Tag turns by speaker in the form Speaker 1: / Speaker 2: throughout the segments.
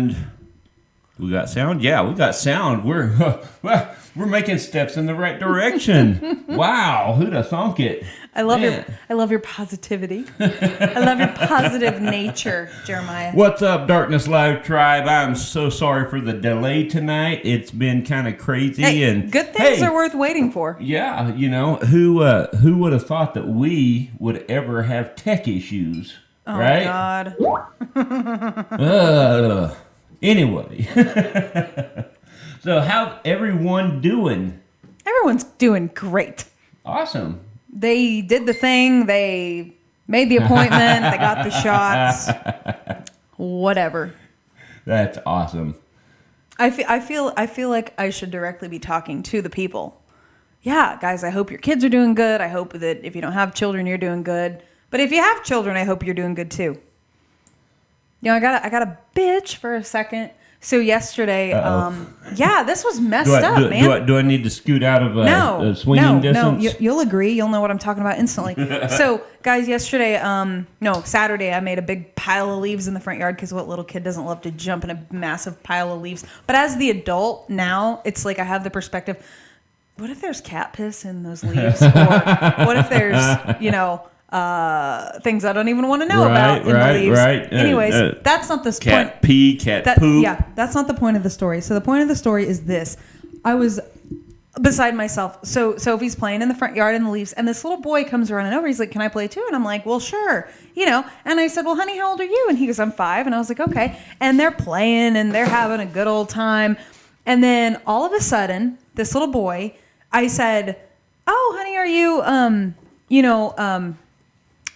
Speaker 1: And we got sound? Yeah, we got sound. We're making steps in the right direction. Wow, who'd have thunk it?
Speaker 2: I love your positivity. I love your positive nature, Jeremiah.
Speaker 1: What's up, Darkness Live Tribe? I'm so sorry for the delay tonight. It's been kind of crazy.
Speaker 2: Hey,
Speaker 1: and
Speaker 2: good things are worth waiting for.
Speaker 1: Yeah, who would have thought that we would ever have tech issues,
Speaker 2: oh,
Speaker 1: right?
Speaker 2: God.
Speaker 1: Anyway. So how's everyone doing?
Speaker 2: Everyone's doing great.
Speaker 1: Awesome.
Speaker 2: They did the thing. They made the appointment. They got the shots. Whatever.
Speaker 1: That's awesome.
Speaker 2: I feel like I should directly be talking to the people. Yeah, guys, I hope your kids are doing good. I hope that if you don't have children, you're doing good. But if you have children, I hope you're doing good too. I got a bitch for a second. So yesterday, this was messed up, man.
Speaker 1: Do I need to scoot out of a swinging distance?
Speaker 2: No, you'll agree. You'll know what I'm talking about instantly. So, guys, yesterday, Saturday, I made a big pile of leaves in the front yard because what little kid doesn't love to jump in a massive pile of leaves? But as the adult now, it's like I have the perspective, what if there's cat piss in those leaves? Or what if there's, things I don't even want to know about in the leaves. Right. Anyways, that's not the point.
Speaker 1: Cat pee, cat poop.
Speaker 2: Yeah, that's not the point of the story. So the point of the story is this. I was beside myself. So Sophie's playing in the front yard in the leaves, and this little boy comes running over. He's like, "Can I play too?" And I'm like, "Well, sure." And I said, "Well, honey, how old are you?" And he goes, "I'm 5." And I was like, "Okay." And they're playing, and they're having a good old time. And then all of a sudden, this little boy, I said, "Oh, honey, are you,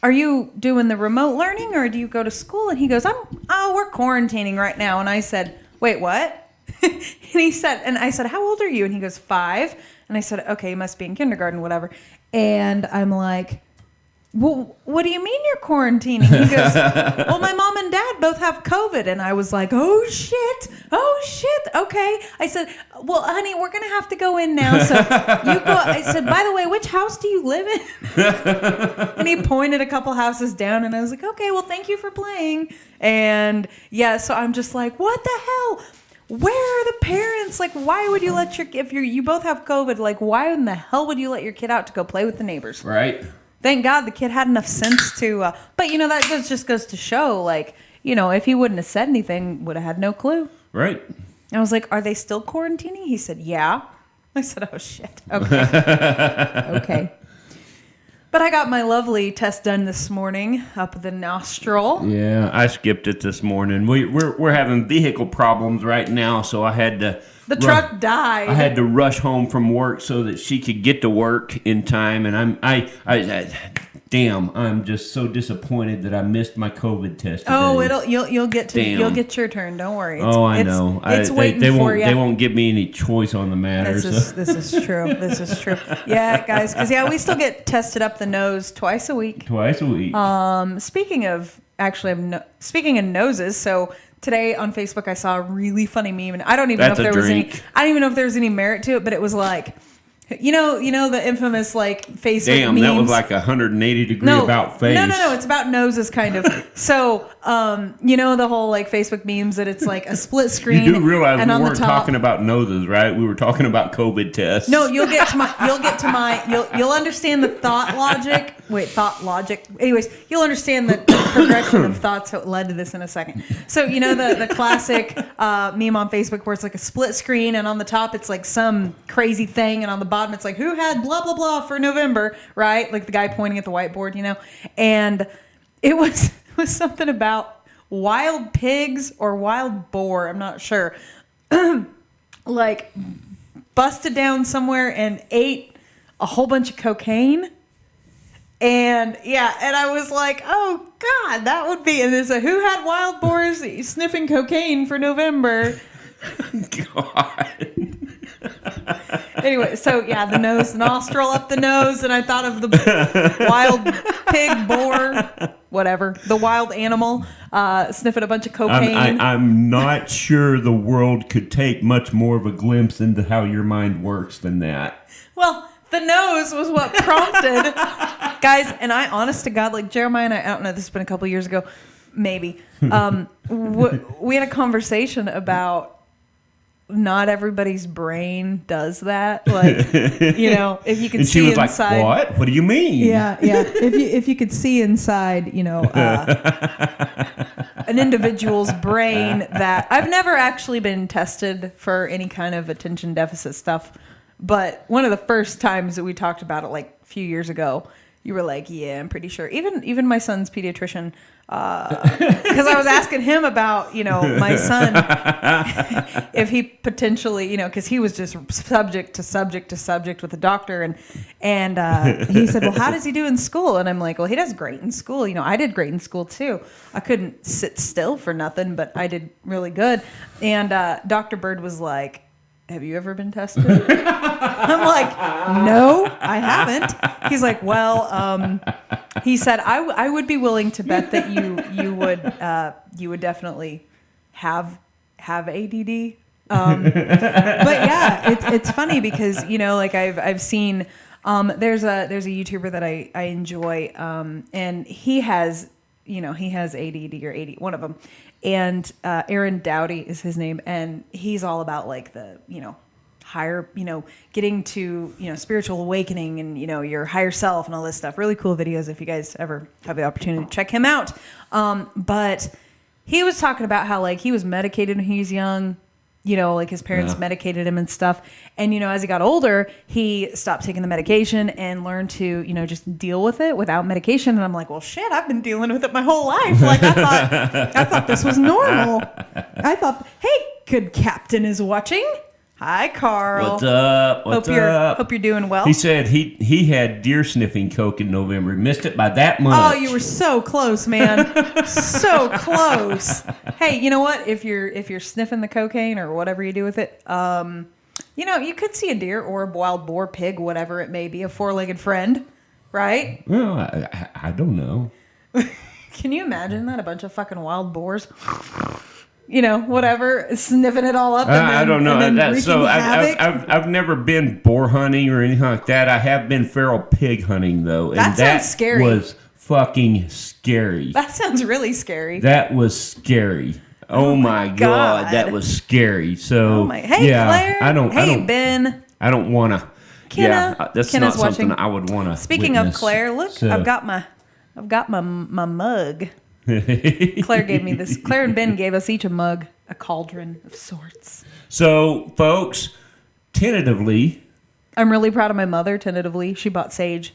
Speaker 2: are you doing the remote learning or do you go to school?" And he goes, we're quarantining right now. And I said, "Wait, what?" And I said, "How old are you?" And he goes, 5. And I said, "Okay, you must be in kindergarten, whatever." And I'm like, "Well, what do you mean you're quarantining?" He goes, "Well, my mom and dad both have COVID." And I was like, "Oh shit. Okay." I said, "Well, honey, we're going to have to go in now. So you go." I said, "By the way, which house do you live in?" And he pointed a couple houses down and I was like, "Okay, well, thank you for playing." And yeah, so I'm just like, what the hell? Where are the parents? Like, why would you let if you both have COVID, like, why in the hell would you let your kid out to go play with the neighbors?
Speaker 1: Right.
Speaker 2: Thank God the kid had enough sense to, but that just goes to show, like, if he wouldn't have said anything, would have had no clue.
Speaker 1: Right.
Speaker 2: I was like, "Are they still quarantining?" He said, "Yeah." I said, "Oh shit. Okay." Okay. But I got my lovely test done this morning up the nostril.
Speaker 1: Yeah, I skipped it this morning. We're having vehicle problems right now, so I had to.
Speaker 2: The truck died.
Speaker 1: I had to rush home from work so that she could get to work in time, and I'm just so disappointed that I missed my COVID test today.
Speaker 2: Oh, you'll get your turn. Don't worry.
Speaker 1: I know.
Speaker 2: It's waiting for you.
Speaker 1: They won't give me any choice on the matter.
Speaker 2: This is true. This is true. Yeah, guys, because we still get tested up the nose twice a week. Speaking of noses, so. Today on Facebook, I saw a really funny meme, and I don't even know if there was any merit to it, but it was like, the infamous like Facebook memes.
Speaker 1: Damn, that was like 180 degree about face.
Speaker 2: No, it's about noses, kind of. So, the whole like Facebook memes that it's like a split screen.
Speaker 1: You do realize we weren't talking about noses, right? We were talking about COVID tests.
Speaker 2: No, you'll understand the thought logic. Anyways, you'll understand the progression of thoughts that led to this in a second. So, the classic meme on Facebook where it's like a split screen, and on the top it's like some crazy thing, and on the bottom it's like, who had blah, blah, blah for November, right? Like the guy pointing at the whiteboard, And it was something about wild pigs or wild boar, I'm not sure. Like busted down somewhere and ate a whole bunch of cocaine. And I was like, oh God, that would be. And there's who had wild boars sniffing cocaine for November?
Speaker 1: God.
Speaker 2: Anyway, so the nose, nostril up the nose, and I thought of the wild pig, boar, whatever, the wild animal sniffing a bunch of cocaine.
Speaker 1: I'm not sure the world could take much more of a glimpse into how your mind works than that.
Speaker 2: Well, the nose was what prompted, guys, and I, honest to God, like Jeremiah and I don't know, this has been a couple years ago, maybe. We had a conversation about not everybody's brain does that. Like, you know, if you could
Speaker 1: And she
Speaker 2: see
Speaker 1: was
Speaker 2: inside.
Speaker 1: like, what? What do you mean?
Speaker 2: Yeah. If you could see inside, you know, an individual's brain that I've never actually been tested for any kind of attention deficit stuff. But one of the first times that we talked about it, like a few years ago, you were like, yeah, I'm pretty sure. Even my son's pediatrician, because I was asking him about, you know, my son, if he potentially, you know, because he was just subject to subject with the doctor. And he said, well, how does he do in school? And I'm like, well, he does great in school. You know, I did great in school too. I couldn't sit still for nothing, but I did really good. And Dr. Bird was like, have you ever been tested? I'm like, no, I haven't. He's like, well, he said, I would be willing to bet that you would definitely have ADD. But yeah, it's funny because, you know, like I've seen, there's a YouTuber that I enjoy, and he has ADD or AD, one of them. And Aaron Dowdy is his name, and he's all about like the, you know, higher, you know, getting to, you know, spiritual awakening and, you know, your higher self and all this stuff. Really cool videos if you guys ever have the opportunity to check him out. But he was talking about how like he was medicated when he was young. You know, like his parents medicated him and stuff. And, you know, as he got older, he stopped taking the medication and learned to, you know, just deal with it without medication. And I'm like, well, shit, I've been dealing with it my whole life. Like, I thought this was normal. I thought, hey, good captain is watching. Hi, Carl.
Speaker 1: What's up? What's up?
Speaker 2: Hope you're doing well.
Speaker 1: He said he had deer sniffing coke in November. He missed it by that much.
Speaker 2: Oh, you were so close, man. So close. Hey, you know what? If you're sniffing the cocaine or whatever you do with it, you know, you could see a deer or a wild boar, pig, whatever it may be, a four-legged friend, right?
Speaker 1: Well, I don't know.
Speaker 2: Can you imagine that? A bunch of fucking wild boars, you know, whatever, sniffing it all up. And then,
Speaker 1: I don't know.
Speaker 2: And then
Speaker 1: So
Speaker 2: havoc.
Speaker 1: I've never been boar hunting or anything like that. I have been feral pig hunting though, and
Speaker 2: That sounds scary.
Speaker 1: Was fucking scary.
Speaker 2: That sounds really scary.
Speaker 1: That was scary. Oh my God, that was scary. So
Speaker 2: Hey,
Speaker 1: yeah,
Speaker 2: Claire. Ben.
Speaker 1: I don't want to.
Speaker 2: Kenna.
Speaker 1: That's
Speaker 2: Kenna's
Speaker 1: not something
Speaker 2: watching.
Speaker 1: I would want to.
Speaker 2: Speaking of Claire, look,
Speaker 1: So.
Speaker 2: I've got my mug. Claire gave me this. Claire and Ben gave us each a mug, a cauldron of sorts.
Speaker 1: So, folks, tentatively,
Speaker 2: I'm really proud of my mother. Tentatively, she bought sage.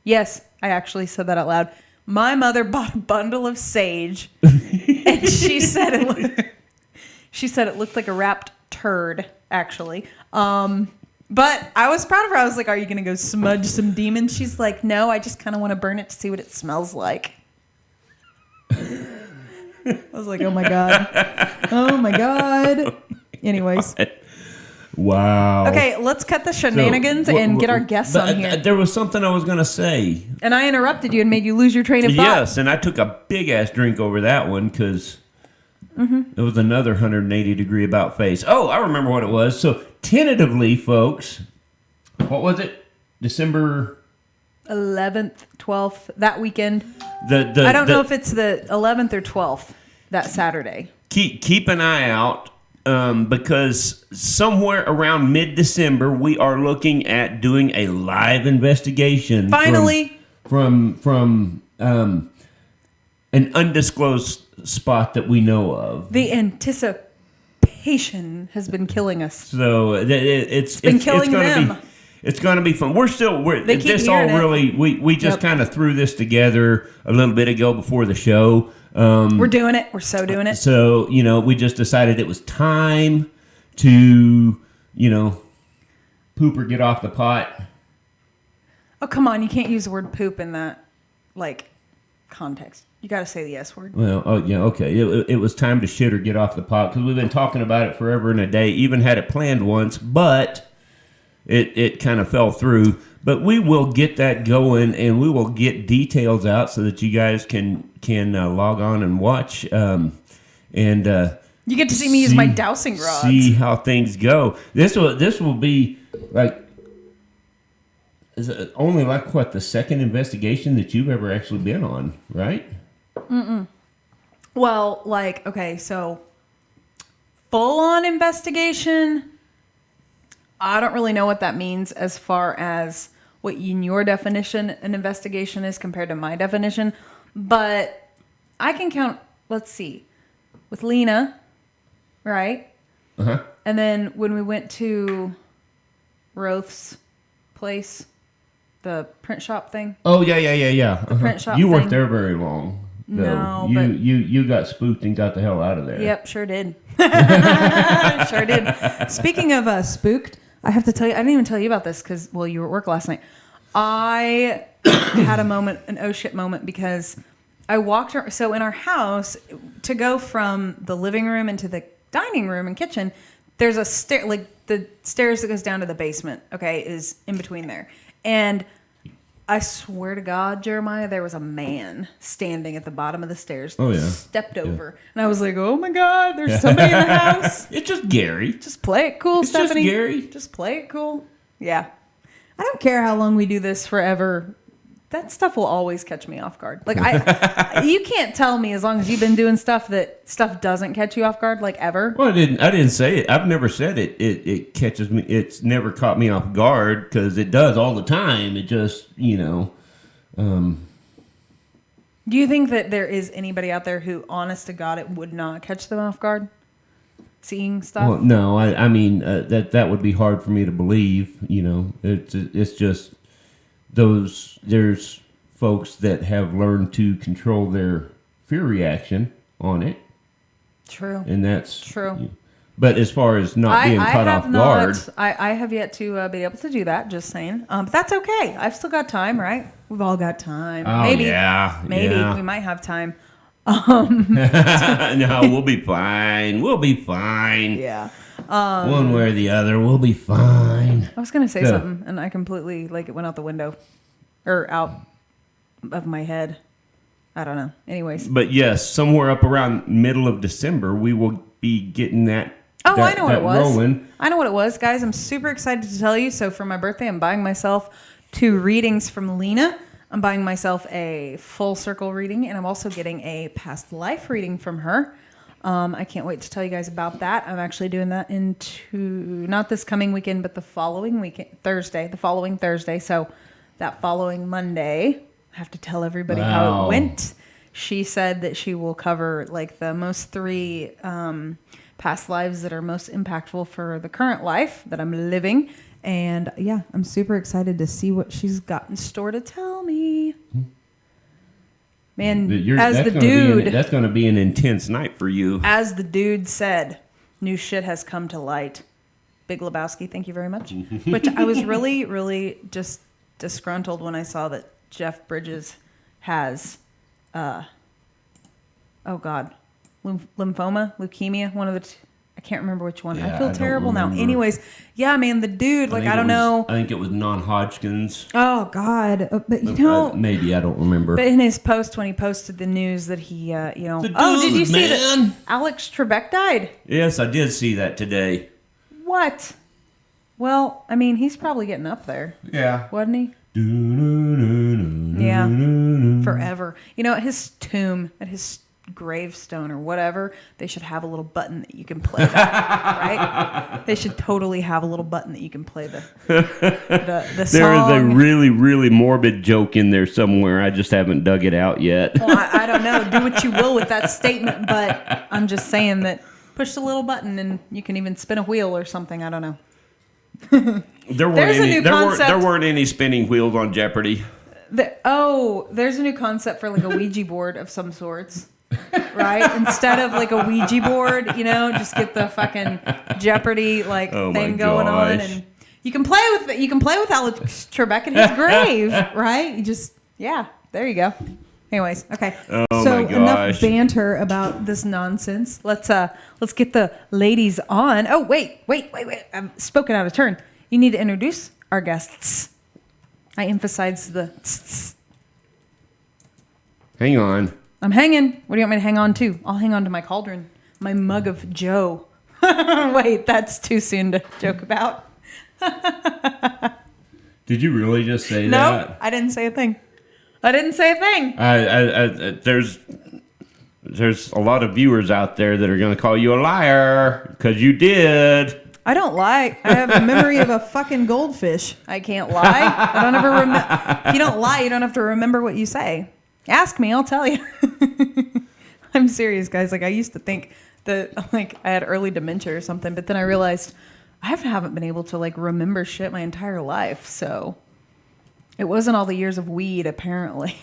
Speaker 2: Yes, I actually said that out loud. My mother bought a bundle of sage, and she said it looked like a wrapped turd, actually. But I was proud of her. I was like, "Are you gonna go smudge some demons?" She's like, "No, I just kind of want to burn it to see what it smells like." I was like, oh my God. Anyways.
Speaker 1: Wow.
Speaker 2: Okay, let's cut the shenanigans and get our guests on here.
Speaker 1: There was something I was going to say.
Speaker 2: And I interrupted you and made you lose your train of thought.
Speaker 1: Yes, and I took a big-ass drink over that one because it was another 180-degree about face. Oh, I remember what it was. So, tentatively, folks, what was it? December
Speaker 2: 11th, 12th, that weekend.
Speaker 1: I
Speaker 2: don't know if it's the 11th or 12th, that Saturday.
Speaker 1: Keep an eye out because somewhere around mid-December, we are looking at doing a live investigation.
Speaker 2: Finally.
Speaker 1: From an undisclosed spot that we know of.
Speaker 2: The anticipation has been killing us.
Speaker 1: So it's
Speaker 2: been killing them.
Speaker 1: It's going to be fun. We just kind of threw this together a little bit ago before the show.
Speaker 2: We're doing it. We're so doing it.
Speaker 1: So, you know, we just decided it was time to, you know, poop or get off the pot.
Speaker 2: Oh, come on. You can't use the word poop in that, like, context. You got to say the S word.
Speaker 1: Well, oh, yeah, okay. It was time to shit or get off the pot because we've been talking about it forever and a day. Even had it planned once, but it kind of fell through. But we will get that going, and we will get details out so that you guys can log on and watch. And
Speaker 2: you get to see me use my dowsing rods.
Speaker 1: See how things go. This will be like, is it only like what, the second investigation that you've ever actually been on, right?
Speaker 2: Well, like, okay, so full-on investigation, I don't really know what that means as far as what in your definition an investigation is compared to my definition. But I can count, let's see, with Lena, right?
Speaker 1: Uh-huh.
Speaker 2: And then when we went to Roth's place, the print shop thing.
Speaker 1: Oh, yeah. Uh-huh.
Speaker 2: Print shop
Speaker 1: You weren't
Speaker 2: thing.
Speaker 1: there very long.
Speaker 2: No,
Speaker 1: you,
Speaker 2: but
Speaker 1: you got spooked and got the hell out of there.
Speaker 2: Yep, sure did. Sure did. Speaking of spooked, I have to tell you, I didn't even tell you about this because, well, you were at work last night. I had a moment, an oh shit moment, because I walked, so in our house, to go from the living room into the dining room and kitchen, there's a stair, like the stairs that goes down to the basement, okay, is in between there. And I swear to God, Jeremiah, there was a man standing at the bottom of the stairs.
Speaker 1: Oh, yeah.
Speaker 2: Stepped over. And I was like, oh my God, there's somebody in the house.
Speaker 1: It's just Gary.
Speaker 2: Just play it cool,
Speaker 1: It's
Speaker 2: Stephanie.
Speaker 1: just Gary.
Speaker 2: Just play it cool. Yeah. I don't care how long we do this forever. That stuff will always catch me off guard. Like you can't tell me as long as you've been doing stuff that stuff doesn't catch you off guard, like ever.
Speaker 1: Well, I didn't say it. I've never said it. It catches me. It's never caught me off guard because it does all the time. It just,
Speaker 2: Do you think that there is anybody out there who, honest to God, it would not catch them off guard? Seeing stuff?
Speaker 1: Well, no. I mean that would be hard for me to believe. It's just there's folks that have learned to control their fear reaction on it.
Speaker 2: True.
Speaker 1: And that's
Speaker 2: true.
Speaker 1: But as far as not being caught off guard,
Speaker 2: I have yet to be able to do that. Just saying. But that's okay. I've still got time, right? We've all got time.
Speaker 1: Oh,
Speaker 2: maybe.
Speaker 1: yeah.
Speaker 2: Maybe
Speaker 1: Yeah.
Speaker 2: we might have time.
Speaker 1: No, we'll be fine. We'll be fine.
Speaker 2: Yeah.
Speaker 1: One way or the other, we'll be fine.
Speaker 2: I was gonna say
Speaker 1: Yeah.
Speaker 2: something, and I completely it went out the window, or out of my head. I don't know. Anyways.
Speaker 1: But yes, somewhere up around middle of December, we will be getting that.
Speaker 2: Oh,
Speaker 1: that,
Speaker 2: I know what
Speaker 1: that
Speaker 2: it was.
Speaker 1: Rolling.
Speaker 2: I know what it was, guys. I'm super excited to tell you. So for my birthday, I'm buying myself 2 readings from Lena. I'm buying myself a full circle reading, and I'm also getting a past life reading from her. I can't wait to tell you guys about that. I'm actually doing that not this coming weekend, but the following weekend, the following Thursday. So that following Monday, I have to tell everybody how
Speaker 1: Wow.
Speaker 2: it went. She said that she will cover like the most 3 past lives that are most impactful for the current life that I'm living. And yeah, I'm super excited to see what she's got in store to tell me. Man, as the dude,
Speaker 1: that's going to be an intense night for you.
Speaker 2: as the dude said, new shit has come to light. Big Lebowski, thank you very much. Which I was really, really just disgruntled when I saw that Jeff Bridges has, lymphoma, leukemia, one of the I can't remember which one.
Speaker 1: Yeah,
Speaker 2: I feel
Speaker 1: I don't
Speaker 2: terrible now.
Speaker 1: remember.
Speaker 2: Anyways, yeah, man, the dude, I don't know.
Speaker 1: I think it was non-Hodgkin's.
Speaker 2: Oh, God. But, you know.
Speaker 1: Maybe, I don't remember.
Speaker 2: But in his post, when he posted the news that he,
Speaker 1: The
Speaker 2: oh, did
Speaker 1: dude,
Speaker 2: you see that
Speaker 1: man.
Speaker 2: Alex Trebek died?
Speaker 1: Yes, I did see that today.
Speaker 2: What? Well, I mean, he's probably getting up there,
Speaker 1: Yeah.
Speaker 2: wasn't he? Yeah. Forever. You know, at his tomb, at his gravestone or whatever, they should have a little button that you can play that, right? They should totally have a little button that you can play the song.
Speaker 1: There is a really, really morbid joke in there somewhere. I just haven't dug it out yet.
Speaker 2: Well, I don't know. Do what you will with that statement, but I'm just saying that push the little button and you can even spin a wheel or something. I don't know.
Speaker 1: There
Speaker 2: There's a new concept.
Speaker 1: There weren't any spinning wheels on Jeopardy.
Speaker 2: There's a new concept for like a Ouija board of some sorts. Right? Instead of like a Ouija board, just get the fucking Jeopardy thing going on, and you can play with Alex Trebek in his grave, right? There you go. Anyways, okay.
Speaker 1: Oh
Speaker 2: So
Speaker 1: my gosh.
Speaker 2: enough banter about this nonsense. Let's get the ladies on. Oh wait. I'm spoken out of turn. You need to introduce our guests. I emphasize the tss.
Speaker 1: Hang on.
Speaker 2: I'm hanging. What do you want me to hang on to? I'll hang on to my cauldron, my mug of Joe. Wait, that's too soon to joke about.
Speaker 1: Did you really just say
Speaker 2: No,
Speaker 1: that?
Speaker 2: I didn't say a thing. I didn't say a thing.
Speaker 1: There's there's a lot of viewers out there that are going to call you a liar because you did.
Speaker 2: I don't lie. I have the memory of a fucking goldfish. I can't lie. I don't ever remember. If you don't lie, you don't have to remember what you say. Ask me, I'll tell you. I'm serious, guys. Like, I used to think that, like, I had early dementia or something, but then I realized I haven't been able to, like, remember shit my entire life. So it wasn't all the years of weed, apparently.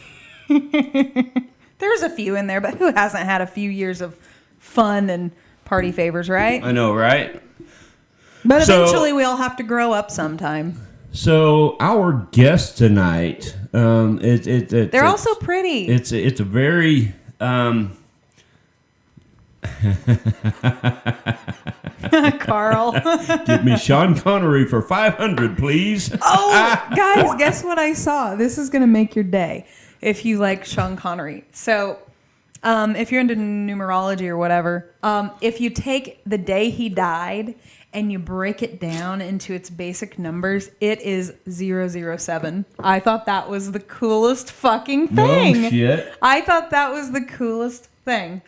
Speaker 2: There's a few in there, but who hasn't had a few years of fun and party favors, right?
Speaker 1: I know, right?
Speaker 2: But eventually we all have to grow up sometime.
Speaker 1: So our guest tonight,
Speaker 2: they're also pretty.
Speaker 1: It's a very
Speaker 2: Carl.
Speaker 1: Give me Sean Connery for 500, please.
Speaker 2: Oh, guys, guess what I saw? This is gonna make your day if you like Sean Connery. So, if you're into numerology or whatever, if you take the day he died and you break it down into its basic numbers, it is 007. I thought that was the coolest fucking thing.
Speaker 1: No shit.
Speaker 2: I thought that was the coolest thing.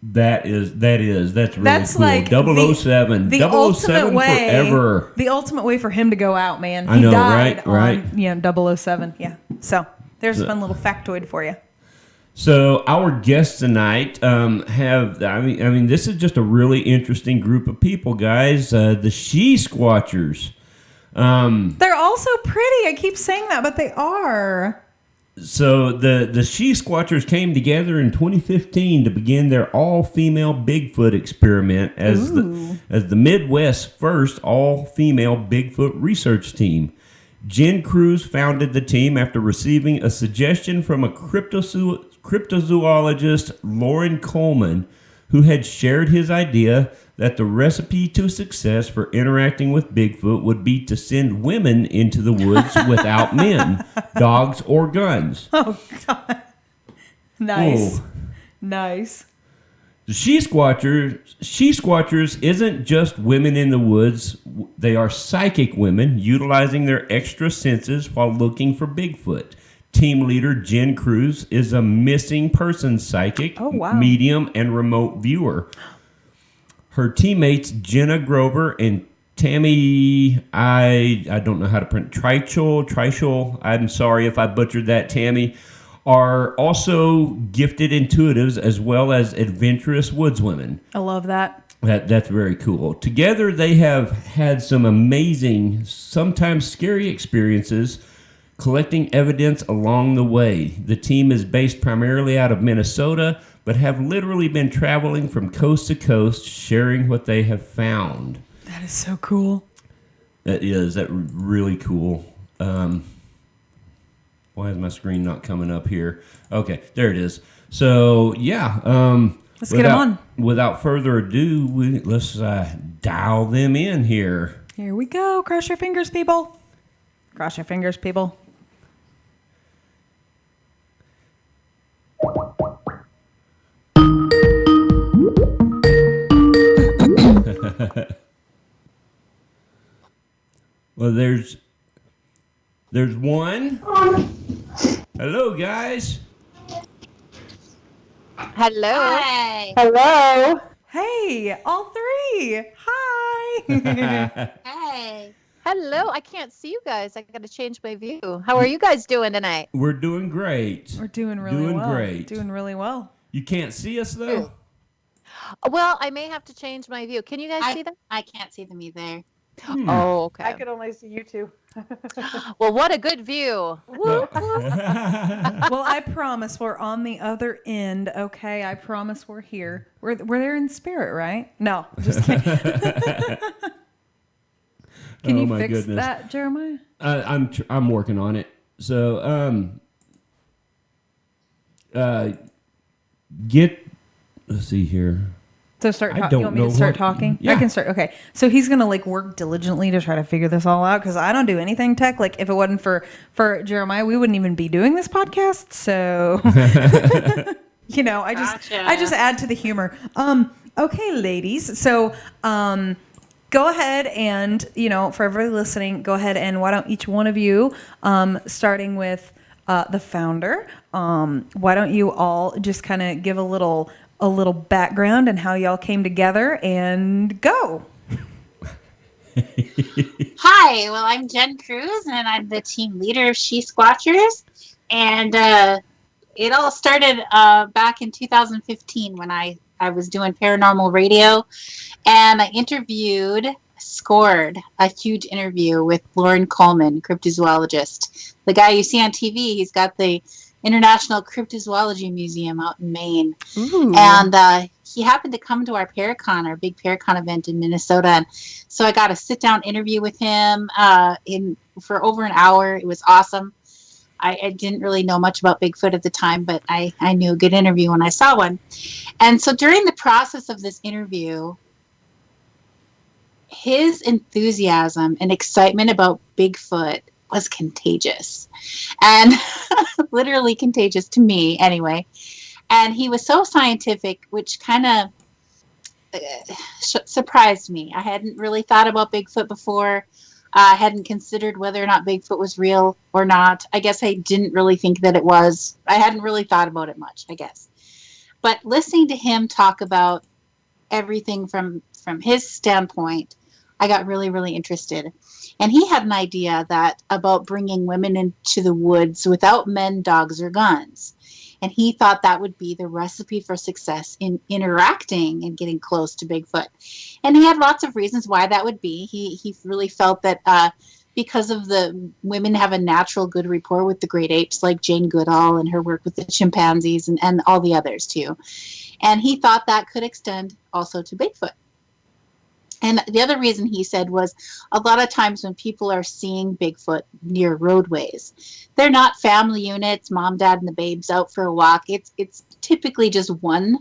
Speaker 1: That's really
Speaker 2: That's
Speaker 1: cool.
Speaker 2: like
Speaker 1: 007.
Speaker 2: the
Speaker 1: 007
Speaker 2: ultimate way,
Speaker 1: forever.
Speaker 2: The ultimate way for him to go out, man.
Speaker 1: I know,
Speaker 2: he died
Speaker 1: right?
Speaker 2: on 007. Yeah. So there's a fun little factoid for you.
Speaker 1: So our guests tonight this is just a really interesting group of people, guys. The She-Squatchers.
Speaker 2: They're also pretty. I keep saying that, but they are.
Speaker 1: So the She-Squatchers came together in 2015 to begin their all-female Bigfoot experiment as the Midwest's first all-female Bigfoot research team. Jen Cruz founded the team after receiving a suggestion from a cryptozoologist, Lauren Coleman, who had shared his idea that the recipe to success for interacting with Bigfoot would be to send women into the woods without men, dogs, or guns.
Speaker 2: Oh, God. Nice.
Speaker 1: Whoa.
Speaker 2: Nice.
Speaker 1: The She-Squatchers isn't just women in the woods. They are psychic women utilizing their extra senses while looking for Bigfoot. Team leader Jen Cruz is a missing person psychic, medium, and remote viewer. Her teammates Jenna Grover and Tammy, I don't know how to pronounce, Trichel, I'm sorry if I butchered that, Tammy, are also gifted intuitives as well as adventurous woodswomen.
Speaker 2: I love that.
Speaker 1: That's very cool. Together, they have had some amazing, sometimes scary experiences collecting evidence along the way. The team is based primarily out of Minnesota, but have literally been traveling from coast to coast, sharing what they have found.
Speaker 2: That is so cool.
Speaker 1: That's really cool. Why is my screen not coming up here? Okay, there it is. So, yeah.
Speaker 2: Let's get them on.
Speaker 1: Without further ado, let's dial them in here.
Speaker 2: Here we go. Cross your fingers, people. Cross your fingers, people.
Speaker 1: Well, there's one. Hello, guys.
Speaker 3: Hello.
Speaker 4: Hi.
Speaker 3: Hello.
Speaker 2: Hey, all three. Hi.
Speaker 4: Hey.
Speaker 3: Hello. I can't see you guys. I got to change my view. How are you guys doing tonight?
Speaker 1: We're doing great.
Speaker 2: We're doing really well.
Speaker 1: Great.
Speaker 2: Doing really well.
Speaker 1: You can't see us, though?
Speaker 3: Well, I may have to change my view. Can you guys see them?
Speaker 4: I can't see them either.
Speaker 3: Oh, okay.
Speaker 5: I could only see you two.
Speaker 3: Well, what a good view. Woo.
Speaker 2: Well, I promise we're on the other end, okay? I promise we're here. We're there in spirit, right? No, just kidding. Can you fix that, Jeremiah?
Speaker 1: I'm working on it. So, let's see here.
Speaker 2: So start talking. You want me to start talking?
Speaker 1: Yeah.
Speaker 2: I can start. Okay. So he's going to work diligently to try to figure this all out because I don't do anything tech. Like if it wasn't for Jeremiah, we wouldn't even be doing this podcast. So, I just add to the humor. Okay, ladies. So, go ahead and, for everybody listening, go ahead and why don't each one of you, starting with the founder. Why don't you all just kind of give a little background and how y'all came together and go?
Speaker 4: Hi, well, I'm Jen Cruz, and I'm the team leader of She-Squatchers. And it all started back in 2015 when I was doing paranormal radio, and I scored a huge interview with Lauren Coleman, cryptozoologist. The guy you see on TV, he's got the International Cryptozoology Museum out in Maine.
Speaker 2: Ooh.
Speaker 4: And he happened to come to our Paracon, our big Paracon event in Minnesota. And so I got a sit-down interview with him for over an hour. It was awesome. I didn't really know much about Bigfoot at the time, but I knew a good interview when I saw one. And so during the process of this interview, his enthusiasm and excitement about Bigfoot was contagious, and literally contagious to me anyway. And he was so scientific, which kind of surprised me. I hadn't really thought about Bigfoot before. I hadn't considered whether or not Bigfoot was real or not. I guess I didn't really think that it was. I hadn't really thought about it much, I guess. But listening to him talk about everything from his standpoint, I got really, really interested. And he had an idea about bringing women into the woods without men, dogs, or guns. And he thought that would be the recipe for success in interacting and getting close to Bigfoot. And he had lots of reasons why that would be. He really felt that because of the women have a natural good rapport with the great apes, like Jane Goodall and her work with the chimpanzees and all the others too. And he thought that could extend also to Bigfoot. And the other reason he said was a lot of times when people are seeing Bigfoot near roadways, they're not family units, mom, dad, and the babes out for a walk. It's typically just one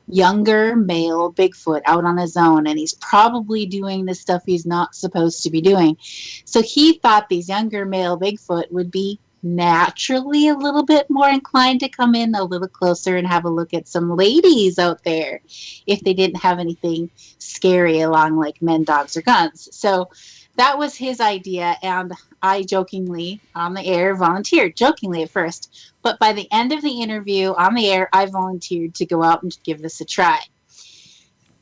Speaker 4: younger male Bigfoot out on his own, and he's probably doing the stuff he's not supposed to be doing. So he thought these younger male Bigfoot would be naturally a little bit more inclined to come in a little closer and have a look at some ladies out there if they didn't have anything scary along like men, dogs, or guns. So that was his idea, and I jokingly on the air volunteered, jokingly at first, but by the end of the interview on the air, I volunteered to go out and give this a try.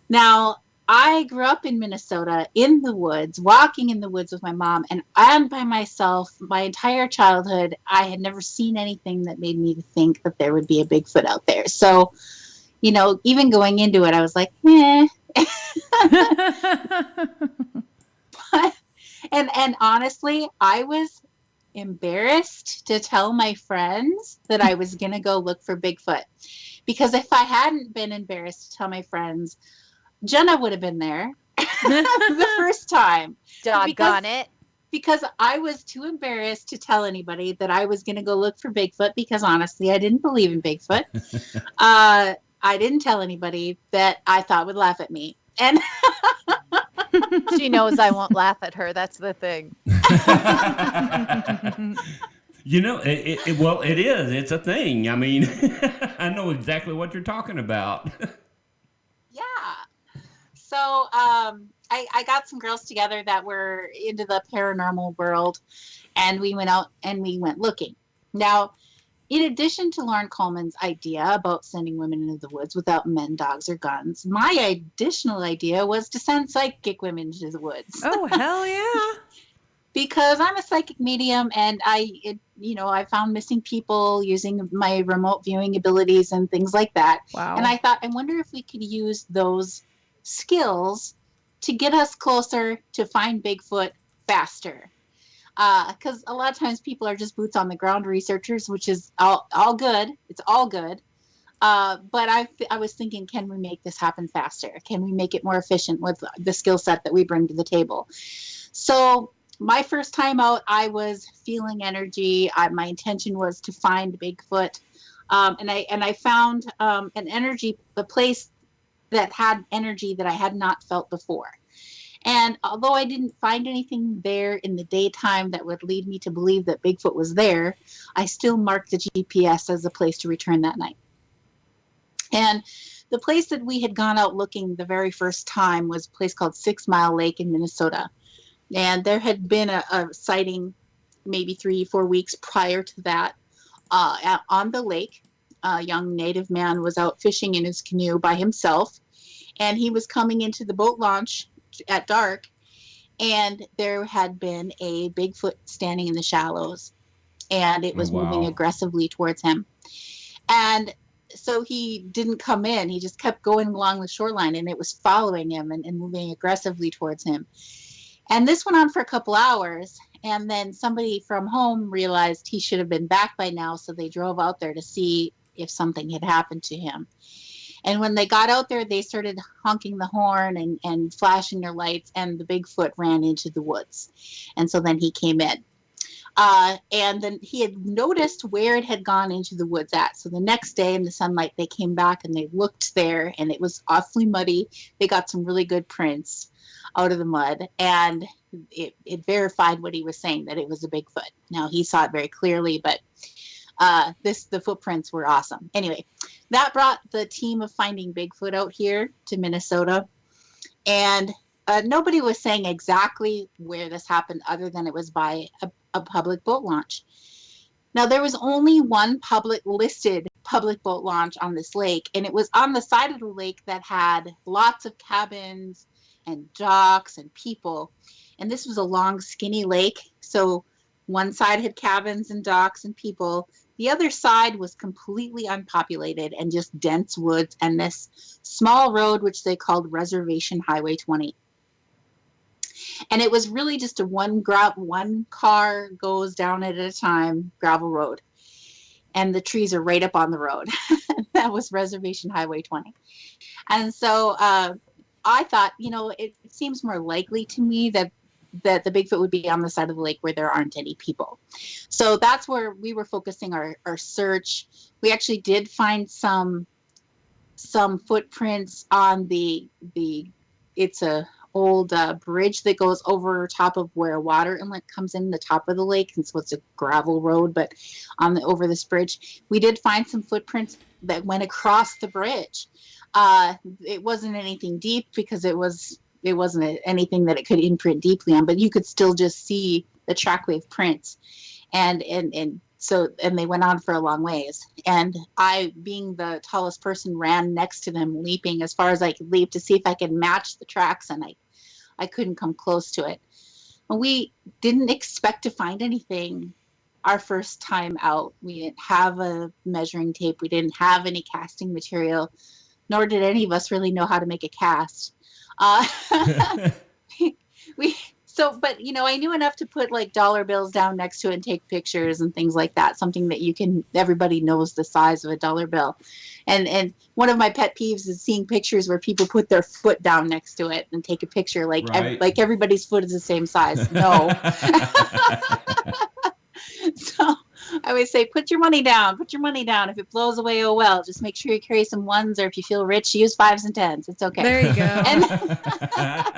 Speaker 4: Now, I grew up in Minnesota in the woods, walking in the woods with my mom, and I'm by myself. My entire childhood, I had never seen anything that made me think that there would be a Bigfoot out there. So, even going into it, I was like, eh. And honestly, I was embarrassed to tell my friends that I was going to go look for Bigfoot. Because if I hadn't been embarrassed to tell my friends, Jenna would have been there the first time.
Speaker 3: Doggone it.
Speaker 4: Because I was too embarrassed to tell anybody that I was going to go look for Bigfoot, because honestly, I didn't believe in Bigfoot. I didn't tell anybody that I thought would laugh at me. And
Speaker 3: She knows I won't laugh at her. That's the thing.
Speaker 1: It is. It's a thing. I mean, I know exactly what you're talking about.
Speaker 4: yeah. So I got some girls together that were into the paranormal world, and we went out and we went looking. Now, in addition to Lauren Coleman's idea about sending women into the woods without men, dogs, or guns, my additional idea was to send psychic women into the woods.
Speaker 2: Oh, hell yeah.
Speaker 4: Because I'm a psychic medium, and I found missing people using my remote viewing abilities and things like that.
Speaker 2: Wow.
Speaker 4: And I thought, I wonder if we could use those skills to get us closer to find Bigfoot faster. Because a lot of times people are just boots on the ground researchers, which is all good. It's all good. But I was thinking, can we make this happen faster? Can we make it more efficient with the skill set that we bring to the table? So my first time out, I was feeling energy. My intention was to find Bigfoot. And I found a place that had energy that I had not felt before. And although I didn't find anything there in the daytime that would lead me to believe that Bigfoot was there, I still marked the GPS as a place to return that night. And the place that we had gone out looking the very first time was a place called 6 Mile Lake in Minnesota. And there had been a sighting maybe 3-4 weeks prior to that on the lake. A young native man was out fishing in his canoe by himself, and he was coming into the boat launch at dark, and there had been a Bigfoot standing in the shallows, and it
Speaker 1: Oh,
Speaker 4: was moving
Speaker 1: wow.
Speaker 4: aggressively towards him. And so he didn't come in. He just kept going along the shoreline, and it was following him and moving aggressively towards him. And this went on for a couple hours. And then somebody from home realized he should have been back by now. So they drove out there to see if something had happened to him. And when they got out there, they started honking the horn and flashing their lights, and the Bigfoot ran into the woods. And so then he came in. And then he had noticed where it had gone into the woods at. So the next day in the sunlight, they came back and they looked there, and it was awfully muddy. They got some really good prints out of the mud, and it verified what he was saying, that it was a Bigfoot. Now, he saw it very clearly, but the footprints were awesome. Anyway, that brought the team of Finding Bigfoot out here to Minnesota, and nobody was saying exactly where this happened other than it was by a public boat launch. Now, there was only one listed public boat launch on this lake, and it was on the side of the lake that had lots of cabins and docks and people. And this was a long, skinny lake, so one side had cabins and docks and people. The other side was completely unpopulated and just dense woods and this small road, which they called Reservation Highway 20. And it was really just one car goes down at a time, gravel road. And the trees are right up on the road. That was Reservation Highway 20. And so I thought, it seems more likely to me that the Bigfoot would be on the side of the lake where there aren't any people. So that's where we were focusing our search. We actually did find some footprints on it's a old bridge that goes over top of where a water inlet comes in the top of the lake, and so it's a gravel road, but over this bridge we did find some footprints that went across the bridge. It wasn't anything deep because it wasn't anything that it could imprint deeply on, but you could still just see the trackwave prints, and they went on for a long ways. And I, being the tallest person, ran next to them, leaping as far as I could leap to see if I could match the tracks, and I couldn't come close to it. We didn't expect to find anything our first time out. We didn't have a measuring tape. We didn't have any casting material, nor did any of us really know how to make a cast. But I knew enough to put like dollar bills down next to it and take pictures and things like that. Something that everybody knows the size of a dollar bill. And one of my pet peeves is seeing pictures where people put their foot down next to it and take a picture like
Speaker 1: Right.
Speaker 4: like everybody's foot is the same size. No. So I always say, put your money down. If it blows away, oh well. Just make sure you carry some ones, or if you feel rich, use 5s and 10s. It's okay.
Speaker 2: There you go.
Speaker 4: And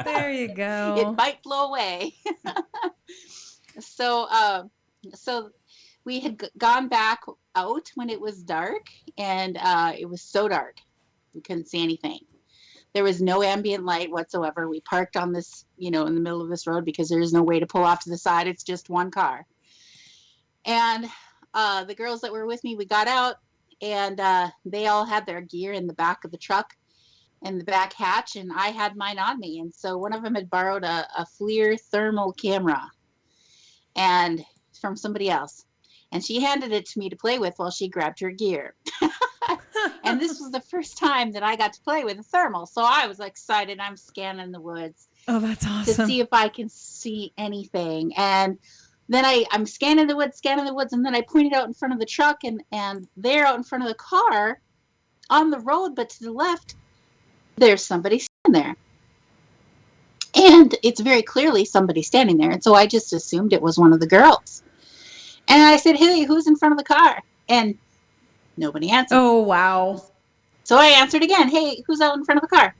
Speaker 2: There you go.
Speaker 4: it might blow away. So we had gone back out when it was dark, and it was so dark we couldn't see anything. There was no ambient light whatsoever. We parked on this, in the middle of this road because there is no way to pull off to the side. It's just one car. And the girls that were with me, we got out, and they all had their gear in the back of the truck, in the back hatch, and I had mine on me. And so one of them had borrowed a FLIR thermal camera and from somebody else. And she handed it to me to play with while she grabbed her gear. And this was the first time that I got to play with a thermal. So I was excited. I'm scanning the woods.
Speaker 2: Oh, that's awesome.
Speaker 4: To see if I can see anything. And then I'm scanning the woods, and then I pointed out in front of the truck, and there out in front of the car on the road, but to the left, there's somebody standing there. And it's very clearly somebody standing there. And so I just assumed it was one of the girls. And I said, hey, who's in front of the car? And nobody answered.
Speaker 2: Oh, wow.
Speaker 4: So I answered again, hey, who's out in front of the car?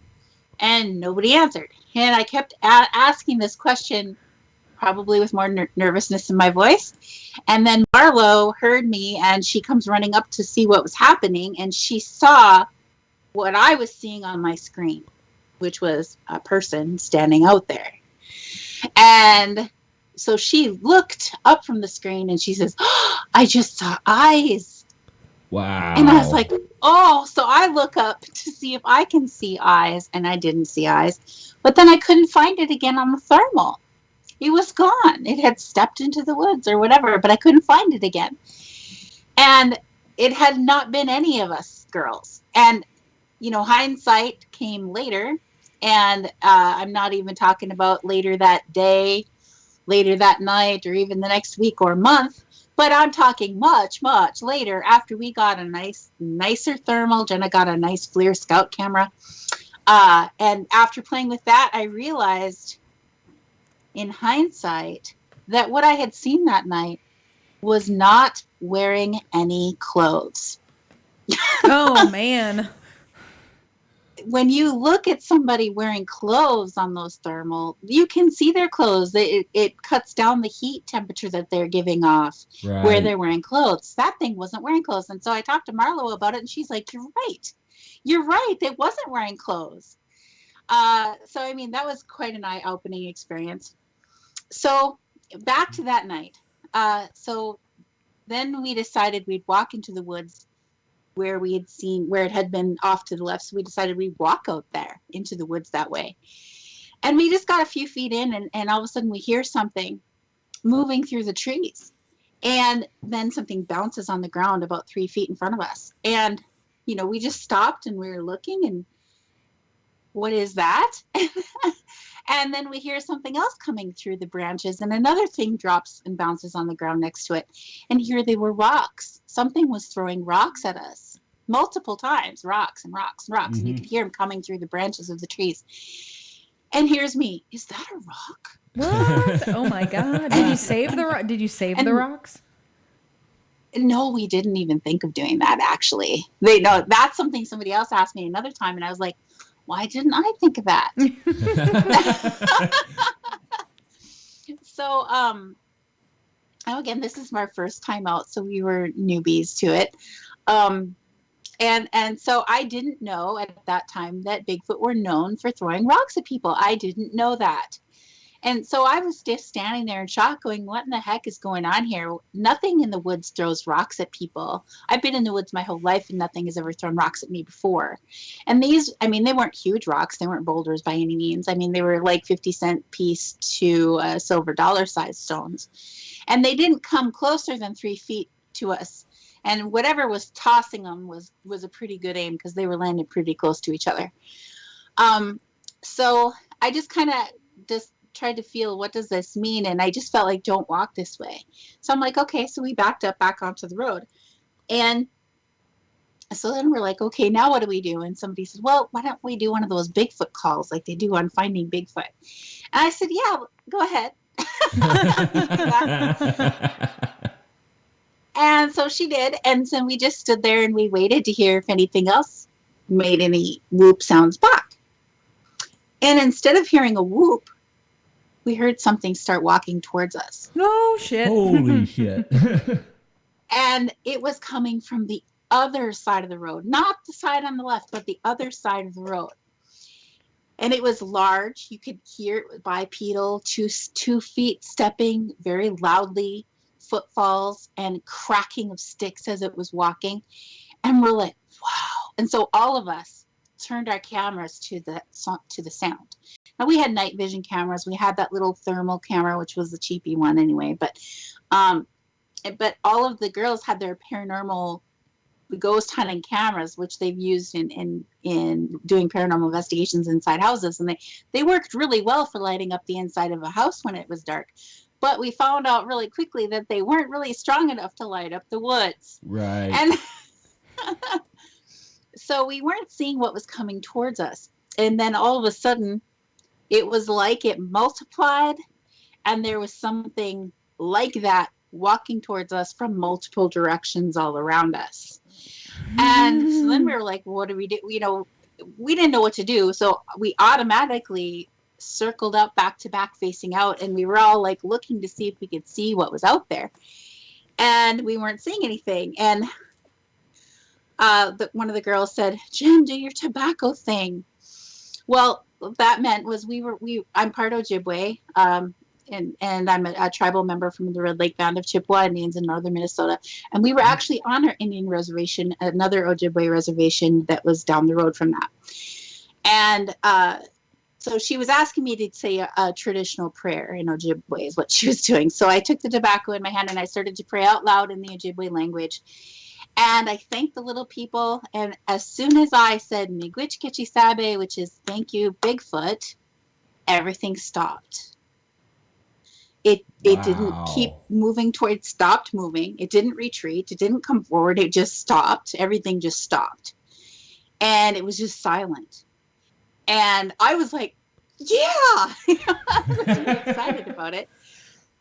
Speaker 4: And nobody answered. And I kept asking this question, probably with more nervousness in my voice. And then Marlo heard me, and she comes running up to see what was happening. And she saw what I was seeing on my screen, which was a person standing out there. And so she looked up from the screen, and she says, oh, I just saw eyes.
Speaker 1: Wow.
Speaker 4: And I was like, oh, so I look up to see if I can see eyes, and I didn't see eyes. But then I couldn't find it again on the thermal. It was gone. It had stepped into the woods or whatever, but I couldn't find it again. And it had not been any of us girls. And, hindsight came later. And I'm not even talking about later that day, later that night, or even the next week or month. But I'm talking much, much later after we got a nicer thermal. Jenna got a nice FLIR Scout camera. And after playing with that, I realized in hindsight that what I had seen that night was not wearing any clothes.
Speaker 2: Oh, man.
Speaker 4: When you look at somebody wearing clothes on those thermal, you can see their clothes. It cuts down the heat temperature that they're giving off where they're wearing clothes. That thing wasn't wearing clothes. And so I talked to Marlo about it, and she's like, you're right. You're right. It wasn't wearing clothes. So, I mean, that was quite an eye-opening experience. So back to that night. So then we decided we'd walk into the woods where it had been off to the left. So we decided we'd walk out there into the woods that way. And we just got a few feet in, and all of a sudden we hear something moving through the trees. And then something bounces on the ground about 3 feet in front of us. And, we just stopped and we were looking, and what is that? And then we hear something else coming through the branches, and another thing drops and bounces on the ground next to it. And here they were rocks. Something was throwing rocks at us multiple times, rocks and rocks and rocks. Mm-hmm. And you could hear them coming through the branches of the trees. And here's me. Is that a rock?
Speaker 2: What? Oh my God. Did you save the rocks?
Speaker 4: No, we didn't even think of doing that, actually. That's something somebody else asked me another time, and I was like, why didn't I think of that? So, again, this is our first time out, so we were newbies to it. And so I didn't know at that time that Bigfoot were known for throwing rocks at people. I didn't know that. And so I was just standing there in shock going, what in the heck is going on here? Nothing in the woods throws rocks at people. I've been in the woods my whole life, and nothing has ever thrown rocks at me before. And these, I mean, they weren't huge rocks. They weren't boulders by any means. I mean, they were like 50-cent piece to silver dollar size stones. And they didn't come closer than 3 feet to us. And whatever was tossing them was a pretty good aim, because they were landing pretty close to each other. So I just kind of tried to feel, what does this mean? And I just felt like, don't walk this way. So I'm like, okay. So we backed up back onto the road. And so then we're like, okay, now what do we do? And somebody said, well, why don't we do one of those Bigfoot calls like they do on Finding Bigfoot? And I said, yeah, go ahead. And so she did. And so we just stood there and we waited to hear if anything else made any whoop sounds back. And instead of hearing a whoop, we heard something start walking towards us.
Speaker 2: No shit.
Speaker 1: Holy shit.
Speaker 4: And it was coming from the other side of the road, not the side on the left, but the other side of the road. And it was large. You could hear it bipedal, 2 feet stepping very loudly, footfalls and cracking of sticks as it was walking. And we're like, wow. And so all of us turned our cameras to the sound. Now, we had night vision cameras. We had that little thermal camera, which was the cheapy one anyway. But all of the girls had their paranormal ghost hunting cameras, which they've used in doing paranormal investigations inside houses. And they worked really well for lighting up the inside of a house when it was dark. But we found out really quickly that they weren't really strong enough to light up the woods.
Speaker 1: Right.
Speaker 4: And so we weren't seeing what was coming towards us. And then all of a sudden, it was like it multiplied, and there was something like that walking towards us from multiple directions all around us. And so then we were like, what do we do? We didn't know what to do. So we automatically circled up back to back facing out, and we were all like looking to see if we could see what was out there. And we weren't seeing anything. And one of the girls said, Jen, do your tobacco thing. Well, what that meant was I'm part Ojibwe, and I'm a tribal member from the Red Lake Band of Chippewa Indians in northern Minnesota. And we were actually on our Indian reservation, another Ojibwe reservation that was down the road from that. And so she was asking me to say a traditional prayer in Ojibwe is what she was doing. So I took the tobacco in my hand and I started to pray out loud in the Ojibwe language. And I thanked the little people. And as soon as I said Miigwech Kichisabe, which is thank you, Bigfoot, everything stopped. It didn't keep moving it stopped moving. It didn't retreat. It didn't come forward. It just stopped. Everything just stopped. And it was just silent. And I was like, yeah, I was really excited about it.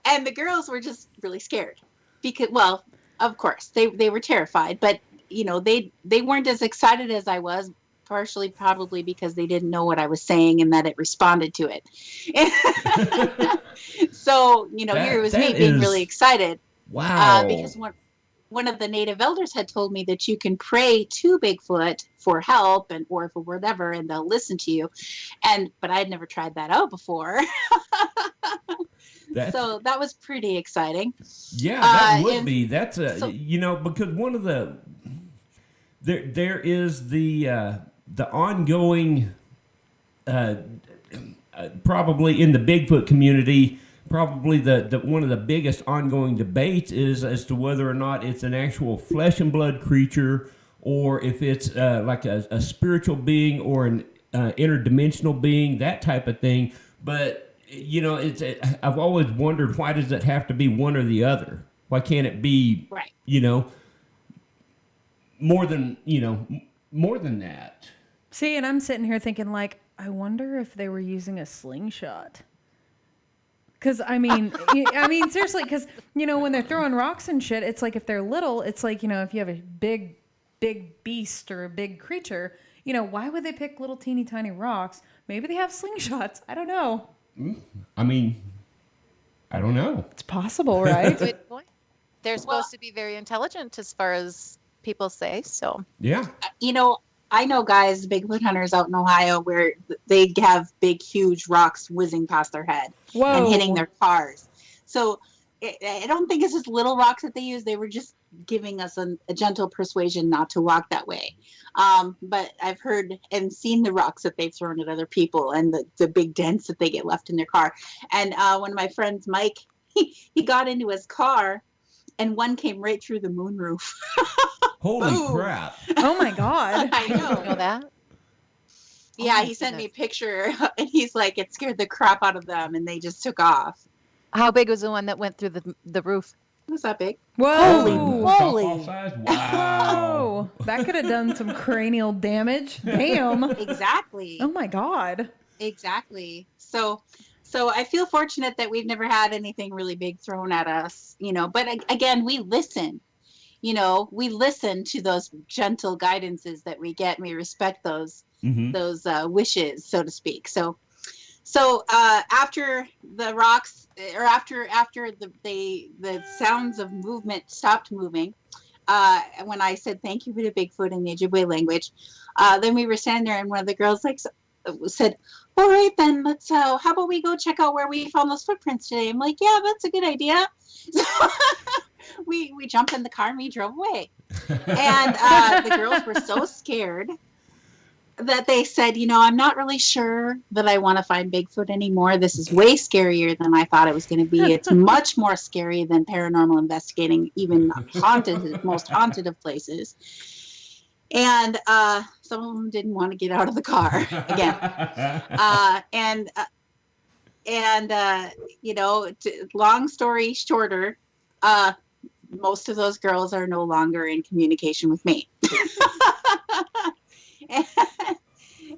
Speaker 4: And the girls were just really scared because, well, of course they were terrified, but they weren't as excited as I was, partially probably because they didn't know what I was saying and that it responded to it. So, here was me being really excited.
Speaker 1: Wow.
Speaker 4: Because one of the native elders had told me that you can pray to Bigfoot for help or for whatever, and they'll listen to you. But I had never tried that out before. So that was pretty exciting.
Speaker 1: Yeah, that would be. That's because one of the there is the ongoing probably in the Bigfoot community. Probably the one of the biggest ongoing debates is as to whether or not it's an actual flesh and blood creature or if it's like a spiritual being or an interdimensional being, that type of thing. But I've always wondered, why does it have to be one or the other? Why can't it be
Speaker 4: right?
Speaker 1: More than that?
Speaker 2: See, and I'm sitting here thinking, like, I wonder if they were using a slingshot. Because, I mean, seriously, because, when they're throwing rocks and shit, it's like if they're little, it's like, if you have a big beast or a big creature, why would they pick little teeny tiny rocks? Maybe they have slingshots. I don't know.
Speaker 1: I mean, I don't know.
Speaker 2: It's possible, right?
Speaker 3: Good point. They're supposed to be very intelligent as far as people say, so.
Speaker 1: Yeah.
Speaker 4: I know guys, Bigfoot hunters out in Ohio, where they have big, huge rocks whizzing past their head and hitting their cars. So I don't think it's just little rocks that they use. They were just giving us a gentle persuasion not to walk that way. But I've heard and seen the rocks that they've thrown at other people and the big dents that they get left in their car. And one of my friends, Mike, he got into his car and one came right through the moonroof.
Speaker 1: Holy
Speaker 4: Boom.
Speaker 1: crap.
Speaker 2: Oh my God.
Speaker 4: I know.
Speaker 3: You know that?
Speaker 4: Yeah, he sent me a picture and he's like, it scared the crap out of them and they just took off.
Speaker 3: How big was the one that went through the roof?
Speaker 4: It was that big.
Speaker 2: Whoa.
Speaker 1: Softball size? Wow.
Speaker 2: Whoa. That could have done some cranial damage. Damn.
Speaker 4: Exactly.
Speaker 2: Oh my God.
Speaker 4: Exactly. So I feel fortunate that we've never had anything really big thrown at us, but again, we listen. We listen to those gentle guidances that we get, and we respect those wishes, so to speak. So after the rocks, or after the sounds of movement stopped moving, when I said thank you to Bigfoot in the Ojibwe language, then we were standing there, and one of the girls said, "All right, then let's. How about we go check out where we found those footprints today?" I'm like, "Yeah, that's a good idea." So we jumped in the car and we drove away. And the girls were so scared that they said, I'm not really sure that I want to find Bigfoot anymore. This is way scarier than I thought it was going to be. It's much more scary than paranormal investigating, even most haunted of places. And some of them didn't want to get out of the car again. Long story shorter, most of those girls are no longer in communication with me.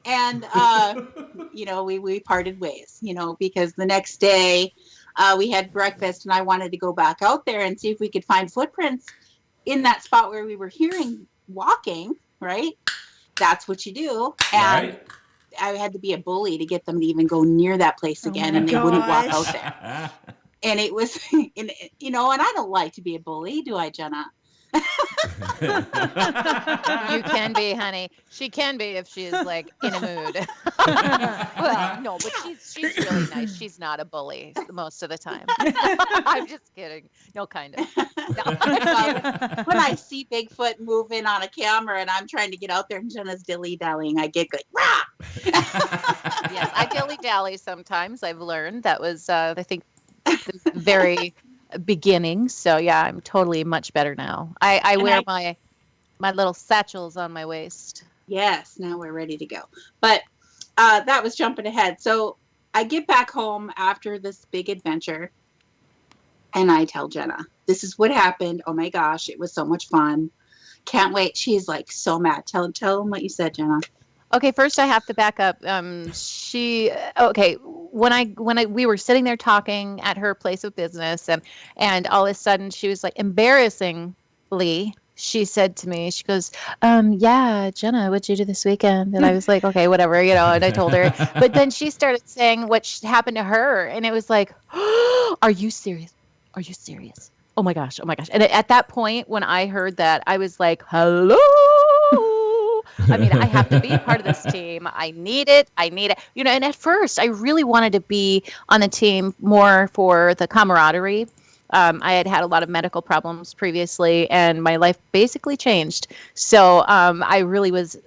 Speaker 4: and we parted ways, because the next day we had breakfast and I wanted to go back out there and see if we could find footprints in that spot where we were hearing walking, right? That's what you do. And
Speaker 1: Right.
Speaker 4: I had to be a bully to get them to even go near that place again, and they wouldn't walk out there. And it was, and I don't like to be a bully, do I, Jenna?
Speaker 3: You can be, honey. She can be if she is like in a mood. Well, no, but she's really nice. She's not a bully most of the time. I'm just kidding. No, kind of. No.
Speaker 4: When I see Bigfoot moving on a camera and I'm trying to get out there and Jenna's dilly-dallying, I get good. Rah!
Speaker 3: Yes, I dilly-dally sometimes. I've learned that was, I think, the very beginning. So yeah, I'm totally much better now. I wear my little satchels on my waist.
Speaker 4: Yes, now we're ready to go. But that was jumping ahead. So I get back home after this big adventure and I tell Jenna, this is what happened. Oh my gosh, it was so much fun. Can't wait. She's like so mad. Tell them what you said, Jenna.
Speaker 3: Okay, first I have to back up. We were sitting there talking at her place of business, and all of a sudden she was like, embarrassingly, she said to me, she goes, yeah, Jenna, what'd you do this weekend? And I was like, okay, whatever, and I told her. But then she started saying what happened to her, and it was like, are you serious? Are you serious? Oh my gosh. And at that point, when I heard that, I was like, hello. I mean, I have to be part of this team. I need it. And at first, I really wanted to be on the team more for the camaraderie. I had a lot of medical problems previously, and my life basically changed. So I really was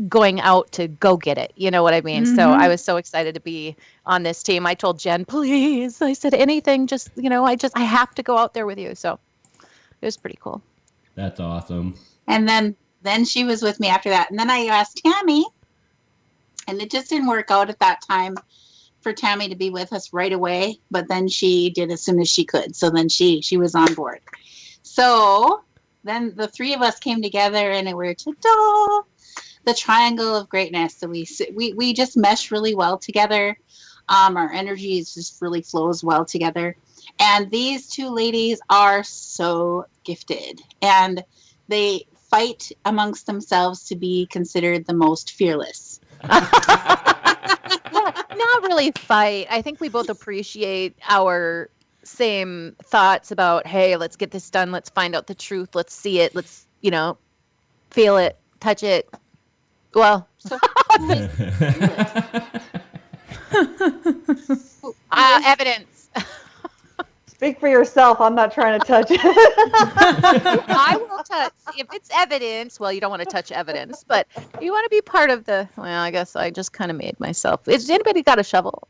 Speaker 3: going out to go get it. You know what I mean? Mm-hmm. So I was so excited to be on this team. I told Jen, please, I said anything, just, I have to go out there with you. So it was pretty cool.
Speaker 1: That's awesome.
Speaker 4: And then she was with me after that. And then I asked Tammy, and it just didn't work out at that time for Tammy to be with us right away. But then she did as soon as she could. So then she was on board. So then the three of us came together and we're ta-da, the triangle of greatness. So we just mesh really well together. Our energy just really flows well together. And these two ladies are so gifted. And they fight amongst themselves to be considered the most fearless.
Speaker 3: Not really fight. I think we both appreciate our same thoughts about, hey, let's get this done. Let's find out the truth. Let's see it. Let's, feel it, touch it. Well, evidence.
Speaker 5: Speak for yourself. I'm not trying to touch it.
Speaker 3: I will touch. If it's evidence, well, you don't want to touch evidence, but you want to be part of the, well, I guess I just kind of made myself. Has anybody got a shovel?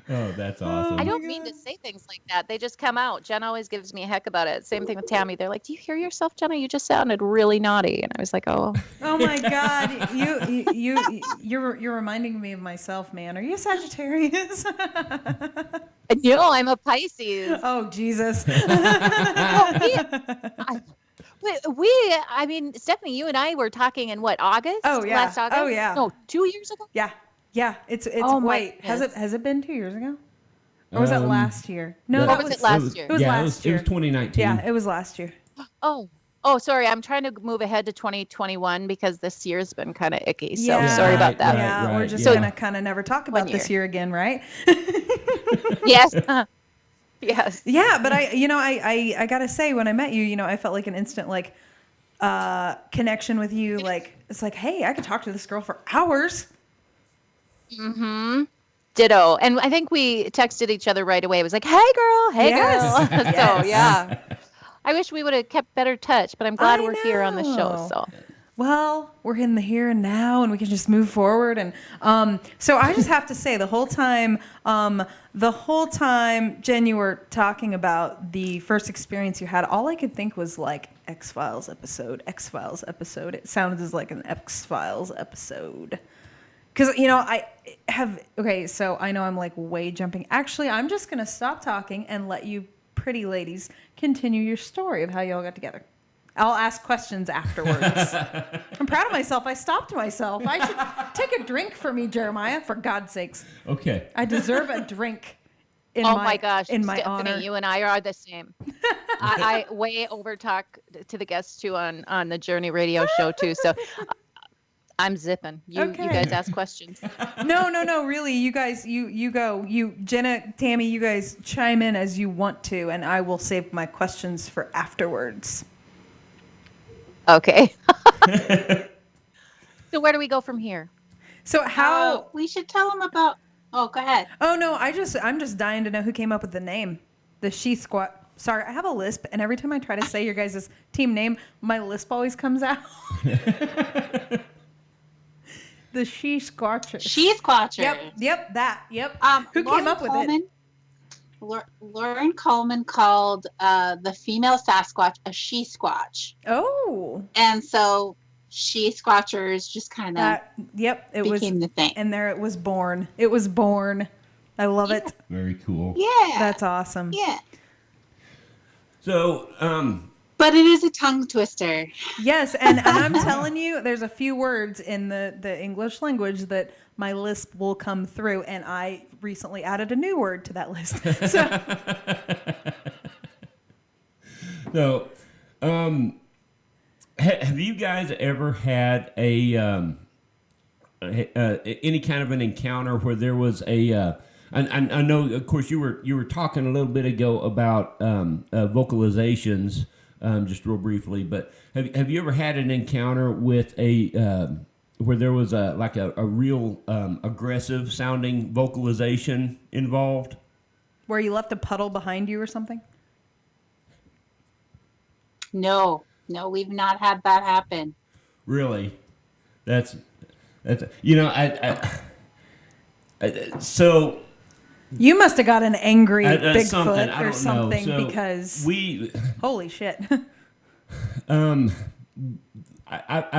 Speaker 1: Oh, that's awesome.
Speaker 3: I don't mean to say things like that. They just come out. Jen always gives me a heck about it. Same thing with Tammy. They're like, do you hear yourself, Jenna? You just sounded really naughty. And I was like, oh.
Speaker 2: Oh my God. You're reminding me of myself, man. Are you a Sagittarius?
Speaker 3: No, I'm a Pisces.
Speaker 2: Oh, Jesus.
Speaker 3: Stephanie, you and I were talking in what, August?
Speaker 2: Oh, yeah.
Speaker 3: Last August?
Speaker 2: Oh, yeah.
Speaker 3: No, 2 years ago?
Speaker 2: Yeah. Yeah, it's wait, has it been 2 years ago? Or was it last year? No,
Speaker 3: that was it last year.
Speaker 2: It was last year.
Speaker 1: It was 2019.
Speaker 2: Yeah, it was last year.
Speaker 3: Oh, sorry. I'm trying to move ahead to 2021 because this year's been kind of icky. So
Speaker 2: Yeah,
Speaker 3: sorry about that.
Speaker 2: Yeah, we're just gonna kind of never talk about this year again, right?
Speaker 3: Yes. Yes.
Speaker 2: Yeah, but I gotta say, when I met you, I felt like an instant connection with you. Like it's like, hey, I could talk to this girl for hours.
Speaker 3: Mm-hmm. Ditto. And I think we texted each other right away. It was like, hey girl, hey girl.
Speaker 2: Yes.
Speaker 3: So yeah. I wish we would have kept better touch, but I'm glad we're here on the show. So
Speaker 2: well, we're in the here and now, and we can just move forward. And so I just have to say, the whole time, Jen, you were talking about the first experience you had, all I could think was like X-Files episode. It sounded as like an X-Files episode. Because, so I know I'm like way jumping. Actually, I'm just going to stop talking and let you pretty ladies continue your story of how you all got together. I'll ask questions afterwards. I'm proud of myself. I stopped myself. I should take a drink for me, Jeremiah, for God's sakes.
Speaker 1: Okay.
Speaker 2: I deserve a drink in
Speaker 3: my gosh,
Speaker 2: in my
Speaker 3: Stephanie,
Speaker 2: honor.
Speaker 3: you and I are the same. I way over talk to the guests too on the Journey radio show too. So I'm zipping. You
Speaker 2: Okay.
Speaker 3: guys ask questions.
Speaker 2: No. Really, you guys, you go. You, Jenna, Tammy, you guys chime in as you want to, and I will save my questions for afterwards.
Speaker 3: Okay. So where do we go from here?
Speaker 2: So how?
Speaker 4: Oh, we should tell them about. Oh, go ahead.
Speaker 2: Oh no, I'm just dying to know who came up with the name, the She-Squat. Sorry, I have a lisp, and every time I try to say your guys' team name, my lisp always comes out. The She-Squatchers.
Speaker 4: She-Squatchers.
Speaker 2: Yep, that. Yep. Who
Speaker 4: Lauren
Speaker 2: came up with
Speaker 4: Coleman,
Speaker 2: it?
Speaker 4: Lauren Coleman called the female Sasquatch a she-squatch.
Speaker 2: Oh.
Speaker 4: And so She-Squatchers just kind of
Speaker 2: it
Speaker 4: became the thing.
Speaker 2: And there it was born. It was born. I love it.
Speaker 1: Very cool.
Speaker 4: Yeah.
Speaker 2: That's awesome.
Speaker 4: Yeah.
Speaker 1: So,
Speaker 4: But it is a tongue twister.
Speaker 2: Yes, and I'm telling you, there's a few words in the English language that my lisp will come through, and I recently added a new word to that list.
Speaker 1: So, have you guys ever had any kind of an encounter where there was a I know, of course, you were talking a little bit ago about vocalizations, just real briefly. But have you ever had an encounter with where there was a real aggressive sounding vocalization involved?
Speaker 2: Where you left a puddle behind you or something?
Speaker 4: No, we've not had that happen.
Speaker 1: Really, that's you know so.
Speaker 2: You must have got an angry
Speaker 1: Something,
Speaker 2: Bigfoot or something
Speaker 1: so
Speaker 2: because holy shit.
Speaker 1: I've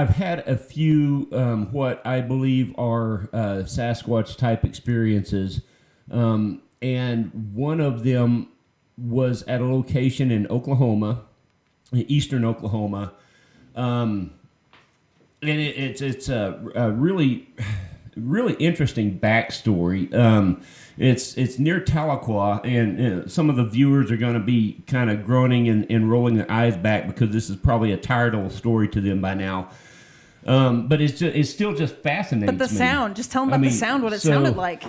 Speaker 1: had a few what I believe are Sasquatch type experiences, and one of them was at a location in Oklahoma, eastern Oklahoma, and it's a really interesting backstory. It's near Tahlequah, and some of the viewers are going to be kind of groaning and rolling their eyes back because this is probably a tired old story to them by now. But it's still just fascinating.
Speaker 2: But the sound, just tell them about the sound, what it sounded like.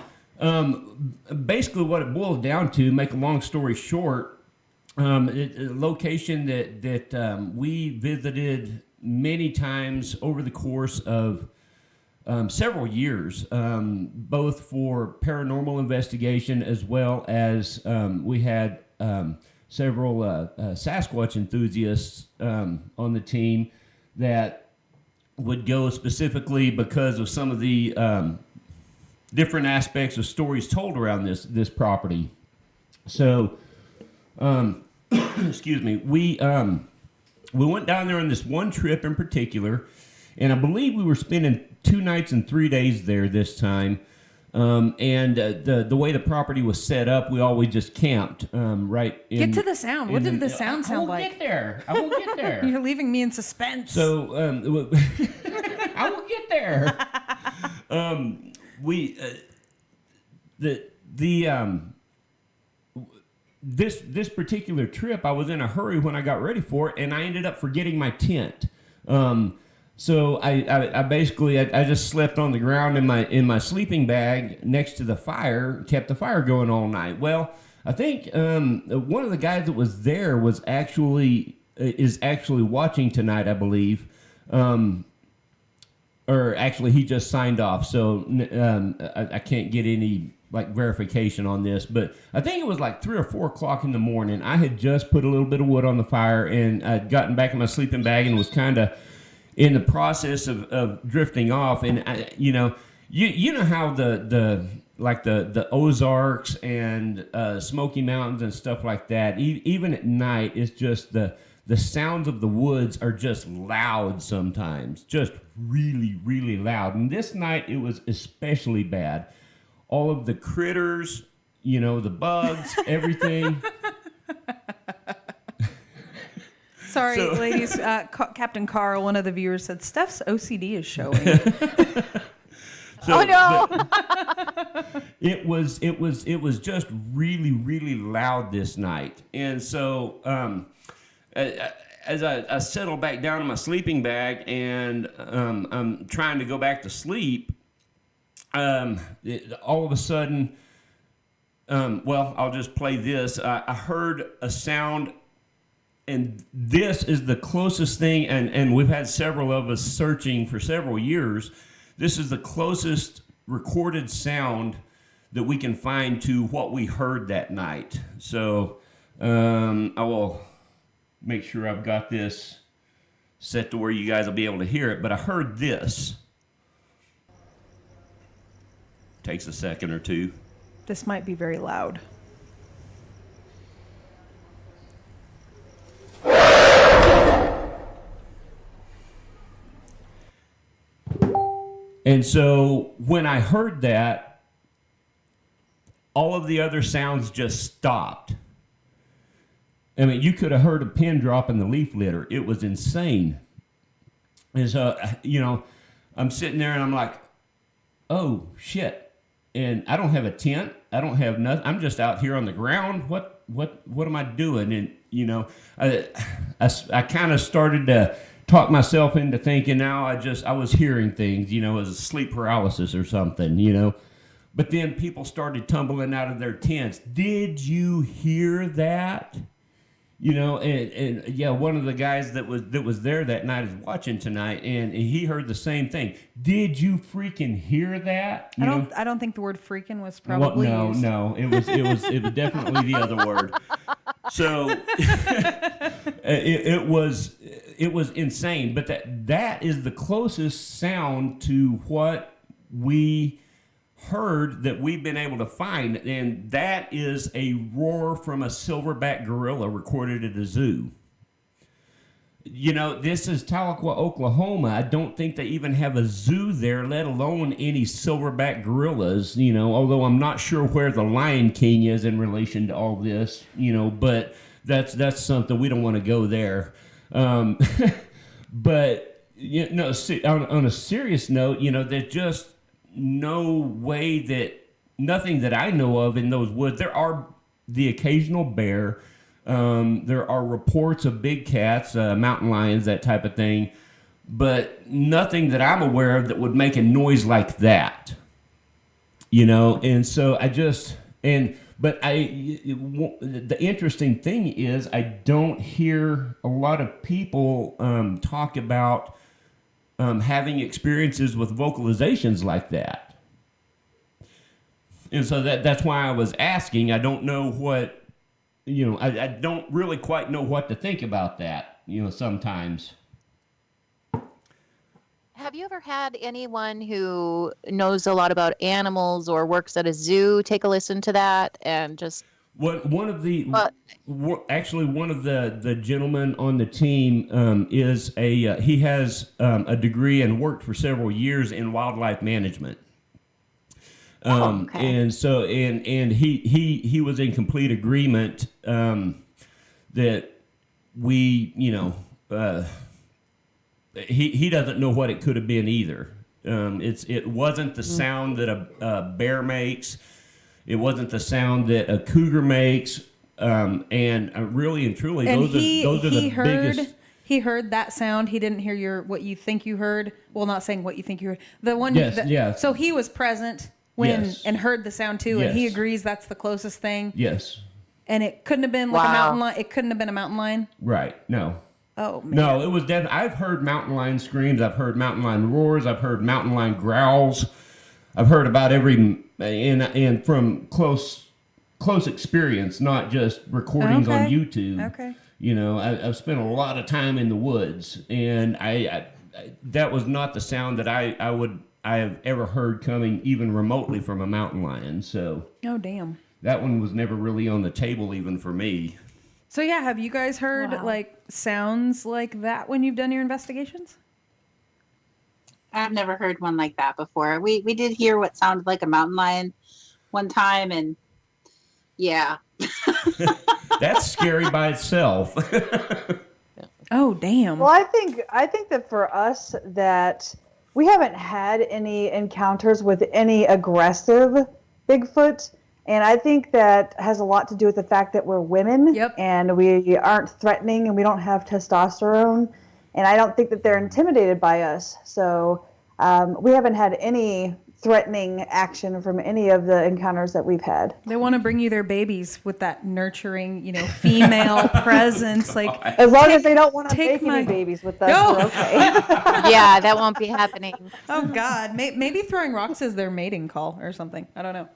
Speaker 1: Basically, what it boils down to, make a long story short, a location that we visited many times over the course of several years, both for paranormal investigation as well as we had several Sasquatch enthusiasts on the team that would go specifically because of some of the different aspects of stories told around this property. So, excuse me, we went down there on this one trip in particular, and I believe we were spending 2 nights and 3 days there this time. And the way the property was set up, we always just camped right in...
Speaker 2: Get to the sound. What did the sound sound like?
Speaker 1: I will get there.
Speaker 2: You're leaving me in suspense.
Speaker 1: So, I will get there. This particular trip, I was in a hurry when I got ready for it, and I ended up forgetting my tent. So I basically just slept on the ground in my sleeping bag next to the fire, kept the fire going all night. Well, I think one of the guys that was there is actually watching tonight, I believe. Or actually, he just signed off, so I can't get any verification on this. But I think it was 3 or 4 o'clock in the morning. I had just put a little bit of wood on the fire, and I'd gotten back in my sleeping bag and was kind of in the process of drifting off. And you know how the Ozarks and Smoky Mountains and stuff like that. Even at night, it's just the sounds of the woods are just loud sometimes, just really, really loud. And this night it was especially bad. All of the critters, the bugs, everything.
Speaker 2: Sorry, ladies. Captain Carl, one of the viewers, said Steph's OCD is showing.
Speaker 3: Oh no!
Speaker 1: It was just really, really loud this night, and so as I settle back down in my sleeping bag and I'm trying to go back to sleep, all of a sudden, I'll just play this. I heard a sound, and this is the closest thing, and we've had several of us searching for several years. This is the closest recorded sound that we can find to what we heard that night. So I will make sure I've got this set to where you guys will be able to hear it. But I heard this. Takes a second or two.
Speaker 2: This might be very loud.
Speaker 1: And so when I heard that, all of the other sounds just stopped. I mean, you could have heard a pin drop in the leaf litter. It was insane. And so, I'm sitting there and I'm like, oh, shit. And I don't have a tent. I don't have nothing. I'm just out here on the ground. What am I doing? And, I kind of started to talk myself into thinking now I was hearing things, it was sleep paralysis or something, But then people started tumbling out of their tents. Did you hear that? And yeah, one of the guys that was there that night is watching tonight, and he heard the same thing. Did you freaking hear that?
Speaker 2: I don't think the word "freaking" was probably used.
Speaker 1: No, it was definitely the other word. So it was insane. But that is the closest sound to what we heard that we've been able to find, and that is a roar from a silverback gorilla recorded at a zoo. This is Tahlequah, Oklahoma. I don't think they even have a zoo there, let alone any silverback gorillas, although I'm not sure where the Lion King is in relation to all this, but that's something. We don't want to go there. But, on a serious note, there's just no way nothing that I know of in those woods. There are the occasional bear. There are reports of big cats, mountain lions, that type of thing, but nothing that I'm aware of that would make a noise like that. And so the interesting thing is I don't hear a lot of people talk about having experiences with vocalizations like that. And so that's why I was asking. I don't know what, I don't really quite know what to think about that, sometimes.
Speaker 3: Have you ever had anyone who knows a lot about animals or works at a zoo take a listen to that and just...
Speaker 1: One of the gentlemen on the team he has a degree and worked for several years in wildlife management.
Speaker 3: Okay.
Speaker 1: And so and he was in complete agreement that we he doesn't know what it could have been either. It wasn't the sound that a bear makes. It wasn't the sound that a cougar makes, and really and truly,
Speaker 2: And
Speaker 1: those are the biggest.
Speaker 2: He heard that sound. He didn't hear what you think you heard. Well, not saying what you think you heard. The one.
Speaker 1: Yes.
Speaker 2: So he was present when and heard the sound too, and he
Speaker 1: Yes.
Speaker 2: agrees that's the closest thing.
Speaker 1: Yes.
Speaker 2: And it couldn't have been like a mountain lion. It couldn't have been a mountain lion.
Speaker 1: Right. No.
Speaker 2: Oh man.
Speaker 1: No, it was definitely. I've heard mountain lion screams. I've heard mountain lion roars. I've heard mountain lion growls. I've heard about every and from close experience, not just recordings on YouTube.
Speaker 2: Okay.
Speaker 1: I've spent a lot of time in the woods, and I that was not the sound that I have ever heard coming even remotely from a mountain lion. So.
Speaker 2: Oh damn.
Speaker 1: That one was never really on the table even for me.
Speaker 2: So yeah, have you guys heard like sounds like that when you've done your investigations?
Speaker 4: I've never heard one like that before. We did hear what sounded like a mountain lion one time, and yeah.
Speaker 1: That's scary by itself.
Speaker 2: Oh damn.
Speaker 5: Well, I think that for us that we haven't had any encounters with any aggressive Bigfoot, And I think that has a lot to do with the fact that we're women
Speaker 2: Yep.
Speaker 5: and we aren't threatening and we don't have testosterone. And I don't think that they're intimidated by us. So we haven't had any threatening action from any of the encounters that we've had.
Speaker 2: They want to bring you their babies with that nurturing, female presence. Like,
Speaker 5: As long as they don't want to
Speaker 2: take
Speaker 5: make
Speaker 2: my-
Speaker 5: any babies with us,
Speaker 2: No.
Speaker 5: we're okay.
Speaker 3: Yeah, that won't be happening.
Speaker 2: oh God, maybe throwing rocks is their mating call or something. I don't know.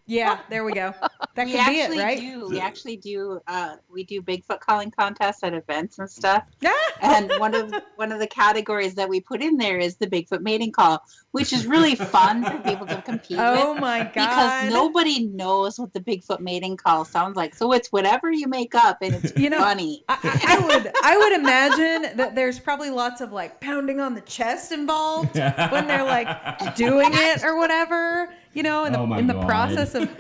Speaker 2: Yeah, there we go. That
Speaker 4: We
Speaker 2: could be it,
Speaker 4: actually
Speaker 2: right?
Speaker 4: do. We actually do. We do Bigfoot calling contests at events and stuff.
Speaker 2: Yeah.
Speaker 4: And one of the categories that we put in there is the Bigfoot mating call, which is really fun for people to compete
Speaker 2: Oh
Speaker 4: with.
Speaker 2: my God.
Speaker 4: Because nobody knows what the Bigfoot mating call sounds like. So it's whatever you make up, and it's funny.
Speaker 2: I would imagine that there's probably lots of like pounding on the chest involved when they're like doing it or whatever. In the
Speaker 1: God.
Speaker 2: process of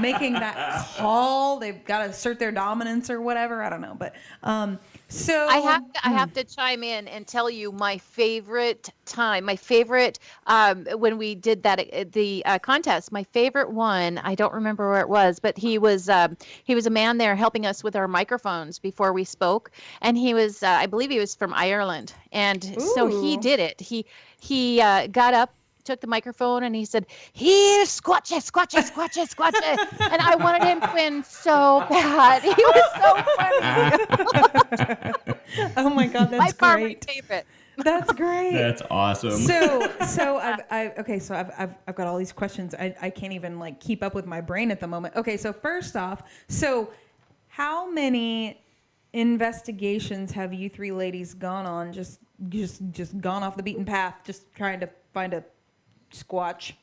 Speaker 2: making that call, they've got to assert their dominance or whatever. I don't know, but so
Speaker 3: I have to chime in and tell you my favorite time, when we did that the contest. My favorite one, I don't remember where it was, but he was a man there helping us with our microphones before we spoke, and he was I believe he was from Ireland, and so he
Speaker 2: Ooh.
Speaker 3: did it. He got up, took the microphone, and he said, "Here, squatches, squatches, squatches, squatches," and I wanted him to win so bad. He was so funny.
Speaker 2: oh my God,
Speaker 3: By
Speaker 2: that's
Speaker 3: far my
Speaker 2: great.
Speaker 3: favorite.
Speaker 2: That's great.
Speaker 1: That's awesome.
Speaker 2: So I've got all these questions. I can't even like keep up with my brain at the moment. Okay, so first off, how many investigations have you three ladies gone on? Just gone off the beaten path, just trying to find a Squatch.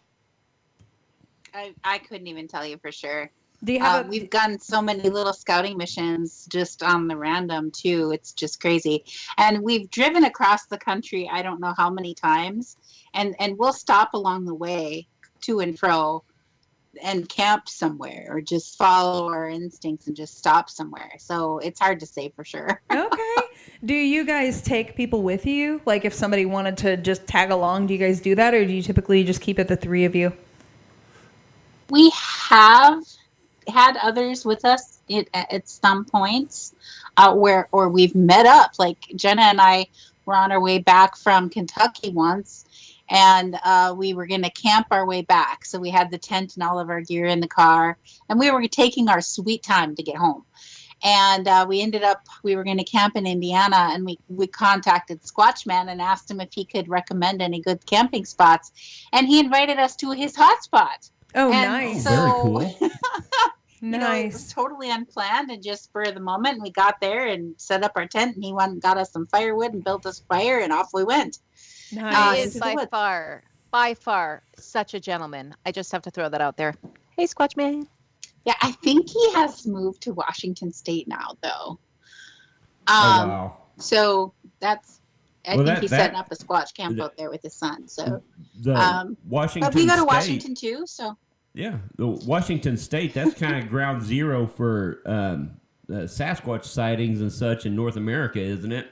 Speaker 4: I couldn't even tell you for sure.
Speaker 2: Do you have
Speaker 4: We've done so many little scouting missions just on the random too. It's just crazy. And we've driven across the country, I don't know how many times, and we'll stop along the way to and fro and camp somewhere or just follow our instincts and just stop somewhere. So it's hard to say for sure.
Speaker 2: Okay. Do you guys take people with you? Like if somebody wanted to just tag along, do you guys do that, or do you typically just keep it the three of you?
Speaker 4: We have had others with us at some points where we've met up. Like Jenna and I were on our way back from Kentucky once, and we were going to camp our way back. So we had the tent and all of our gear in the car, and we were taking our sweet time to get home. And we were going to camp in Indiana, and we contacted Squatchman and asked him if he could recommend any good camping spots. And he invited us to his hotspot.
Speaker 2: Oh,
Speaker 4: And
Speaker 2: nice.
Speaker 4: so-
Speaker 1: Very cool.
Speaker 4: It was totally unplanned and just for the moment. And we got there and set up our tent, and he went and got us some firewood and built us a fire, and off we went.
Speaker 2: Nice.
Speaker 3: He is by far such a gentleman. I just have to throw that out there. Hey, Squatchman.
Speaker 4: Yeah, I think he has moved to Washington State now, though.
Speaker 1: Oh, wow.
Speaker 4: So I
Speaker 1: Well,
Speaker 4: think he's setting up a Squatch camp out there with his son. So,
Speaker 1: The Washington
Speaker 4: but we go to
Speaker 1: State,
Speaker 4: Washington too. So
Speaker 1: yeah, the Washington State, that's kind of ground zero for Sasquatch sightings and such in North America, isn't it?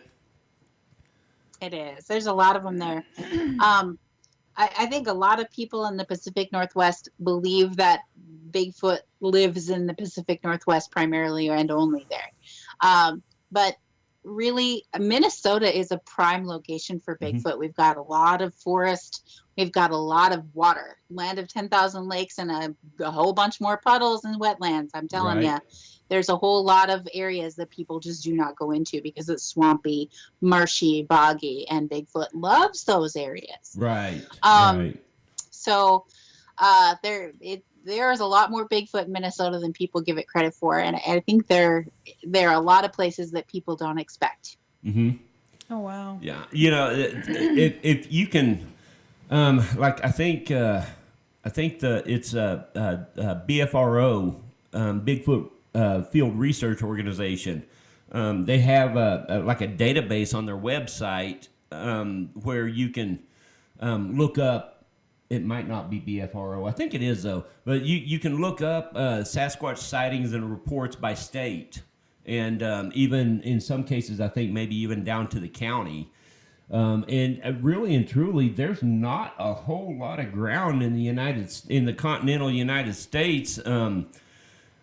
Speaker 4: it is. There's a lot of them there. I think a lot of people in the Pacific Northwest believe that Bigfoot lives in the Pacific Northwest primarily and only there. But really, Minnesota is a prime location for Bigfoot. We've got a lot of forest. We've got a lot of water, land of 10,000 lakes, and a whole bunch more puddles and wetlands. I'm telling you, there's a whole lot of areas that people just do not go into because it's swampy, marshy, boggy, and Bigfoot loves those areas.
Speaker 1: Right.
Speaker 4: So there's a lot more Bigfoot in Minnesota than people give it credit for, and I think there are a lot of places that people don't expect.
Speaker 1: Mm-hmm.
Speaker 2: Oh wow.
Speaker 1: Yeah, if you can, I think it's BFRO, Bigfoot Field Research Organization. They have a database on their website where you can look up. It might not be BFRO. I think it is, though. But you can look up Sasquatch sightings and reports by state. And even in some cases, I think maybe even down to the county. And really and truly, there's not a whole lot of ground in the continental United States, and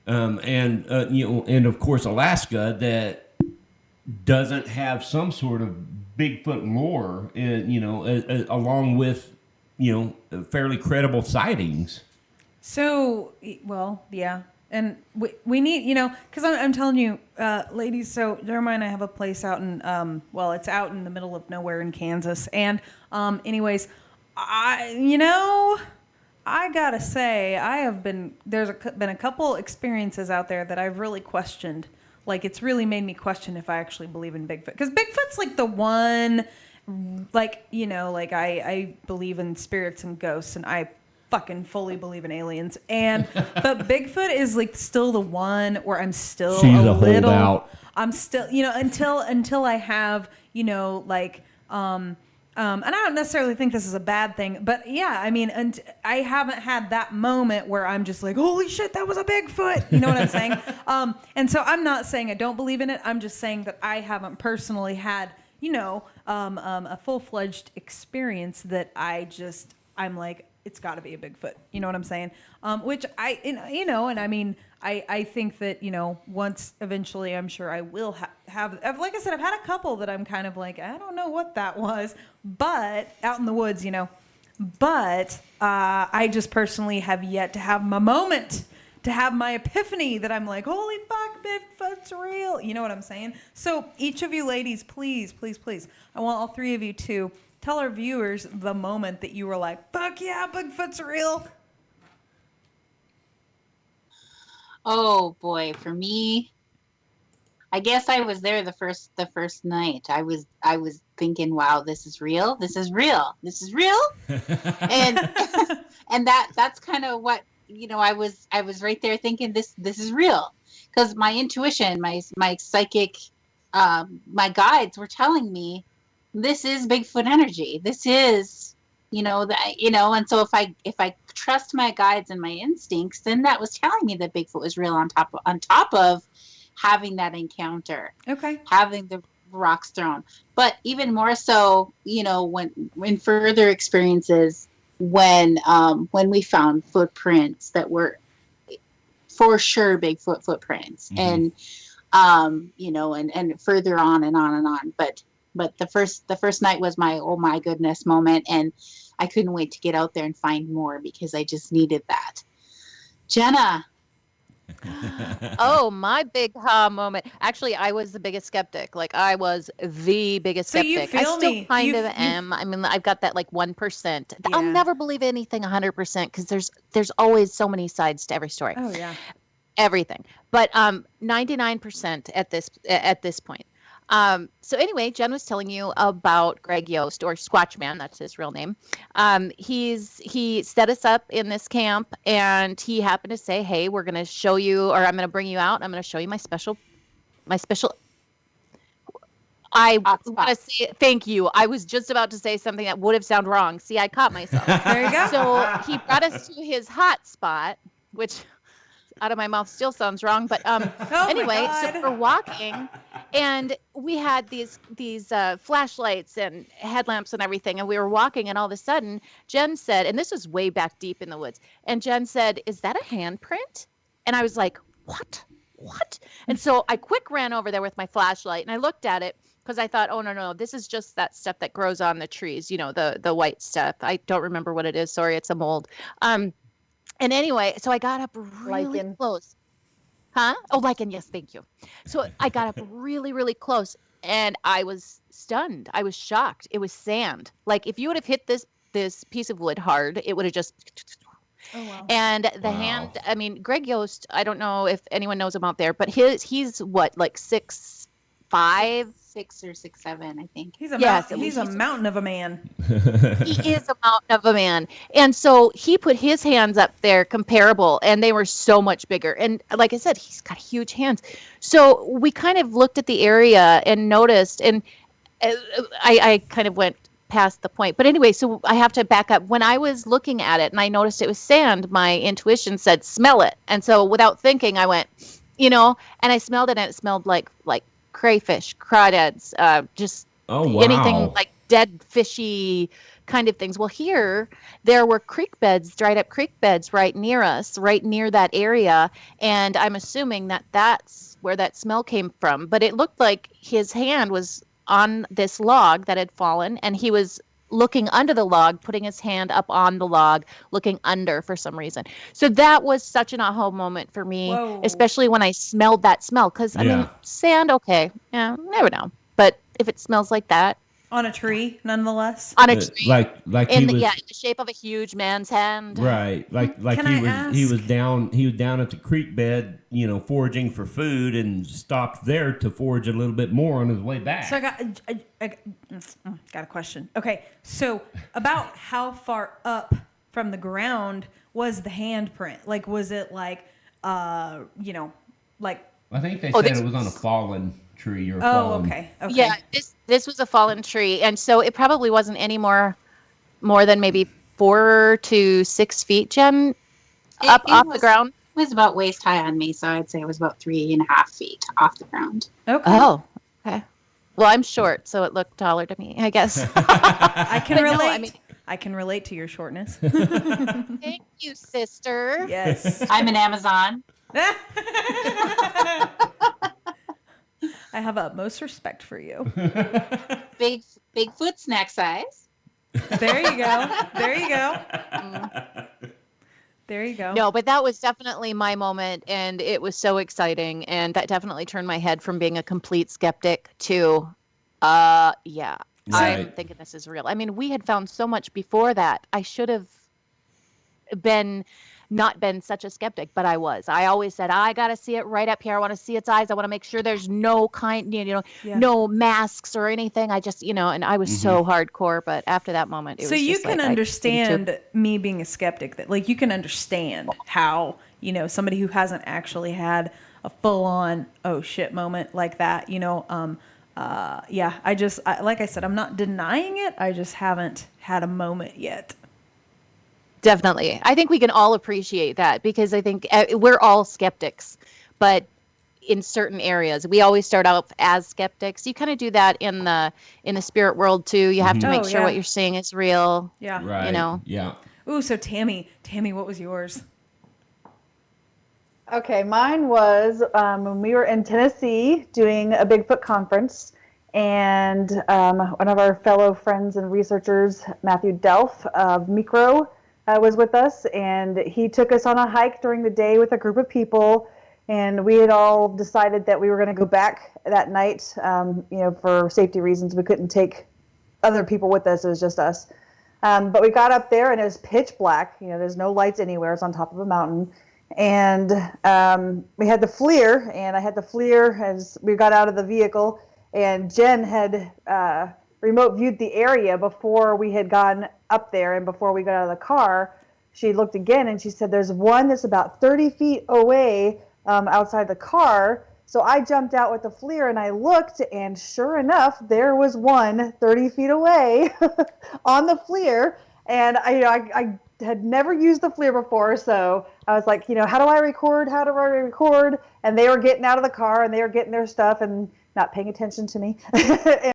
Speaker 1: of course Alaska, that doesn't have some sort of Bigfoot lore, along with fairly credible sightings.
Speaker 2: So, well, yeah. And we need, because I'm telling you, ladies, so Jeremiah and I have a place out in, it's out in the middle of nowhere in Kansas. And anyways, I gotta say, there's been a couple experiences out there that I've really questioned. Like, it's really made me question if I actually believe in Bigfoot. Because Bigfoot's like the one, I believe in spirits and ghosts, and I fucking fully believe in aliens, but Bigfoot is like still the one where I'm still
Speaker 1: She's
Speaker 2: a little
Speaker 1: holdout.
Speaker 2: I'm still until I have and I don't necessarily think this is a bad thing, but yeah, I mean, and I haven't had that moment where I'm just like, holy shit, that was a Bigfoot, you know what I'm saying? And so I'm not saying I don't believe in it, I'm just saying that I haven't personally had a full-fledged experience that I'm like, it's got to be a Bigfoot. You know what I'm saying? Which and I mean, I think that, once eventually I'm sure I will have, like I said, I've had a couple that I'm kind of like, I don't know what that was, but out in the woods, but I just personally have yet to have my moment, to have my epiphany that I'm like, holy fuck, Bigfoot's real. You know what I'm saying? So each of you ladies, please, please, please, I want all three of you to tell our viewers the moment that you were like, fuck yeah, Bigfoot's real.
Speaker 4: Oh boy, for me, I guess I was there the first night. I was thinking, wow, this is real. This is real. This is real. and and that's kind of what, I was right there thinking this is real, because my intuition, my psychic, my guides were telling me this is Bigfoot energy. This is, and so if I trust my guides and my instincts, then that was telling me that Bigfoot was real on top of having that encounter.
Speaker 2: Okay.
Speaker 4: Having the rocks thrown. But even more so, when further experiences, when we found footprints that were for sure Bigfoot footprints, and and further on and on and on. But the first night was my oh my goodness moment, and I couldn't wait to get out there and find more because I just needed that. Jenna.
Speaker 3: Oh, my big ha moment. Actually, I was the biggest skeptic. Like, I was the biggest
Speaker 2: So you
Speaker 3: skeptic. I
Speaker 2: feel
Speaker 3: still
Speaker 2: me.
Speaker 3: kind of am. I mean, I've got that like 1%. I'll
Speaker 2: Yeah.
Speaker 3: never believe anything 100% because there's always so many sides to every story.
Speaker 2: Oh yeah.
Speaker 3: Everything. But 99% at this point. So anyway, Jen was telling you about Greg Yost, or Squatchman, that's his real name. He set us up in this camp, and he happened to say, hey, we're going to show you, or I'm going to bring you out. I'm going to show you my special. I want to say thank you. I was just about to say something that would have sounded wrong. See, I caught myself.
Speaker 2: There you go.
Speaker 3: So he brought us to his hot spot, which out of my mouth still sounds wrong, but anyway, so we're walking, and we had these flashlights and headlamps and everything, and we were walking, and all of a sudden Jen said, and this was way back deep in the woods, and Jen said, is that a handprint? And I was like, what? And so I quick ran over there with my flashlight, and I looked at it because I thought, oh no, this is just that stuff that grows on the trees, the white stuff. I don't remember what it is. Sorry, it's a mold. And anyway, so I got up really close. Huh? Oh, lichen. Yes, thank you. So I got up really, really close, and I was stunned. I was shocked. It was sand. Like, if you would have hit this piece of wood hard, it would have just.
Speaker 2: Oh, wow.
Speaker 3: And the hand. I mean, Greg Yost. I don't know if anyone knows him out there, but he's what, like 6'5",
Speaker 4: 6 or 6'7", I think.
Speaker 2: He's a mountain of a man.
Speaker 3: He is a mountain of a man. And so he put his hands up there comparable, and they were so much bigger. And like I said, he's got huge hands. So we kind of looked at the area and noticed, and I kind of went past the point. But anyway, so I have to back up. When I was looking at it and I noticed it was sand, my intuition said, smell it. And so without thinking, I went, and I smelled it, and it smelled like crayfish, crawdads, just
Speaker 1: Oh, wow.
Speaker 3: anything like dead fishy kind of things. Well, here there were creek beds, dried up creek beds right near us, right near that area, and I'm assuming that that's where that smell came from. But it looked like his hand was on this log that had fallen, and he was looking under the log, putting his hand up on the log, looking under for some reason. So that was such an aha moment for me,
Speaker 2: Whoa.
Speaker 3: especially when I smelled that smell. Because, I
Speaker 1: Yeah.
Speaker 3: mean, sand, okay, yeah, never know. But if it smells like that
Speaker 2: On a tree, nonetheless.
Speaker 3: on a tree,
Speaker 1: like he
Speaker 3: in
Speaker 1: was
Speaker 3: the shape of a huge man's hand.
Speaker 1: right, like
Speaker 2: Can
Speaker 1: he
Speaker 2: I
Speaker 1: was
Speaker 2: ask?
Speaker 1: he was down at the creek bed, foraging for food, and stopped there to forage a little bit more on his way back.
Speaker 2: So I got a question. Okay, so about how far up from the ground was the handprint? Like, was it like, like?
Speaker 1: I think they
Speaker 3: Oh,
Speaker 1: said
Speaker 3: this-
Speaker 1: it was on a fallen tree or
Speaker 2: Oh,
Speaker 1: fallen.
Speaker 2: okay.
Speaker 3: Yeah, this was a fallen tree, and so it probably wasn't any more than maybe 4 to 6 feet, Jen, up
Speaker 4: It
Speaker 3: off the
Speaker 4: was-
Speaker 3: ground.
Speaker 4: It was about waist high on me, so I'd say it was about 3.5 feet off the ground.
Speaker 2: Okay.
Speaker 3: Oh, okay. Well, I'm short, so it looked taller to me, I guess.
Speaker 2: I can
Speaker 3: But no,
Speaker 2: relate.
Speaker 3: I mean-
Speaker 2: I can relate to your shortness.
Speaker 3: Thank you, sister.
Speaker 2: Yes.
Speaker 4: I'm an Amazon.
Speaker 2: I have utmost respect for you.
Speaker 4: Bigfoot snack size.
Speaker 2: There you go. There you go. There you go.
Speaker 3: No, but that was definitely my moment, and it was so exciting, and that definitely turned my head from being a complete skeptic to, yeah, I'm
Speaker 1: Right.
Speaker 3: thinking this is real. I mean, we had found so much before that. I should have not been such a skeptic, but I was. I always said, I got to see it right up here. I want to see its eyes. I want to make sure there's no
Speaker 2: Yeah.
Speaker 3: no masks or anything. I just, and I was so hardcore, but after that moment, it
Speaker 2: So
Speaker 3: was
Speaker 2: you
Speaker 3: just
Speaker 2: can
Speaker 3: like,
Speaker 2: understand me being a skeptic, that like you can understand how, somebody who hasn't actually had a full on oh shit moment like that, yeah, like I said, I'm not denying it. I just haven't had a moment yet.
Speaker 3: Definitely. I think we can all appreciate that because I think we're all skeptics, but in certain areas, we always start out as skeptics. You kind of do that in the spirit world too. You have to make
Speaker 2: Oh,
Speaker 3: sure
Speaker 2: yeah.
Speaker 3: what you're seeing is real.
Speaker 2: Yeah.
Speaker 1: Right. Yeah.
Speaker 2: Ooh, so Tammy, what was yours?
Speaker 5: Okay, mine was when we were in Tennessee doing a Bigfoot conference, and one of our fellow friends and researchers, Matthew Delph of Micro, was with us, and he took us on a hike during the day with a group of people, and we had all decided that we were going to go back that night, for safety reasons. We couldn't take other people with us. It was just us. But we got up there, and it was pitch black. There's no lights anywhere. It's on top of a mountain. And we had the FLIR, and I had the FLIR as we got out of the vehicle, and Jen had remote viewed the area before we had gone up there and before we got out of the car. She looked again, and she said, there's one that's about 30 feet away outside the car. So I jumped out with the FLIR, and I looked, and sure enough, there was one 30 feet away on the FLIR. And I had never used the FLIR before, so I was like, how do I record? How do I record? And they were getting out of the car, and they were getting their stuff and not paying attention to me.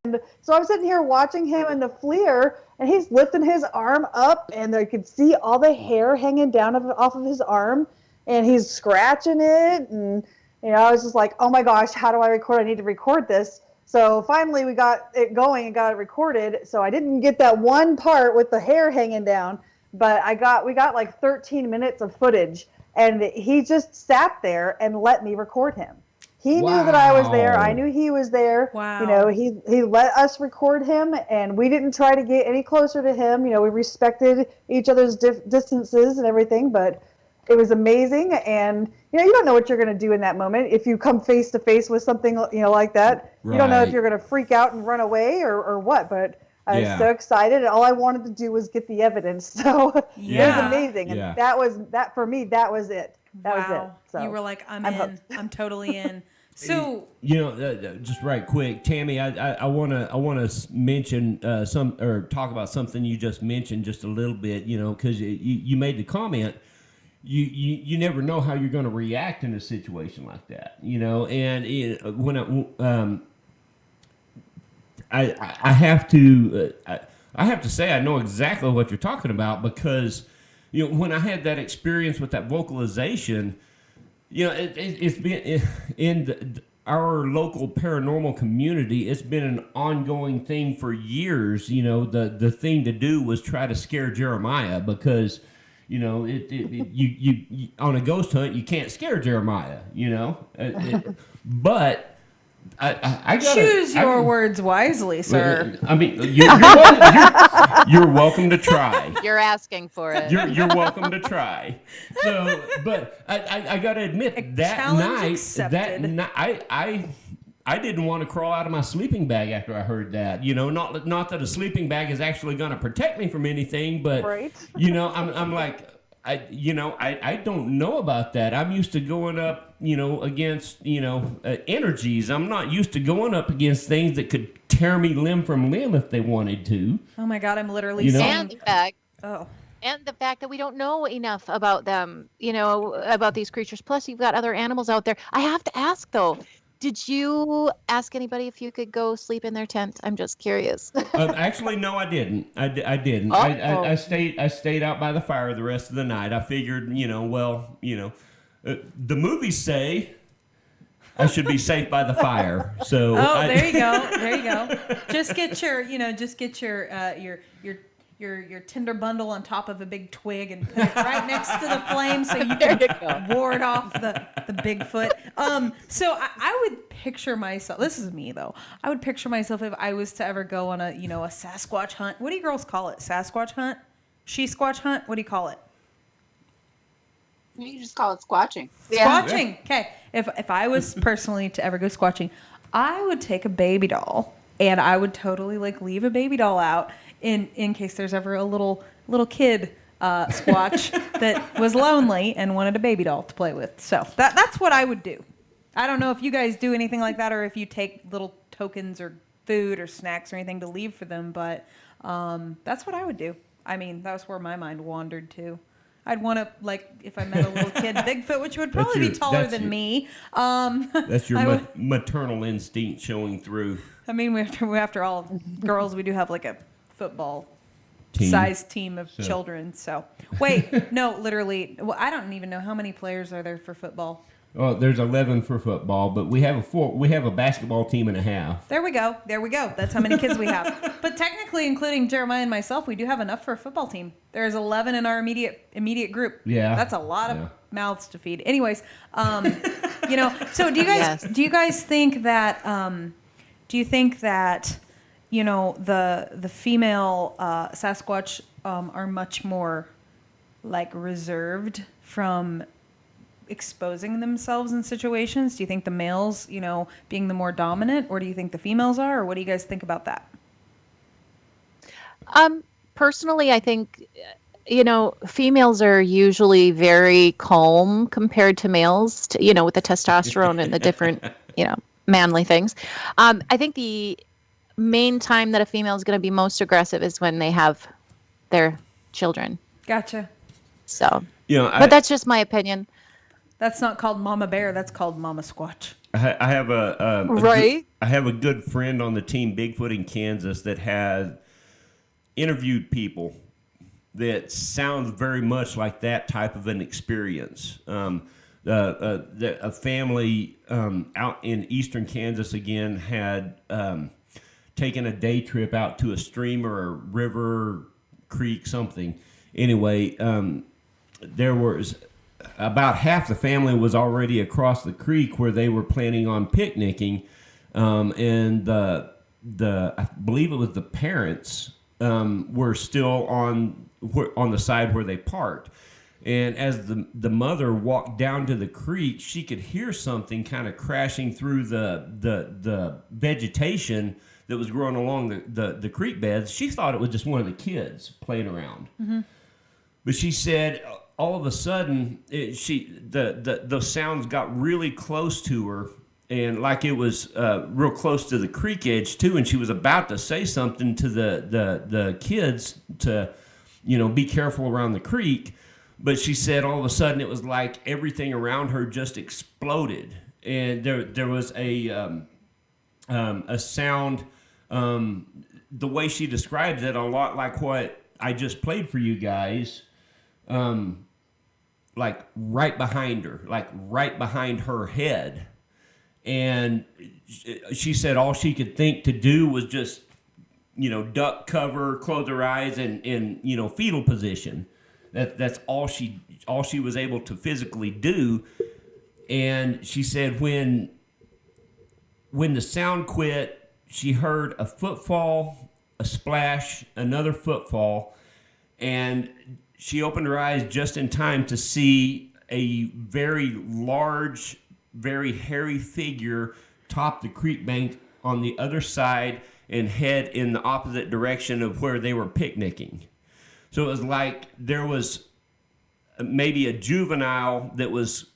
Speaker 5: And so I'm sitting here watching him in the FLIR, and he's lifting his arm up, and I could see all the hair hanging down off of his arm, and he's scratching it, and I was just like, oh my gosh, how do I record? I need to record this. So finally we got it going and got it recorded. So I didn't get that one part with the hair hanging down, but we got like 13 minutes of footage, and he just sat there and let me record him. He knew that I was there. I knew he was there.
Speaker 2: Wow.
Speaker 5: He let us record him, and we didn't try to get any closer to him. We respected each other's distances and everything, but it was amazing. And you don't know what you're going to do in that moment if you come face to face with something like that. You don't know if
Speaker 1: Right.
Speaker 5: you're going to freak out and run away or what, but I was
Speaker 1: Yeah.
Speaker 5: so excited, and all I wanted to do was get the evidence. So it
Speaker 2: Yeah.
Speaker 5: was amazing, and
Speaker 1: Yeah.
Speaker 5: that was for me. That was it. That was
Speaker 2: Wow.
Speaker 5: it. So
Speaker 2: You were like, I'm
Speaker 5: I'm
Speaker 2: in.
Speaker 5: hooked.
Speaker 2: I'm totally in. So
Speaker 1: Just right quick, Tammy, I wanna mention some or talk about something you just mentioned just a little bit, because you made the comment. You never know how you're going to react in a situation like that, and when I have to I have to say I know exactly what you're talking about, because when I had that experience with that vocalization, it's been in our local paranormal community. It's been an ongoing thing for years. The thing to do was try to scare Jeremiah, because you on a ghost hunt you can't scare Jeremiah. But I gotta
Speaker 2: choose your words wisely, sir.
Speaker 1: I mean, you're welcome to try.
Speaker 3: You're asking for it.
Speaker 1: You're welcome to try. So, but I gotta admit that night, I didn't want to crawl out of my sleeping bag after I heard that. Not that a sleeping bag is actually going to protect me from anything, but
Speaker 5: Right.
Speaker 1: I'm like. I don't know about that. I'm used to going up, against, energies. I'm not used to going up against things that could tear me limb from limb if they wanted to.
Speaker 2: Oh my God, I'm literally seeing.
Speaker 3: And the fact,
Speaker 2: Oh.
Speaker 3: and the fact that we don't know enough about them, about these creatures. Plus, you've got other animals out there. I have to ask though. Did you ask anybody if you could go sleep in their tent? I'm just curious.
Speaker 1: Actually, no, I didn't. I didn't.
Speaker 3: Uh-oh.
Speaker 1: I stayed out by the fire the rest of the night. I figured, the movies say I should be safe by the fire. So
Speaker 2: There you go. Just get your Tinder bundle on top of a big twig and put it right next to the flame so you can ward off the Bigfoot. So I would picture myself. This is me though. I would picture myself if I was to ever go on a Sasquatch hunt. What do you girls call it? Sasquatch hunt? She-Squatch hunt? What do you call it?
Speaker 4: You just call it squatching.
Speaker 2: Squatching. Okay. If I was personally to ever go squatching, I would take a baby doll and I would totally leave a baby doll out in case there's ever a little kid squatch that was lonely and wanted a baby doll to play with. So that's what I would do. I don't know if you guys do anything like that or if you take little tokens or food or snacks or anything to leave for them, but that's what I would do. I mean, that was where my mind wandered to. I'd want to, if I met a little kid Bigfoot, which would probably be taller than me.
Speaker 1: That's your maternal instinct showing through.
Speaker 2: I mean, after all, girls, we do have a football-sized team of children. So, wait, no, literally, I don't even know how many players are there for football.
Speaker 1: Well, there's 11 for football, but we have a basketball team and a half.
Speaker 2: There we go. That's how many kids we have. But technically, including Jeremiah and myself, we do have enough for a football team. There's 11 in our immediate group. Yeah, that's a lot of mouths to feed. Anyways, so do you guys think that? Do you think that the female Sasquatch are much more reserved from exposing themselves in situations? Do you think the males, being the more dominant, or do you think the females are, or what do you guys think about that?
Speaker 3: Personally, I think, females are usually very calm compared to males, with the testosterone and the different, manly things. I think the main time that a female is going to be most aggressive is when they have their children.
Speaker 2: Gotcha.
Speaker 3: So, but that's just my opinion.
Speaker 2: That's not called Mama Bear. That's called Mama Squatch.
Speaker 1: I have I have a good friend on the team Bigfoot in Kansas that has interviewed people that sounds very much like that type of an experience. A family out in eastern Kansas again had taken a day trip out to a stream or a river, creek, something. Anyway, there was about half the family was already across the creek where they were planning on picnicking, and I believe it was the parents were still on the side where they parked. And as the mother walked down to the creek, she could hear something kind of crashing through the vegetation that was growing along the creek beds. She thought it was just one of the kids playing around. Mm-hmm. But she said all of a sudden the sounds got really close to her, and like it was real close to the creek edge too. And she was about to say something to the kids to, be careful around the creek. But she said all of a sudden it was like everything around her just exploded, and there was a sound The way she describes it, a lot like what I just played for you guys, like right behind her, like right behind her head. And she said all she could think to do was just, duck, cover, close her eyes, and in fetal position. That's all she was able to physically do. And she said when the sound quit, she heard a footfall, a splash, another footfall, and she opened her eyes just in time to see a very large, very hairy figure top the creek bank on the other side and head in the opposite direction of where they were picnicking. So it was like there was maybe a juvenile that was,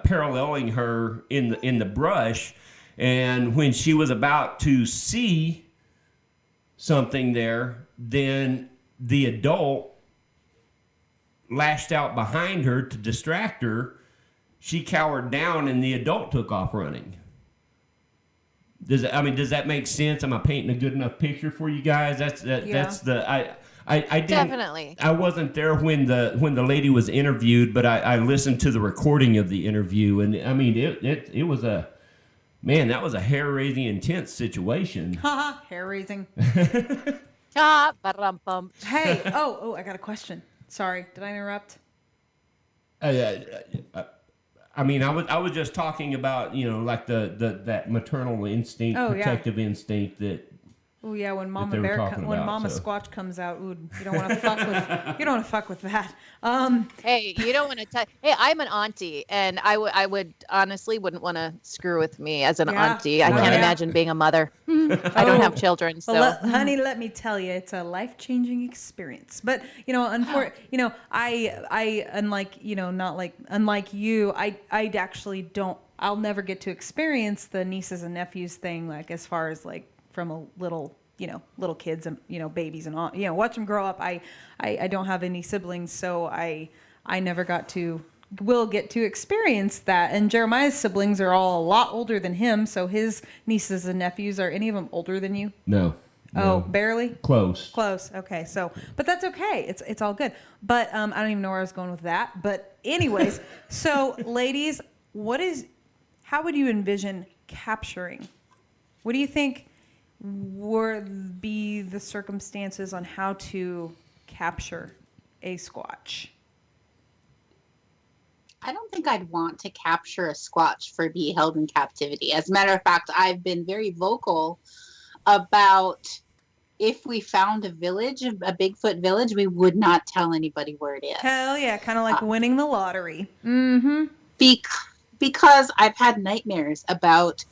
Speaker 1: paralleling her in the brush, and when she was about to see something there, then the adult lashed out behind her to distract her. She cowered down, and the adult took off running. Does that make sense? Am I painting a good enough picture for you guys? That's the I didn't,
Speaker 3: Definitely.
Speaker 1: I wasn't there when the lady was interviewed, but I listened to the recording of the interview, and I mean it was that was a hair-raising, intense situation.
Speaker 2: Haha, hair raising.
Speaker 3: Ba-dum-bum.
Speaker 2: Hey, I got a question. Sorry, did I interrupt?
Speaker 1: I mean, I was just talking about like that maternal instinct, protective instinct that.
Speaker 2: Oh yeah, when Mama
Speaker 1: Squatch
Speaker 2: comes out, ooh, you don't want to fuck with that.
Speaker 3: Hey, you don't want to Hey, I'm an auntie, and I would honestly wouldn't want to screw with me as an auntie. I can't imagine being a mother. I don't have children, so.
Speaker 2: Well, honey, let me tell you, it's a life-changing experience. But I unlike you, I actually don't. I'll never get to experience the nieces and nephews thing, like as far as like from a little kids and babies and all, watch them grow up. I don't have any siblings, so I never will get to experience that. And Jeremiah's siblings are all a lot older than him, so his nieces and nephews, are any of them older than you?
Speaker 1: No.
Speaker 2: Oh, barely?
Speaker 1: Close.
Speaker 2: Okay. So, but that's okay. It's all good. But I don't even know where I was going with that. But anyways, so ladies, how would you envision capturing? What do you think would be the circumstances on how to capture a Squatch?
Speaker 4: I don't think I'd want to capture a Squatch for be held in captivity. As a matter of fact, I've been very vocal about if we found a village, a Bigfoot village, we would not tell anybody where it is.
Speaker 2: Hell yeah, kind of like winning the lottery. Mm-hmm.
Speaker 4: Because I've had nightmares about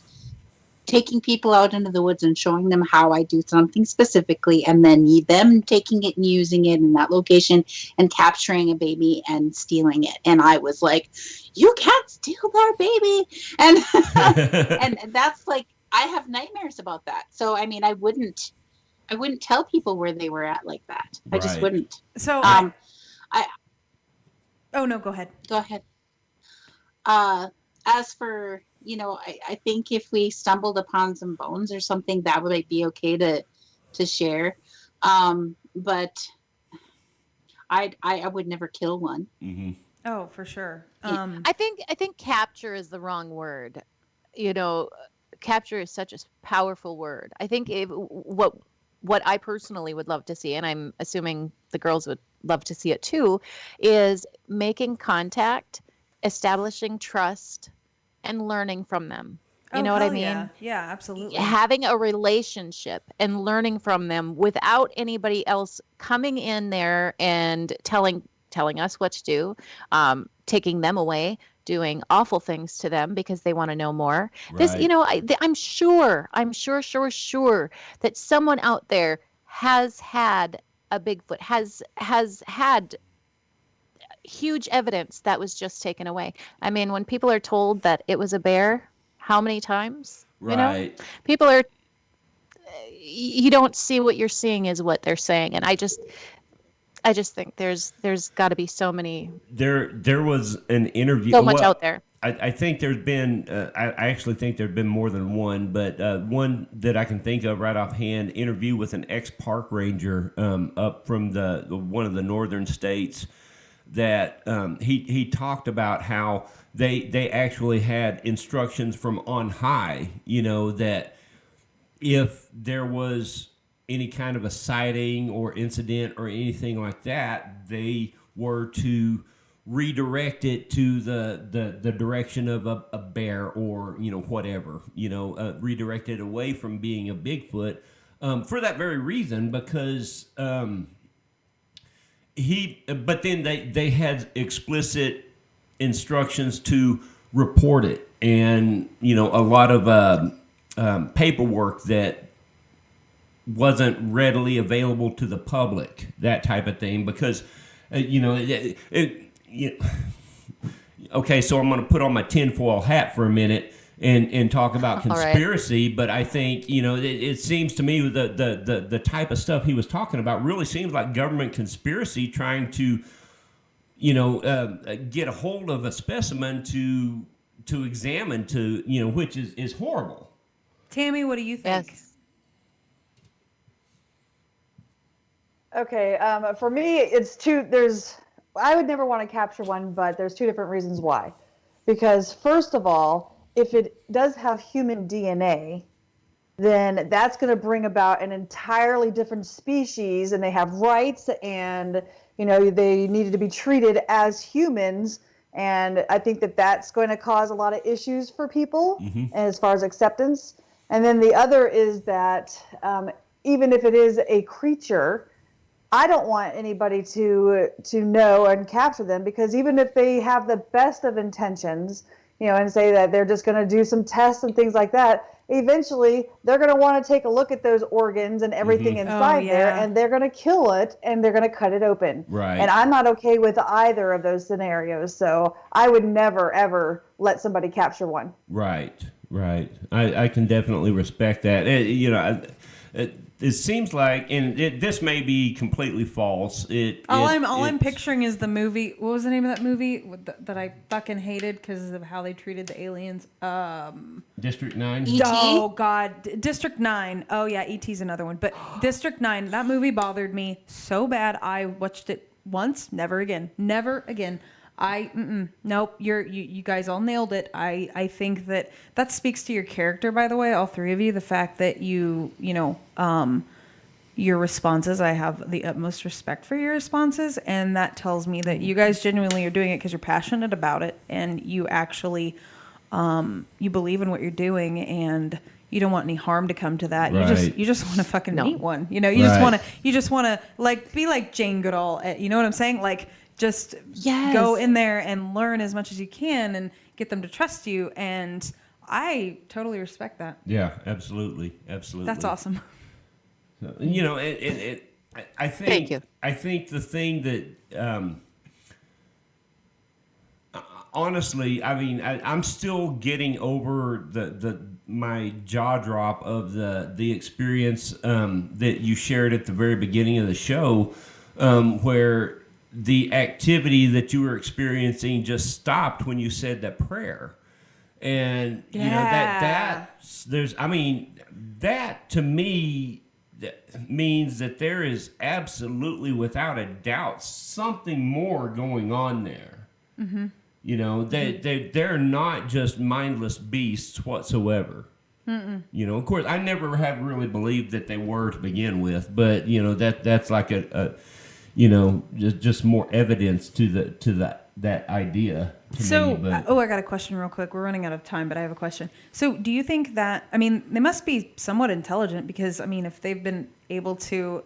Speaker 4: taking people out into the woods and showing them how I do something specifically, and then them taking it and using it in that location and capturing a baby and stealing it. And I was like, you can't steal their baby. And and that's like, I have nightmares about that. So, I mean, I wouldn't tell people where they were at like that. I just wouldn't.
Speaker 2: So, oh no, go ahead.
Speaker 4: Go ahead. As for, I think if we stumbled upon some bones or something, that would be okay to share. But I would never kill one.
Speaker 1: Mm-hmm.
Speaker 2: Oh, for sure.
Speaker 3: I think capture is the wrong word. Capture is such a powerful word. I think what I personally would love to see, and I'm assuming the girls would love to see it too, is making contact, establishing trust, and learning from them. You know what I mean?
Speaker 2: Yeah, absolutely.
Speaker 3: Having a relationship and learning from them without anybody else coming in there and telling us what to do, taking them away, doing awful things to them because they want to know more. Right. I'm sure that someone out there has had a Bigfoot, has had huge evidence that was just taken away. I mean, when people are told that it was a bear, how many times?
Speaker 1: Right.
Speaker 3: People are, you don't see what you're seeing is what they're saying. And I just think there's got to be so many.
Speaker 1: There was an interview.
Speaker 3: So much out there.
Speaker 1: I think there's been, I actually think there's been more than one, but one that I can think of right offhand, interview with an ex-park ranger up from one of the northern states, that he talked about how they actually had instructions from on high, that if there was any kind of a sighting or incident or anything like that, they were to redirect it to the direction of a bear or whatever, redirect it away from being a Bigfoot, for that very reason, because but then they had explicit instructions to report it, and a lot of paperwork that wasn't readily available to the public, that type of thing, because okay, so I'm going to put on my tinfoil hat for a minute and talk about conspiracy. Right. But I think it seems to me the type of stuff he was talking about really seems like government conspiracy, trying to get a hold of a specimen to examine, which is horrible.
Speaker 2: Tammy, what do you think?
Speaker 3: Yes.
Speaker 5: Okay, for me, it's two. I would never want to capture one, but there's two different reasons why. Because first of all, if it does have human DNA, then that's going to bring about an entirely different species, and they have rights, and they needed to be treated as humans. And I think that that's going to cause a lot of issues for people as far as acceptance. And then the other is that even if it is a creature, I don't want anybody to know and capture them, because even if they have the best of intentions, and say that they're just going to do some tests and things like that, eventually they're going to want to take a look at those organs and everything inside there, and they're going to kill it and they're going to cut it open.
Speaker 1: Right.
Speaker 5: And I'm not okay with either of those scenarios, so I would never ever let somebody capture one.
Speaker 1: Right. I can definitely respect that. It seems like, and this may be completely false.
Speaker 2: I'm picturing is the movie. What was the name of that movie that I fucking hated because of how they treated the aliens?
Speaker 1: District 9.
Speaker 4: E.T.?
Speaker 2: Oh God, District 9. Oh yeah, E.T.'s another one. But District 9, that movie bothered me so bad. I watched it once, never again. Nope. You guys all nailed it. I think that speaks to your character, by the way, all three of you. The fact that your responses, I have the utmost respect for your responses, and that tells me that you guys genuinely are doing it because you're passionate about it, and you actually you believe in what you're doing, and you don't want any harm to come to that.
Speaker 1: Right.
Speaker 2: You just want to fucking meet one. You just want to like be like Jane Goodall. You know what I'm saying? Like, just go in there and learn as much as you can and get them to trust you. And I totally respect that.
Speaker 1: Yeah, absolutely.
Speaker 2: That's awesome.
Speaker 1: I think.
Speaker 3: Thank you.
Speaker 1: I think the thing that, honestly, I mean, I'm still getting over my jaw drop of the experience that you shared at the very beginning of the show, where the activity that you were experiencing just stopped when you said that prayer. And that to me means that there is absolutely, without a doubt, something more going on there. They're not just mindless beasts whatsoever. Of course, I never have really believed that they were to begin with, but that's like a just more evidence to that idea. I got
Speaker 2: a question real quick. We're running out of time, but I have a question. So do you think that, they must be somewhat intelligent, because, if they've been able to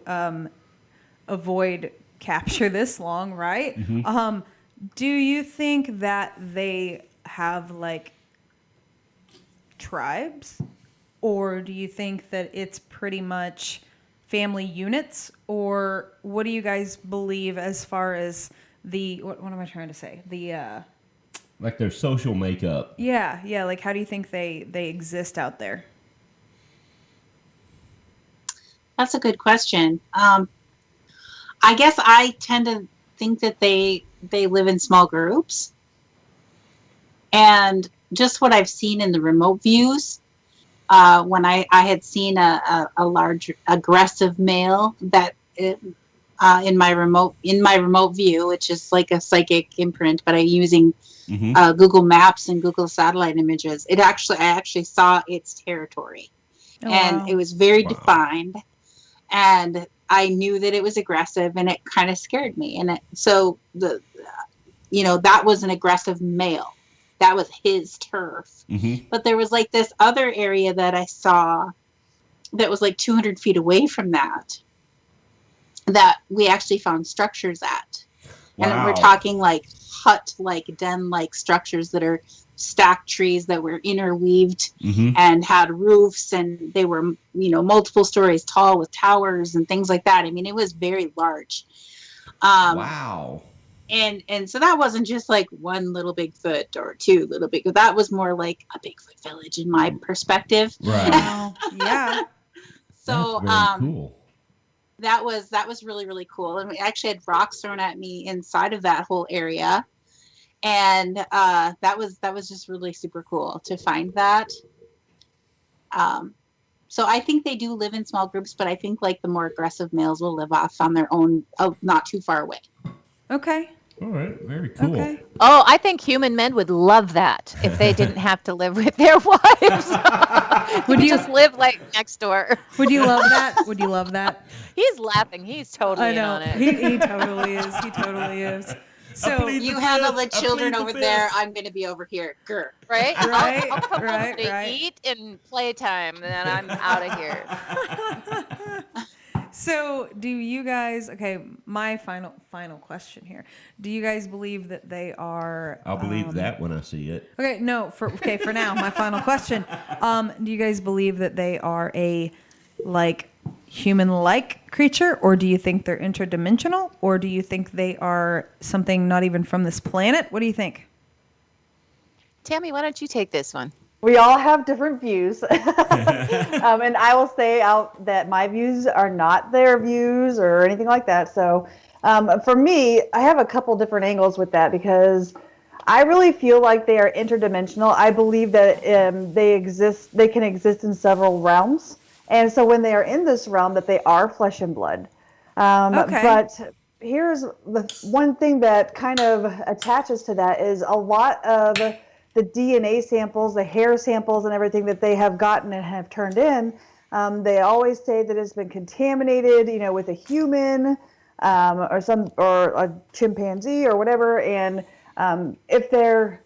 Speaker 2: avoid capture this long, right? Do you think that they have, like, tribes? Or do you think that it's pretty much family units? Or what do you guys believe as far as what am I trying to say?
Speaker 1: Like their social makeup.
Speaker 2: Yeah. Like, how do you think they exist out there?
Speaker 4: That's a good question. I guess I tend to think that they live in small groups, And just what I've seen in the remote views, when I had seen a large aggressive male that in my remote view, which is like a psychic imprint, but I'm using Google Maps and Google satellite images. I actually saw its territory,
Speaker 2: Oh,
Speaker 4: and
Speaker 2: wow.
Speaker 4: it was very defined, and I knew that it was aggressive, and it kind of scared me. And that was an aggressive male. That was his turf. But there was like this other area that I saw that was like 200 feet away from that we actually found structures at.
Speaker 1: Wow.
Speaker 4: And we're talking like hut-like, den-like structures that are stacked trees that were interweaved and had roofs, and they were, multiple stories tall with towers and things like that. I mean, it was very large.
Speaker 1: Wow.
Speaker 4: And so that wasn't just like one little Bigfoot or two little Bigfoot. That was more like a Bigfoot village in my perspective.
Speaker 1: Right.
Speaker 2: Wow. Yeah.
Speaker 4: So
Speaker 1: that's very cool.
Speaker 4: that was really, really cool. And we actually had rocks thrown at me inside of that whole area. And that was just really super cool to find that. So I think they do live in small groups, but I think like the more aggressive males will live off on their own, not too far away.
Speaker 2: Okay.
Speaker 1: All right. Very cool.
Speaker 2: Okay.
Speaker 3: Oh, I think human men would love that if they didn't have to live with their wives.
Speaker 2: Would you
Speaker 3: just live like next door?
Speaker 2: Would you love that? Would you love that?
Speaker 3: He's laughing. He's totally
Speaker 2: I
Speaker 3: in
Speaker 2: know.
Speaker 3: on it.
Speaker 2: He totally is. He totally is. So
Speaker 1: plead
Speaker 4: You
Speaker 1: the
Speaker 4: handle
Speaker 1: fifth.
Speaker 4: the
Speaker 1: I
Speaker 4: children
Speaker 1: plead the
Speaker 4: over
Speaker 1: fifth.
Speaker 4: there. I'm going to be over here. Grr.
Speaker 3: Right?
Speaker 2: Right,
Speaker 3: I'll come
Speaker 2: right,
Speaker 3: home to
Speaker 2: right.
Speaker 3: eat and playtime, and then I'm out of here.
Speaker 2: So, do you guys? Okay, my final question here. Do you guys believe that they are?
Speaker 1: I'll believe that when I see it.
Speaker 2: Okay, no. For now, my final question. Do you guys believe that they are a human-like creature, or do you think they're interdimensional, or do you think they are something not even from this planet? What do you think?
Speaker 3: Tammy, why don't you take this one?
Speaker 5: We all have different views. And I will say out that my views are not their views or anything like that. So for me, I have a couple different angles with that because I really feel like they are interdimensional. I believe that they can exist in several realms. And so when they are in this realm, that they are flesh and blood.
Speaker 2: Okay.
Speaker 5: But here's the one thing that kind of attaches to that is a lot of the DNA samples, the hair samples, and everything that they have gotten and have turned in. They always say that it's been contaminated, with a human or a chimpanzee or whatever. And if they're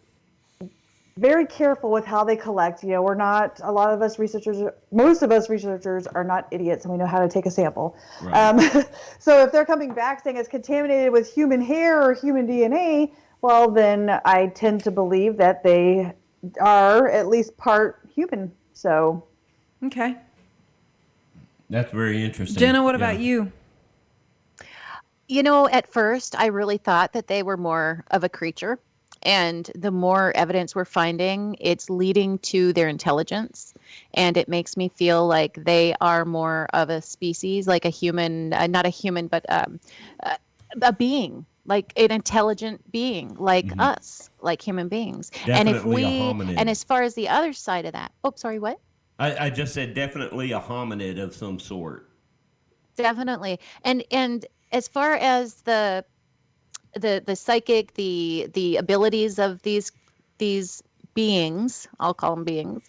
Speaker 5: very careful with how they collect, we're not, most of us researchers are not idiots, and we know how to take a sample.
Speaker 1: Right.
Speaker 5: So if they're coming back saying it's contaminated with human hair or human DNA, well, then I tend to believe that they are at least part human. So,
Speaker 2: Okay.
Speaker 1: That's very interesting.
Speaker 2: Jenna, what
Speaker 1: Yeah.
Speaker 2: about you?
Speaker 3: At first, I really thought that they were more of a creature. And the more evidence we're finding, it's leading to their intelligence. And it makes me feel like they are more of a species, like a human, not a human, but a being, like an intelligent being, like us, like human beings.
Speaker 1: Definitely a hominid.
Speaker 3: And as far as the other side of that, sorry, what?
Speaker 1: I just said definitely a hominid of some sort.
Speaker 3: Definitely. And as far as the psychic, the abilities of these beings, I'll call them beings,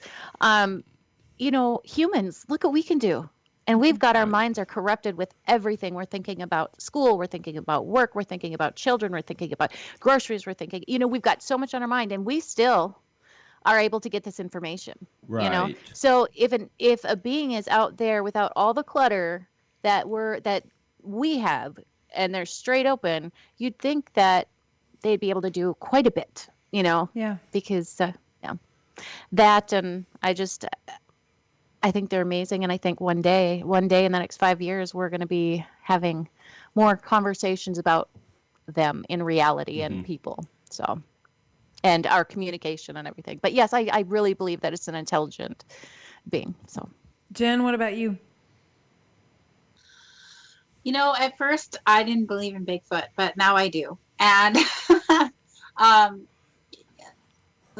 Speaker 3: humans, look what we can do. And we've got our minds are corrupted with everything. We're thinking about school, we're thinking about work, we're thinking about children, we're thinking about groceries, we're thinking, we've got so much on our mind, and we still are able to get this information.
Speaker 1: Right.
Speaker 3: So if a being is out there without all the clutter that we have, and they're straight open, you'd think that they'd be able to do quite a bit,
Speaker 2: Yeah.
Speaker 3: because that, and I think they're amazing. And I think one day in the next 5 years, we're going to be having more conversations about them in reality and people. So, and our communication and everything. But yes, I really believe that it's an intelligent being. So,
Speaker 2: Jen, what about you?
Speaker 4: At first I didn't believe in Bigfoot, but now I do. And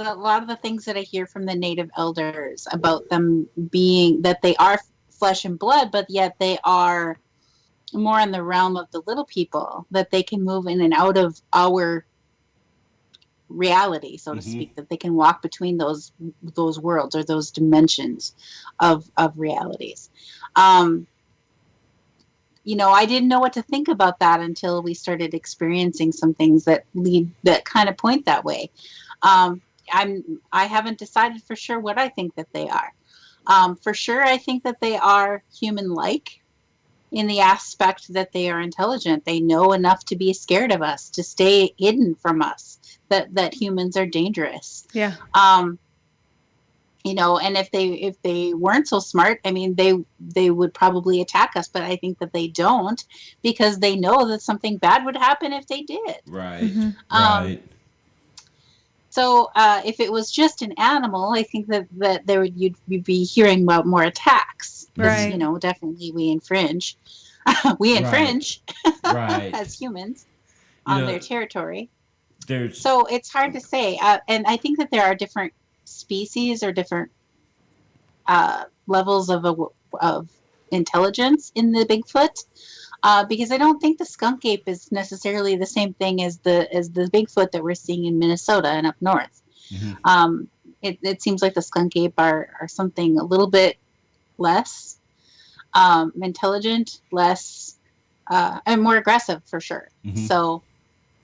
Speaker 4: lot of the things that I hear from the native elders about them being that they are flesh and blood, but yet they are more in the realm of the little people, that they can move in and out of our reality, so to speak, that they can walk between those worlds or those dimensions of realities. I didn't know what to think about that until we started experiencing some things that kind of point that way. I haven't decided for sure what I think that they are. For sure, I think that they are human-like in the aspect that they are intelligent. They know enough to be scared of us, to stay hidden from us, that humans are dangerous.
Speaker 2: Yeah.
Speaker 4: And if they weren't so smart, I mean, they would probably attack us, but I think that they don't, because they know that something bad would happen if they did.
Speaker 1: Right. Right.
Speaker 4: So if it was just an animal, I think that you'd be hearing about more attacks.
Speaker 2: Right.
Speaker 4: Definitely we infringe. We infringe
Speaker 1: right.
Speaker 4: as humans on their territory.
Speaker 1: There's
Speaker 4: So it's hard to say. And I think that there are different species or different levels of intelligence in the Bigfoot. Because I don't think the skunk ape is necessarily the same thing as the Bigfoot that we're seeing in Minnesota and up north. It seems like the skunk ape are something a little bit less intelligent, less and more aggressive for sure. So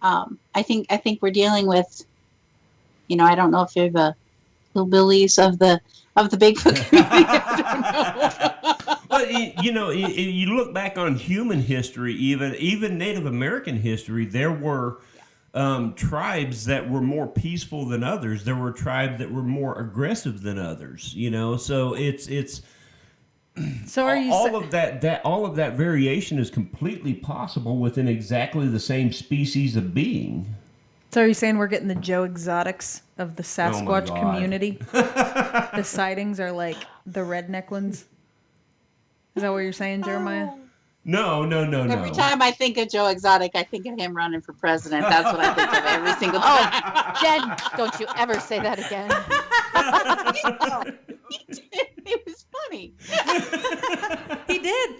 Speaker 4: I think we're dealing with, I don't know if you're the hillbillies of the Bigfoot community. I don't know.
Speaker 1: Well, you look back on human history, even Native American history, there were tribes that were more peaceful than others. There were tribes that were more aggressive than others. So it's
Speaker 2: So are you
Speaker 1: all of that variation is completely possible within exactly the same species of being.
Speaker 2: So are you saying we're getting the Joe Exotics of the Sasquatch
Speaker 1: God.
Speaker 2: community? The sightings are like the redneck ones? Is that what you're saying, Jeremiah?
Speaker 1: No.
Speaker 4: Every time I think of Joe Exotic, I think of him running for president. That's what I think of every single time.
Speaker 3: Jen, don't you ever say that again.
Speaker 4: It was funny.
Speaker 2: He did,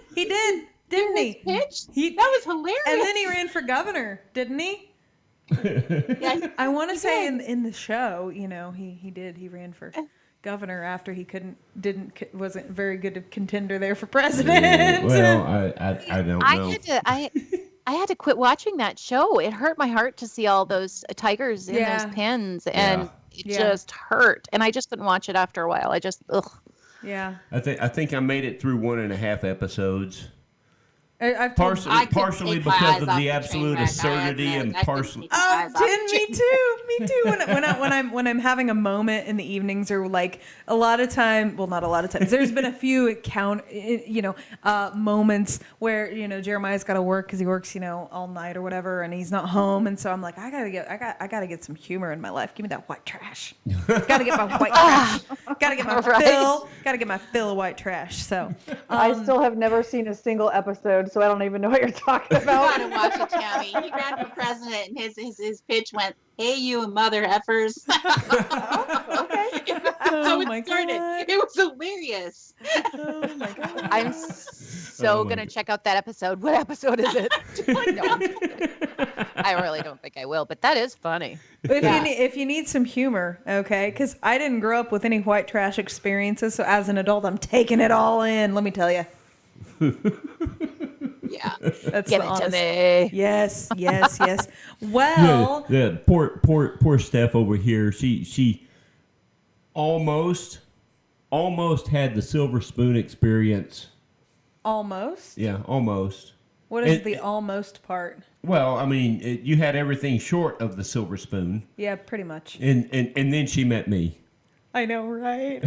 Speaker 2: didn't he?
Speaker 4: Pitch? That was hilarious.
Speaker 2: And then he ran for governor, didn't he?
Speaker 4: Yeah,
Speaker 2: I want to say in the show, he ran for governor after he wasn't very good a contender there for president.
Speaker 1: Yeah, well, I don't know.
Speaker 3: I had to quit watching that show. It hurt my heart to see all those tigers in those pens, and it just hurt. And I just couldn't watch it after a while. I just
Speaker 2: Yeah.
Speaker 1: I think I made it through 1.5 episodes.
Speaker 2: I've told-
Speaker 1: Partially because of the absolute absurdity, and partially.
Speaker 2: Oh, Jen, me too. When I'm having a moment in the evenings, or like a lot of time, well, not a lot of times. There's been a few moments where Jeremiah's got to work because he works all night or whatever, and he's not home, and so I'm like, I gotta get some humor in my life. Give me that white trash. Gotta get my white trash. Gotta get my fill. Gotta get my fill of white trash. So
Speaker 5: I still have never seen a single episode, so I don't even know what you're talking about.
Speaker 4: You gotta watch it, Tammy. He ran for president, and his pitch went, "Hey, you mother effers."
Speaker 5: Okay.
Speaker 2: Oh
Speaker 4: So
Speaker 2: my
Speaker 4: it started.
Speaker 2: God.
Speaker 4: It was hilarious.
Speaker 2: Oh my God.
Speaker 3: I'm so gonna check out that episode. What episode is it? No, I really don't think I will, but that is funny.
Speaker 2: But if you need some humor, okay, because I didn't grow up with any white trash experiences, so as an adult, I'm taking it all in. Let me tell you.
Speaker 4: Yeah.
Speaker 2: That's
Speaker 3: Give
Speaker 2: the
Speaker 3: it
Speaker 2: honest.
Speaker 3: to me.
Speaker 2: Yes. Well,
Speaker 1: Yeah, poor Steph over here. She almost had the silver spoon experience.
Speaker 2: almost.
Speaker 1: Yeah, almost.
Speaker 2: What is the almost part?
Speaker 1: Well, I mean, you had everything short of the silver spoon,
Speaker 2: Yeah, pretty much.
Speaker 1: and then she met me.
Speaker 2: I know, right?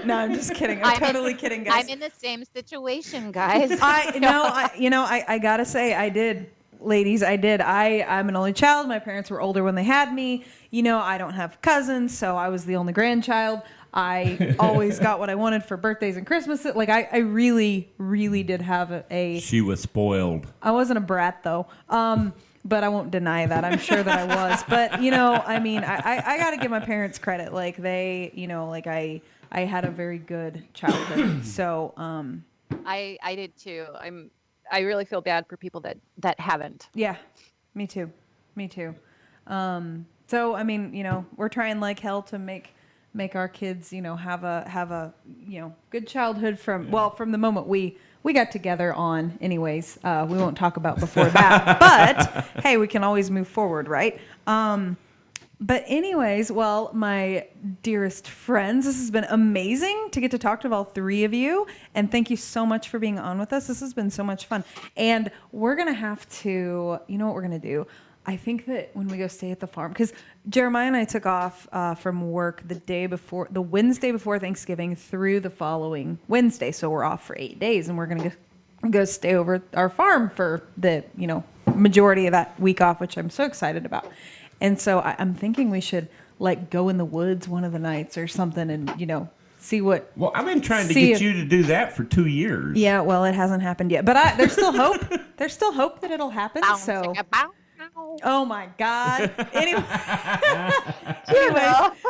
Speaker 2: No, I'm just kidding. I'm totally kidding, guys.
Speaker 3: I'm in the same situation, guys.
Speaker 2: I gotta say, I did, ladies. I did. I'm an only child. My parents were older when they had me. I don't have cousins, so I was the only grandchild. I always got what I wanted for birthdays and Christmas. Like I really, really did have a.
Speaker 1: She was spoiled.
Speaker 2: I wasn't a brat though. but I won't deny that. I'm sure that I was. But, you know, I mean, I got to give my parents credit. Like, they, you know, like, I had a very good childhood. So,
Speaker 3: I did too. I really feel bad for people that haven't.
Speaker 2: yeah, me too. Me too. So, I mean, you know, we're trying like hell to make our kids, you know, have a, you know, good childhood from the moment we got together on. Anyways, we won't talk about before that, but hey, we can always move forward, right? But anyways, well, my dearest friends, this has been amazing to get to talk to all three of you. And thank you so much for being on with us. This has been so much fun. And we're going to have to, you know what we're going to do? I think that when we go stay at the farm, because Jeremiah and I took off from work the Wednesday before Thanksgiving through the following Wednesday. So we're off for 8 days, and we're going to go stay over at our farm for the, you know, majority of that week off, which I'm so excited about. And so I'm thinking we should like go in the woods one of the nights or something and, you know, see what.
Speaker 1: Well, I've been trying to get you to do that for 2 years.
Speaker 2: Yeah, well, it hasn't happened yet. But there's still hope. There's still hope that it'll happen. So. Oh my God. Anyway.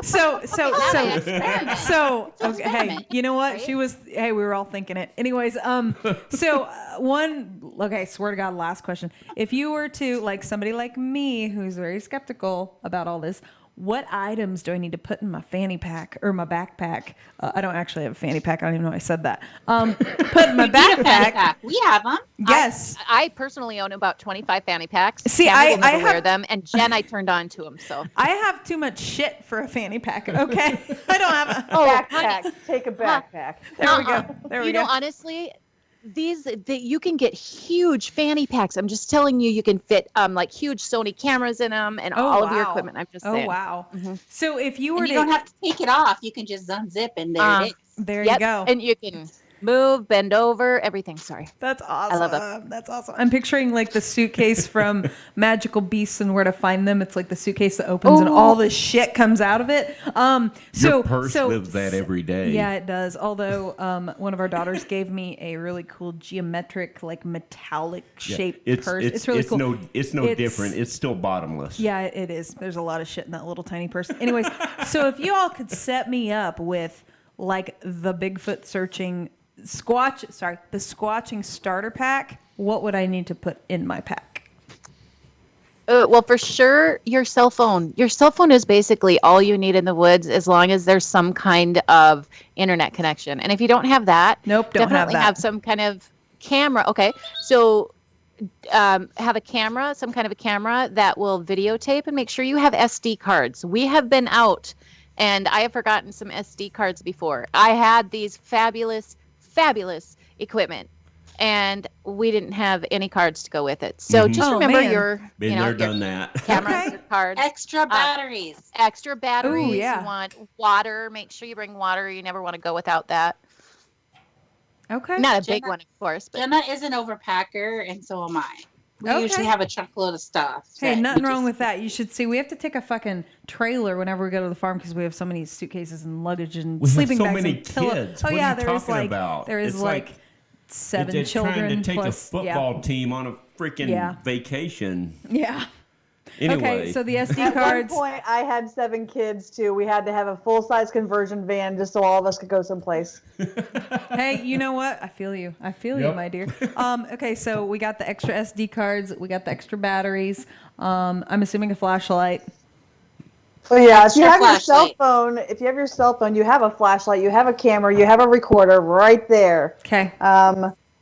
Speaker 2: So okay, hey, you know what? Right? We were all thinking it. Anyways, swear to God, last question. If you were to, like somebody like me who's very skeptical about all this, what items do I need to put in my fanny pack or my backpack? I don't actually have a fanny pack. I don't even know I said that. Put in my backpack.
Speaker 4: We have them.
Speaker 2: Yes.
Speaker 3: I personally own about 25 fanny packs.
Speaker 2: See,
Speaker 3: I never wear them, and Jen, I turned on to them. So
Speaker 2: I have too much shit for a fanny pack. Okay, I don't have a
Speaker 5: backpack. Take a backpack.
Speaker 2: There we go. There we go.
Speaker 3: You know, honestly, you can get huge fanny packs. I'm just telling you, you can fit like huge Sony cameras in them and all of your equipment. I'm just saying.
Speaker 2: Oh wow!
Speaker 3: Mm-hmm.
Speaker 2: So if you were
Speaker 4: you don't have to take it off. You can just unzip and there it is.
Speaker 2: There you go.
Speaker 3: And you can move, bend over, everything. Sorry.
Speaker 2: That's awesome.
Speaker 3: I love it.
Speaker 2: That's awesome. I'm picturing like the suitcase from Magical Beasts and Where to Find Them. It's like the suitcase that opens and all the shit comes out of it.
Speaker 1: Your purse lives that every day.
Speaker 2: Yeah, it does. Although one of our daughters gave me a really cool geometric, like metallic shaped purse. It's really cool.
Speaker 1: It's no different. It's still bottomless.
Speaker 2: Yeah, it is. There's a lot of shit in that little tiny purse. Anyways, so if you all could set me up with like the Bigfoot searching the Squatching starter pack, what would I need to put in my pack?
Speaker 3: Well, for sure, your cell phone. Your cell phone is basically all you need in the woods, as long as there's some kind of internet connection. And if you don't have that, definitely have some kind of camera. Okay, so have a camera, some kind of a camera that will videotape, and make sure you have SD cards. We have been out, and I have forgotten some SD cards before. I had these fabulous equipment, and we didn't have any cards to go with it. So just remember your
Speaker 1: done that.
Speaker 3: Cameras, your cards,
Speaker 4: extra batteries.
Speaker 2: Ooh, yeah.
Speaker 3: You want water? Make sure you bring water. You never want to go without that.
Speaker 2: Okay.
Speaker 3: Not a big one, of course. But
Speaker 4: Jenna is an overpacker, and so am I. We usually have a truckload of stuff.
Speaker 2: Hey, nothing wrong with that. You should see. We have to take a fucking trailer whenever we go to the farm because we have so many suitcases and luggage and sleeping bags and pillows.
Speaker 1: Kids. Oh yeah, there is like
Speaker 2: 7 children.
Speaker 1: Trying to take
Speaker 2: plus,
Speaker 1: a football team on a freaking vacation.
Speaker 2: Yeah.
Speaker 1: Anyway.
Speaker 2: Okay, so the SD
Speaker 5: At
Speaker 2: cards.
Speaker 5: one point, I had 7 kids too. We had to have a full-size conversion van just so all of us could go someplace.
Speaker 2: Hey, you know what? I feel you. You, my dear. Okay, so we got the extra SD cards. We got the extra batteries. I'm assuming a flashlight.
Speaker 5: Well, yeah, if you have your cell phone, you have a flashlight, you have a camera, you have a recorder right there.
Speaker 2: Okay.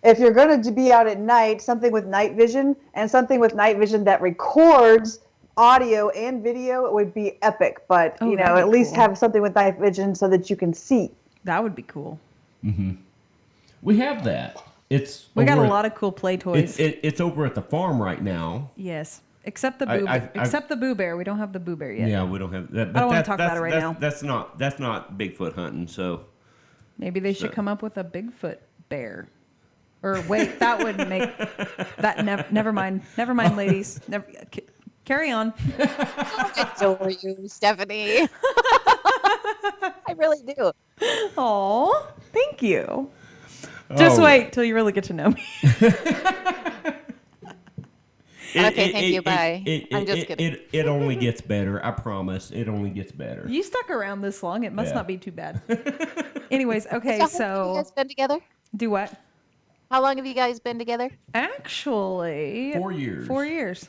Speaker 5: If you're going to be out at night, something with night vision that records audio and video, it would be epic. But, at least have something with night vision so that you can see.
Speaker 2: That would be cool.
Speaker 1: Mm-hmm. We have that.
Speaker 2: We got a lot of cool play toys.
Speaker 1: It's over at the farm right now.
Speaker 2: Yes. Except the except the Boo Bear. We don't don't have the Boo Bear yet.
Speaker 1: Yeah, we don't have that.
Speaker 2: I don't want to talk about it right now.
Speaker 1: That's not Bigfoot hunting, so.
Speaker 2: Maybe they should come up with a Bigfoot bear. Or wait, that would make that never mind. Never mind, ladies. Carry on.
Speaker 3: I adore you, Stephanie. I really do.
Speaker 2: Oh, thank you. Just wait till you really get to know me.
Speaker 3: Okay, thank you, bye. I'm just kidding.
Speaker 1: It only gets better. I promise. It only gets better.
Speaker 2: You stuck around this long. It must
Speaker 1: Yeah.
Speaker 2: not be too bad. Anyways, okay,
Speaker 3: So how long have you
Speaker 2: so
Speaker 3: guys been together?
Speaker 2: do what?
Speaker 3: How long have you guys been together?
Speaker 2: Actually,
Speaker 1: 4 years.
Speaker 2: 4 years.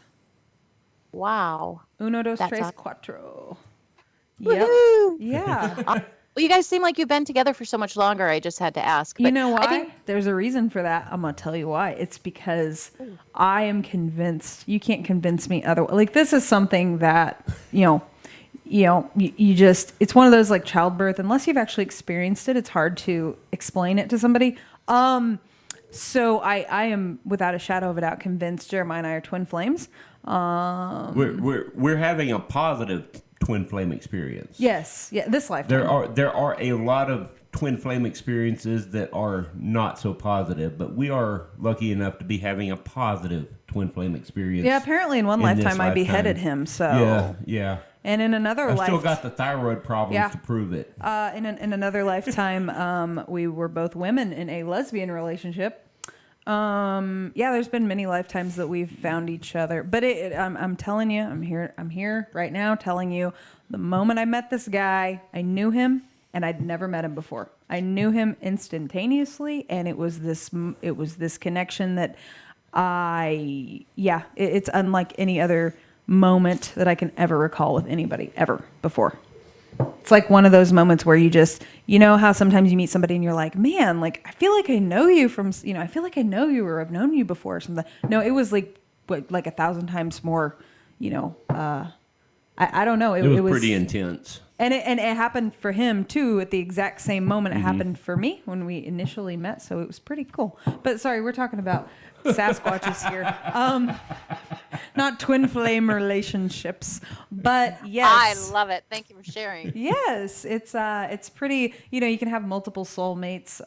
Speaker 3: Wow.
Speaker 2: Uno, dos,
Speaker 3: That's
Speaker 2: tres,
Speaker 3: awesome.
Speaker 2: cuatro. Yep.
Speaker 3: Woohoo!
Speaker 2: Yeah.
Speaker 3: Well, you guys seem like you've been together for so much longer. I just had to ask.
Speaker 2: You
Speaker 3: But
Speaker 2: know why?
Speaker 3: I think
Speaker 2: There's a reason for that. I'm gonna tell you why. It's because I am convinced. You can't convince me otherwise. Like this is something that you just. It's one of those like childbirth. Unless you've actually experienced it, it's hard to explain it to somebody. So I am without a shadow of a doubt convinced Jeremiah and I are twin flames.
Speaker 1: We're having a positive twin flame experience.
Speaker 2: Yes. Yeah. This lifetime.
Speaker 1: There are a lot of twin flame experiences that are not so positive, but we are lucky enough to be having a positive twin flame experience.
Speaker 2: Yeah. Apparently, in one
Speaker 1: in this
Speaker 2: lifetime, I beheaded him. So.
Speaker 1: Yeah.
Speaker 2: And in another
Speaker 1: I've
Speaker 2: life,
Speaker 1: still got the thyroid problems
Speaker 2: Yeah.
Speaker 1: to prove it.
Speaker 2: in another lifetime, we were both women in a lesbian relationship. Yeah, there's been many lifetimes that we've found each other, but I'm telling you, I'm here right now telling you, the moment I met this guy, I knew him, and I'd never met him before. I knew him instantaneously, and it was this connection that it's unlike any other moment that I can ever recall with anybody ever before. It's like one of those moments where you just, how sometimes you meet somebody and you're like, man, like, I feel like I know you from, I feel like I know you or I've known you before or something. No, it was like 1,000 times more, I don't know.
Speaker 1: It was pretty intense.
Speaker 2: And it happened for him too at the exact same moment it happened for me when we initially met. So it was pretty cool. But sorry, we're talking about Sasquatches here. Not twin flame relationships, but yes.
Speaker 3: I love it. Thank you for sharing.
Speaker 2: Yes, it's pretty. You can have multiple soulmates.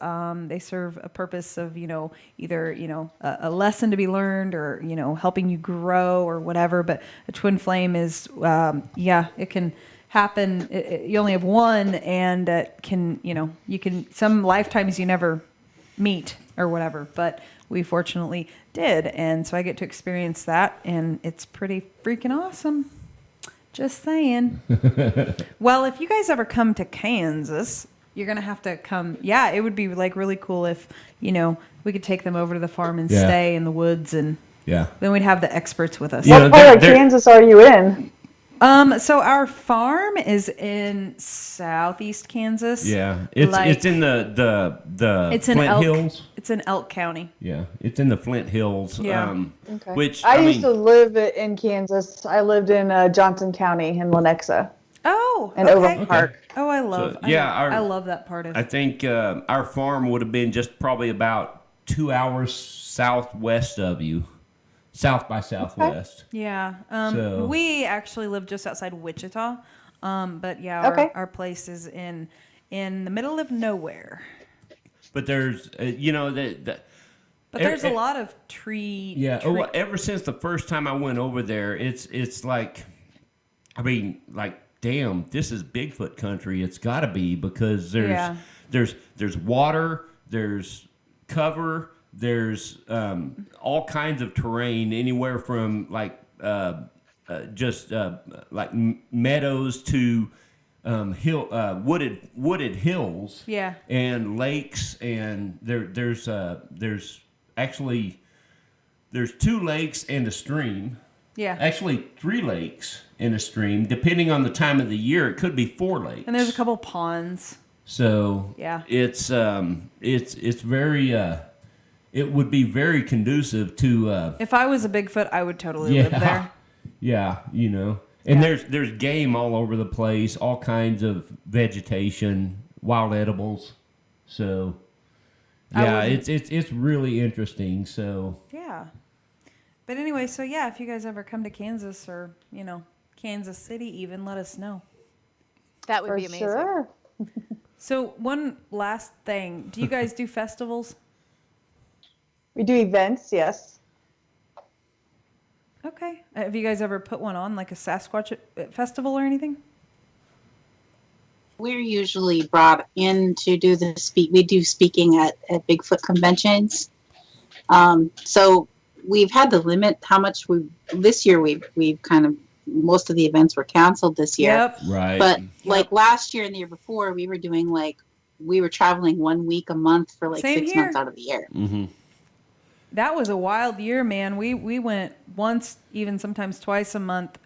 Speaker 2: They serve a purpose of either a lesson to be learned or helping you grow or whatever. But a twin flame is it can happen. You only have one, and it can you can some lifetimes you never meet or whatever, but we fortunately did, and so I get to experience that, and it's pretty freaking awesome. Just saying. Well, if you guys ever come to Kansas, you're gonna have to come. Yeah, it would be like really cool if we could take them over to the farm and stay in the woods, and then we'd have the experts with us.
Speaker 5: What part of Kansas are you in?
Speaker 2: So our farm is in southeast Kansas.
Speaker 1: Yeah, it's in the Flint Hills.
Speaker 2: It's in Elk County.
Speaker 1: Yeah, it's in the Flint Hills.
Speaker 2: Yeah.
Speaker 5: Okay.
Speaker 1: Which
Speaker 5: I used to live in Kansas. I lived in Johnson County in Lenexa.
Speaker 2: Oh,
Speaker 5: and
Speaker 2: okay.
Speaker 5: Overland Park.
Speaker 2: Oh, I love. I love that part of.
Speaker 1: I think our farm would have been just probably about 2 hours southwest of you. South by Southwest.
Speaker 2: Okay. Yeah. We actually live just outside Wichita. But yeah, our place is in the middle of nowhere.
Speaker 1: But there's,
Speaker 2: but there's a lot of tree.
Speaker 1: Yeah. Ever since the first time I went over there, it's like, damn, this is Bigfoot country. It's got to be because there's water, there's cover. There's all kinds of terrain, anywhere from like meadows to wooded hills, and lakes, and there's 2 lakes and a stream.
Speaker 2: Yeah.
Speaker 1: Actually, 3 lakes and a stream. Depending on the time of the year, it could be 4 lakes.
Speaker 2: And there's a couple ponds.
Speaker 1: So it's very. It would be very conducive to.
Speaker 2: If I was a Bigfoot, I would totally live there.
Speaker 1: Yeah, and there's game all over the place, all kinds of vegetation, wild edibles. So, it's really interesting. So
Speaker 2: yeah, but anyway, so yeah, if you guys ever come to Kansas or Kansas City, even let us know.
Speaker 3: That would be amazing.
Speaker 5: Sure.
Speaker 2: So one last thing, do you guys do festivals?
Speaker 5: We do events, yes.
Speaker 2: Okay. Have you guys ever put one on, like a Sasquatch festival or anything?
Speaker 4: We're usually brought in to do we do speaking at Bigfoot conventions. So we've had to limit how much this year we've kind of, most of the events were canceled this year.
Speaker 2: Yep.
Speaker 1: Right.
Speaker 4: But like last year and the year before, we were doing we were traveling 1 week a month for like
Speaker 2: Same
Speaker 4: 6
Speaker 2: here.
Speaker 4: months out of the year.
Speaker 1: Mm-hmm.
Speaker 2: That was a wild year, man. We went once, even sometimes twice a month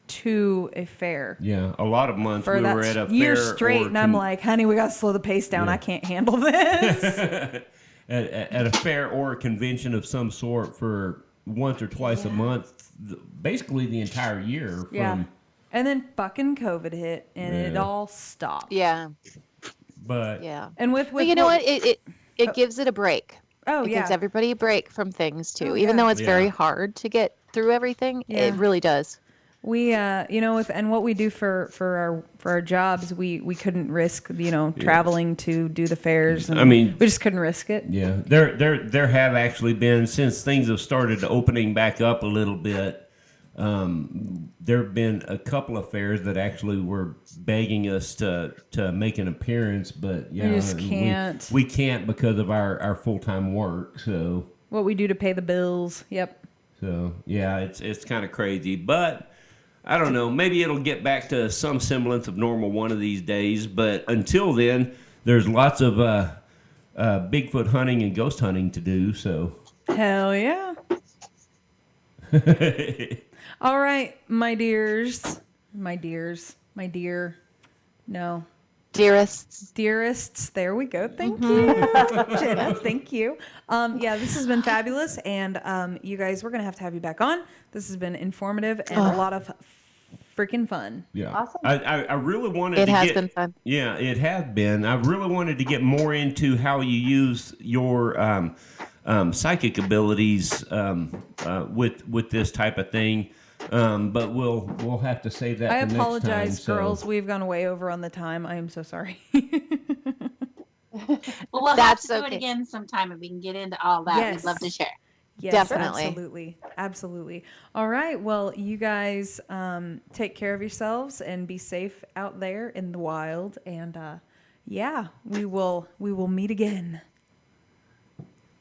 Speaker 2: to a fair.
Speaker 1: Yeah, a lot of months
Speaker 2: For
Speaker 1: we
Speaker 2: that
Speaker 1: were at a
Speaker 2: year
Speaker 1: fair
Speaker 2: straight, and I'm like, honey, we got to slow the pace down.
Speaker 1: Yeah.
Speaker 2: I can't handle this.
Speaker 1: at a fair or a convention of some sort for once or twice a month, basically the entire year.
Speaker 2: Yeah. And then fucking COVID hit, and it all stopped.
Speaker 3: Yeah.
Speaker 1: But
Speaker 3: Yeah.
Speaker 2: And with
Speaker 3: But you know what? It gives it a break.
Speaker 2: Oh,
Speaker 3: It
Speaker 2: yeah.
Speaker 3: gives everybody a break from things too.
Speaker 2: Oh,
Speaker 3: Even
Speaker 2: yeah.
Speaker 3: though it's
Speaker 1: Yeah.
Speaker 3: very hard to get through everything,
Speaker 2: Yeah.
Speaker 3: it really does.
Speaker 2: We, and what we do for our jobs, we couldn't risk, traveling to do the fairs. And
Speaker 1: I mean,
Speaker 2: we just couldn't risk it.
Speaker 1: yeah, there have actually been, since things have started opening back up a little bit, there have been a couple of fairs that actually were begging us to make an appearance, but yeah,
Speaker 2: We just can't.
Speaker 1: We can't because of our full-time work. So
Speaker 2: What we do to pay the bills. Yep.
Speaker 1: So yeah, it's kind of crazy, but I don't know. Maybe it'll get back to some semblance of normal one of these days. But until then, there's lots of Bigfoot hunting and ghost hunting to do. So
Speaker 2: Hell yeah. All right, my dears, my dear, no,
Speaker 3: Dearests.
Speaker 2: There we go. Thank you, Jenna. Thank you. Yeah, this has been fabulous, and you guys, we're gonna have to have you back on. This has been informative and a lot of freaking fun.
Speaker 1: yeah,
Speaker 5: Awesome.
Speaker 1: I really wanted.
Speaker 3: It
Speaker 1: to
Speaker 3: has
Speaker 1: get,
Speaker 3: been fun.
Speaker 1: Yeah, it has been. I really wanted to get more into how you use your psychic abilities with this type of thing. But we'll have to save that.
Speaker 2: I
Speaker 1: for
Speaker 2: apologize,
Speaker 1: next time,
Speaker 2: girls.
Speaker 1: So.
Speaker 2: We've gone way over on the time. I am so sorry.
Speaker 4: Well, we'll
Speaker 3: That's
Speaker 4: have to do
Speaker 3: okay.
Speaker 4: it again sometime, and we can get into all that.
Speaker 2: Yes.
Speaker 4: We'd love to share.
Speaker 2: Yes,
Speaker 3: Definitely.
Speaker 2: absolutely. All right. Well, you guys take care of yourselves and be safe out there in the wild. And yeah, we will meet again.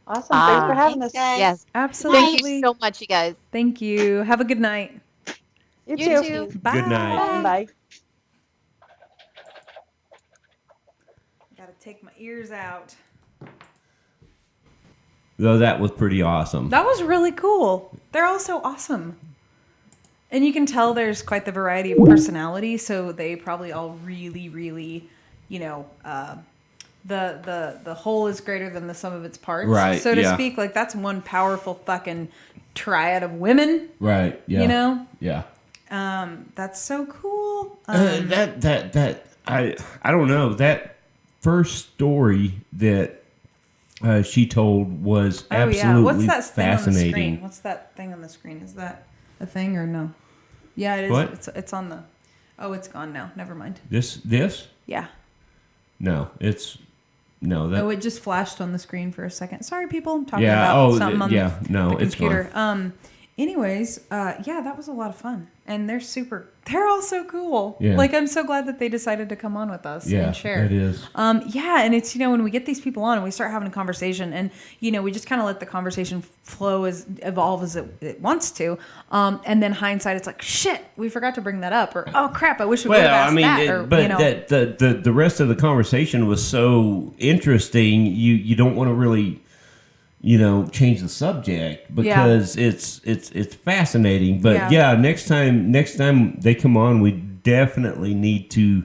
Speaker 5: Awesome. Thanks for having
Speaker 4: Thanks,
Speaker 5: us.
Speaker 4: guys.
Speaker 3: Yes.
Speaker 2: Absolutely.
Speaker 3: Thank you so much, you guys.
Speaker 2: Thank you. Have a good night.
Speaker 5: You
Speaker 3: You
Speaker 5: too.
Speaker 3: too.
Speaker 2: Bye.
Speaker 1: Good night.
Speaker 5: Bye.
Speaker 2: Gotta take my ears out.
Speaker 1: Though that was pretty awesome.
Speaker 2: That was really cool. They're all so awesome. And you can tell there's quite the variety of personality, so they probably all really, really, the whole is greater than the sum of its parts.
Speaker 1: Right,
Speaker 2: So to
Speaker 1: yeah.
Speaker 2: speak, like that's one powerful fucking triad of women.
Speaker 1: Right. Yeah. Yeah.
Speaker 2: That's so cool.
Speaker 1: I don't know, that first story that she told was absolutely
Speaker 2: What's that thing on the
Speaker 1: fascinating.
Speaker 2: screen? What's that thing on the screen? Is that a thing or no? Yeah, it is.
Speaker 1: What?
Speaker 2: It's on the. Oh, it's gone now. Never mind.
Speaker 1: This?
Speaker 2: Yeah.
Speaker 1: No, it's no. That
Speaker 2: Oh, it just flashed on the screen for a second. Sorry, people. I'm talking
Speaker 1: yeah.
Speaker 2: about
Speaker 1: Oh,
Speaker 2: something on
Speaker 1: yeah. No,
Speaker 2: the
Speaker 1: it's
Speaker 2: computer.
Speaker 1: fine.
Speaker 2: Anyways, yeah, that was a lot of fun, and they're all so cool.
Speaker 1: Yeah.
Speaker 2: Like I'm so glad that they decided to come on with us
Speaker 1: Yeah,
Speaker 2: and share.
Speaker 1: it is.
Speaker 2: Yeah, and it's when we get these people on and we start having a conversation, and we just kind of let the conversation flow evolve as it wants to, and then hindsight, it's like shit, we forgot to bring that up, or oh crap, I wish we would have asked that,
Speaker 1: but the rest of the conversation was so interesting. You don't want to really change the subject because it's fascinating. But yeah, next time they come on, we definitely need to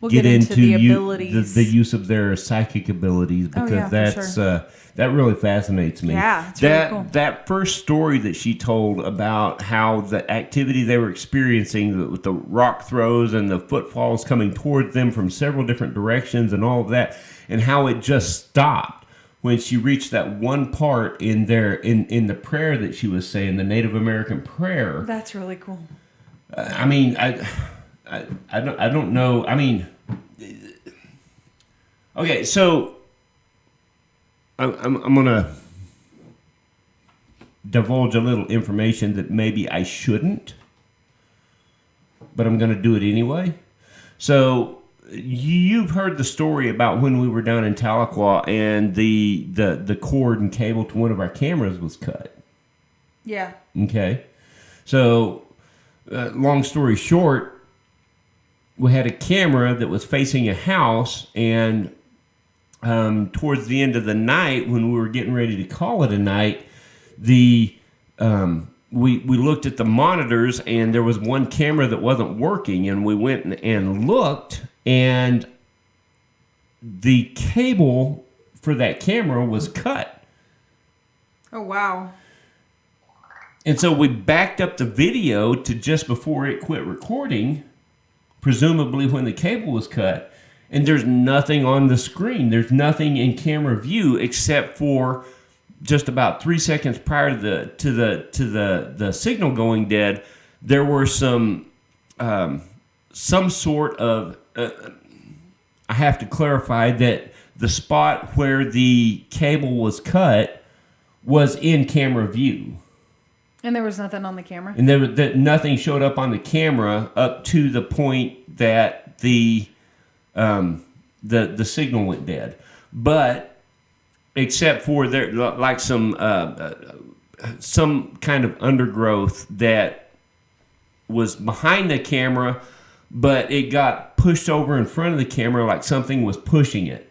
Speaker 1: get into
Speaker 2: the abilities.
Speaker 1: the use of their psychic abilities, because that's that really fascinates me.
Speaker 2: Yeah, it's really cool.
Speaker 1: That first story that she told about how the activity they were experiencing with the rock throws and the footfalls coming towards them from several different directions and all of that, and how it just stopped when she reached that one part in the prayer that she was saying, the Native American prayer.
Speaker 2: That's really cool.
Speaker 1: I mean, I don't know. I mean, okay, so I'm gonna divulge a little information that maybe I shouldn't, but I'm gonna do it anyway. So you've heard the story about when we were down in Tahlequah and the cord and cable to one of our cameras was cut.
Speaker 2: Yeah.
Speaker 1: Okay. So, long story short, we had a camera that was facing a house, and towards the end of the night, when we were getting ready to call it a night, we looked at the monitors, and there was one camera that wasn't working, and we went and looked, and the cable for that camera was cut.
Speaker 2: Oh, wow.
Speaker 1: And so we backed up the video to just before it quit recording, presumably when the cable was cut, and there's nothing on the screen. There's nothing in camera view except for just about 3 seconds prior to the signal going dead. There were some sort of I have to clarify that the spot where the cable was cut was in camera view.
Speaker 2: And there was nothing on the camera?
Speaker 1: And nothing showed up on the camera up to the point that the signal went dead. But except for there, like some kind of undergrowth that was behind the camera, but it got pushed over in front of the camera like something was pushing it.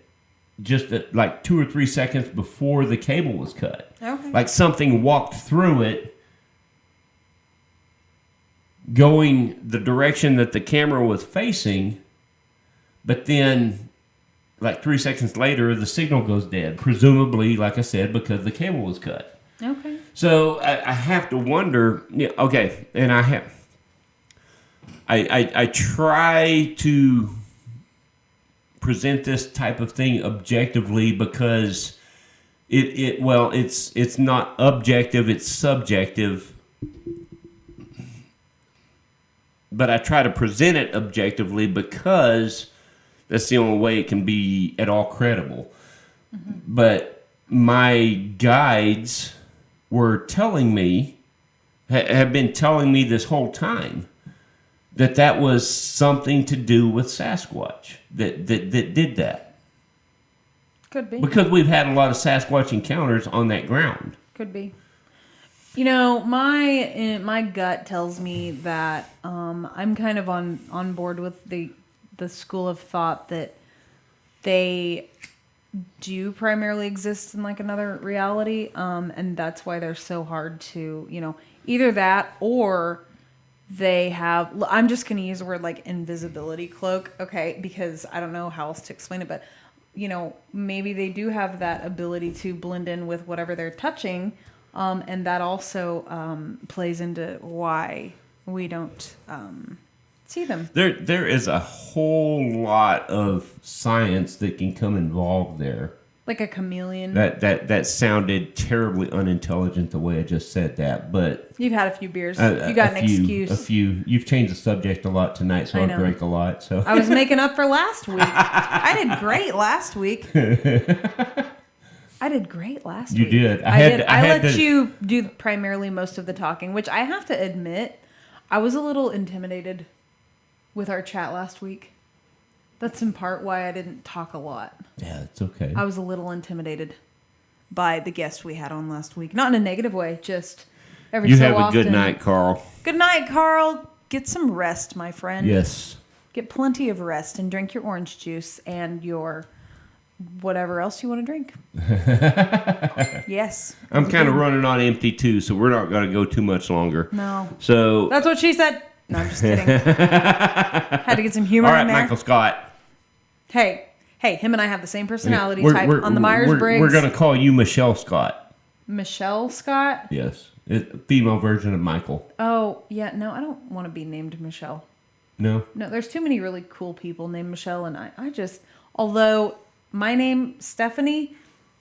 Speaker 1: Just like 2 or 3 seconds before the cable was cut.
Speaker 2: Okay.
Speaker 1: Like something walked through it, going the direction that the camera was facing, but then like 3 seconds later the signal goes dead, presumably, like I said, because the cable was cut.
Speaker 2: Okay.
Speaker 1: So I have to wonder, okay, and I try to present this type of thing objectively because it's not objective, it's subjective. But I try to present it objectively because that's the only way it can be at all credible. Mm-hmm. But my guides were telling me, have been telling me this whole time, that was something to do with Sasquatch that did that.
Speaker 2: Could be.
Speaker 1: Because we've had a lot of Sasquatch encounters on that ground.
Speaker 2: Could be. You know, my gut tells me that I'm kind of on board with the school of thought that they do primarily exist in like another reality, and that's why they're so hard to, either that or they have. I'm just going to use the word like invisibility cloak, okay? Because I don't know how else to explain it, but maybe they do have that ability to blend in with whatever they're touching. And that also plays into why we don't see them.
Speaker 1: There is a whole lot of science that can come involved there.
Speaker 2: Like a chameleon.
Speaker 1: That sounded terribly unintelligent the way I just said that, but
Speaker 2: you've had a few beers. You got an excuse.
Speaker 1: A few. You've changed the subject a lot tonight, so I've drank a lot. So
Speaker 2: I was making up for last week. I did great last week. I did great last week.
Speaker 1: You did.
Speaker 2: I let you do primarily most of the talking, which I have to admit, I was a little intimidated with our chat last week. That's in part why I didn't talk a lot.
Speaker 1: Yeah, it's okay.
Speaker 2: I was a little intimidated by the guest we had on last week. Not in a negative way, just every so often.
Speaker 1: You have a good night, Carl.
Speaker 2: Good night, Carl. Get some rest, my friend.
Speaker 1: Yes.
Speaker 2: Get plenty of rest and drink your orange juice and your whatever else you want to drink. Yes.
Speaker 1: I'm kind of running on empty too, so we're not going to go too much longer.
Speaker 2: No.
Speaker 1: So
Speaker 2: that's what she said. No, I'm just kidding. Had to get some humor
Speaker 1: in there.
Speaker 2: All
Speaker 1: right, Michael Scott.
Speaker 2: Hey, him and I have the same personality type on the Myers-Briggs.
Speaker 1: We're going to call you Michelle Scott.
Speaker 2: Michelle Scott?
Speaker 1: Yes. Female version of Michael.
Speaker 2: Oh, yeah. No, I don't want to be named Michelle.
Speaker 1: No?
Speaker 2: No, there's too many really cool people named Michelle, and I just, although my name, Stephanie,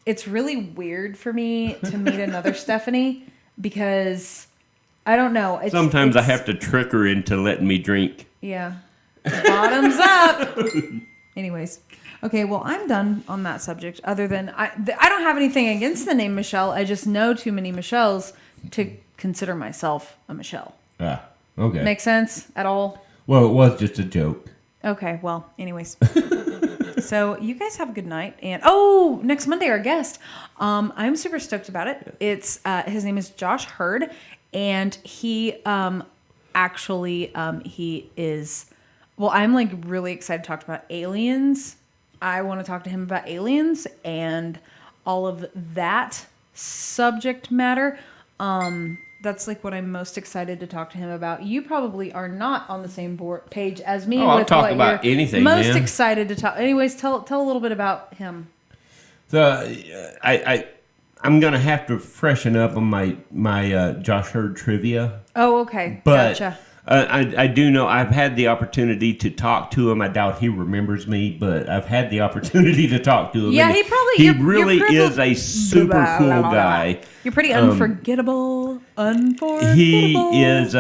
Speaker 2: it's really weird for me to meet another Stephanie because I don't know.
Speaker 1: Sometimes I have to trick her into letting me drink.
Speaker 2: Yeah. Bottoms up. Anyways. Okay, well, I'm done on that subject. Other than, I don't have anything against the name Michelle. I just know too many Michelles to consider myself a Michelle.
Speaker 1: Ah, okay.
Speaker 2: Make sense at all?
Speaker 1: Well, it was just a joke.
Speaker 2: Okay, well, anyways. So you guys have a good night. And next Monday, our guest. I'm super stoked about it. It's his name is Josh Hurd, and he he is. Well, I'm like really excited to talk about aliens. I want to talk to him about aliens and all of that subject matter. That's like what I'm most excited to talk to him about. You probably are not on the same page as me.
Speaker 1: I'll talk about anything,
Speaker 2: most
Speaker 1: man.
Speaker 2: excited to talk. Anyways, tell a little bit about him.
Speaker 1: So I'm gonna have to freshen up on my Josh Hurd trivia.
Speaker 2: Oh, okay.
Speaker 1: But
Speaker 2: Gotcha.
Speaker 1: I do know I've had the opportunity to talk to him. I doubt he remembers me, but I've had the opportunity to talk to him.
Speaker 2: Yeah,
Speaker 1: and
Speaker 2: he
Speaker 1: really is a super cool guy.
Speaker 2: You're pretty unforgettable.
Speaker 1: He is.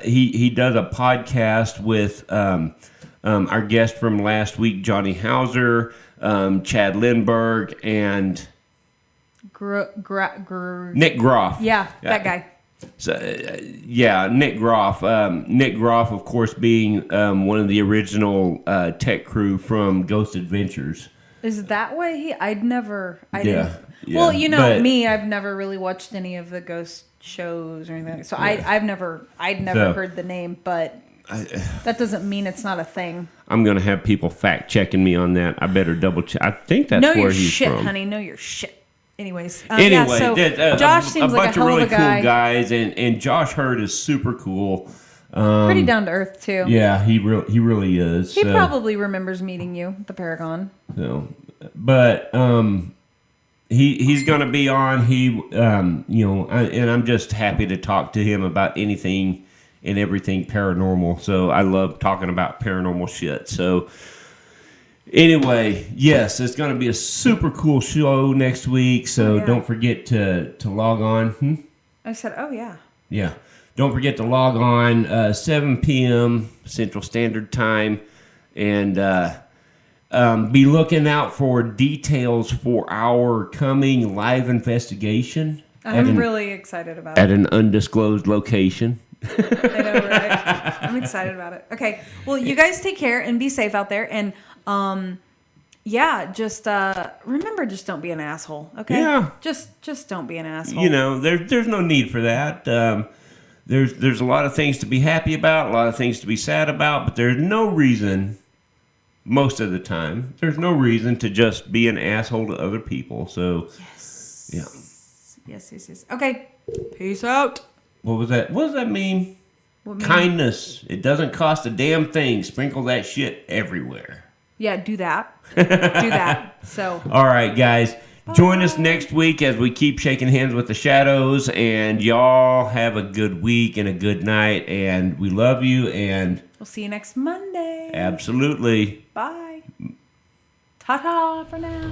Speaker 1: He does a podcast with our guest from last week, Johnny Hauser, Chad Lindbergh, and Nick Groff.
Speaker 2: Yeah, that guy.
Speaker 1: So, Nick Groff. Nick Groff, of course, being one of the original tech crew from Ghost Adventures.
Speaker 2: Is that why I'd never.
Speaker 1: Yeah.
Speaker 2: Well, me. I've never really watched any of the ghost shows or anything. So I'd never heard the name, but that doesn't mean it's not a thing.
Speaker 1: I'm gonna have people fact checking me on that. I better double check. I think that's
Speaker 2: know
Speaker 1: where
Speaker 2: your
Speaker 1: he's
Speaker 2: shit,
Speaker 1: from.
Speaker 2: honey. Know your shit. Anyways,
Speaker 1: Josh
Speaker 2: seems
Speaker 1: a
Speaker 2: like
Speaker 1: bunch
Speaker 2: a hell
Speaker 1: of really
Speaker 2: of a guy.
Speaker 1: cool guys, and Josh Hurd is super cool.
Speaker 2: Pretty down to earth too.
Speaker 1: Yeah, he really is.
Speaker 2: He probably remembers meeting you at the Paragon.
Speaker 1: So, but he's going to be on. And I'm just happy to talk to him about anything and everything paranormal. So I love talking about paranormal shit. So. Anyway, yes, it's going to be a super cool show next week, so don't forget to log on.
Speaker 2: I said, oh, yeah.
Speaker 1: Yeah. Don't forget to log on 7 p.m. Central Standard Time, and be looking out for details for our coming live investigation.
Speaker 2: I'm really excited about
Speaker 1: at
Speaker 2: it.
Speaker 1: an undisclosed location.
Speaker 2: I know, right? I'm excited about it. Okay, well, you guys take care and be safe out there, and just remember, just don't be an asshole, okay?
Speaker 1: Yeah.
Speaker 2: Just don't be an asshole.
Speaker 1: There's no need for that. There's a lot of things to be happy about, a lot of things to be sad about, but there's no reason, most of the time, there's no reason to just be an asshole to other people. So,
Speaker 2: yes.
Speaker 1: Yeah.
Speaker 2: Yes. Okay, peace out.
Speaker 1: What was that? What does that mean?
Speaker 2: What
Speaker 1: Kindness. It doesn't cost a damn thing. Sprinkle that shit everywhere.
Speaker 2: Yeah, do that. Do that. So.
Speaker 1: All right, guys. Join us next week as we keep shaking hands with the shadows. And y'all have a good week and a good night. And we love you. And
Speaker 2: we'll see you next Monday.
Speaker 1: Absolutely.
Speaker 2: Bye. Ta-ta for now.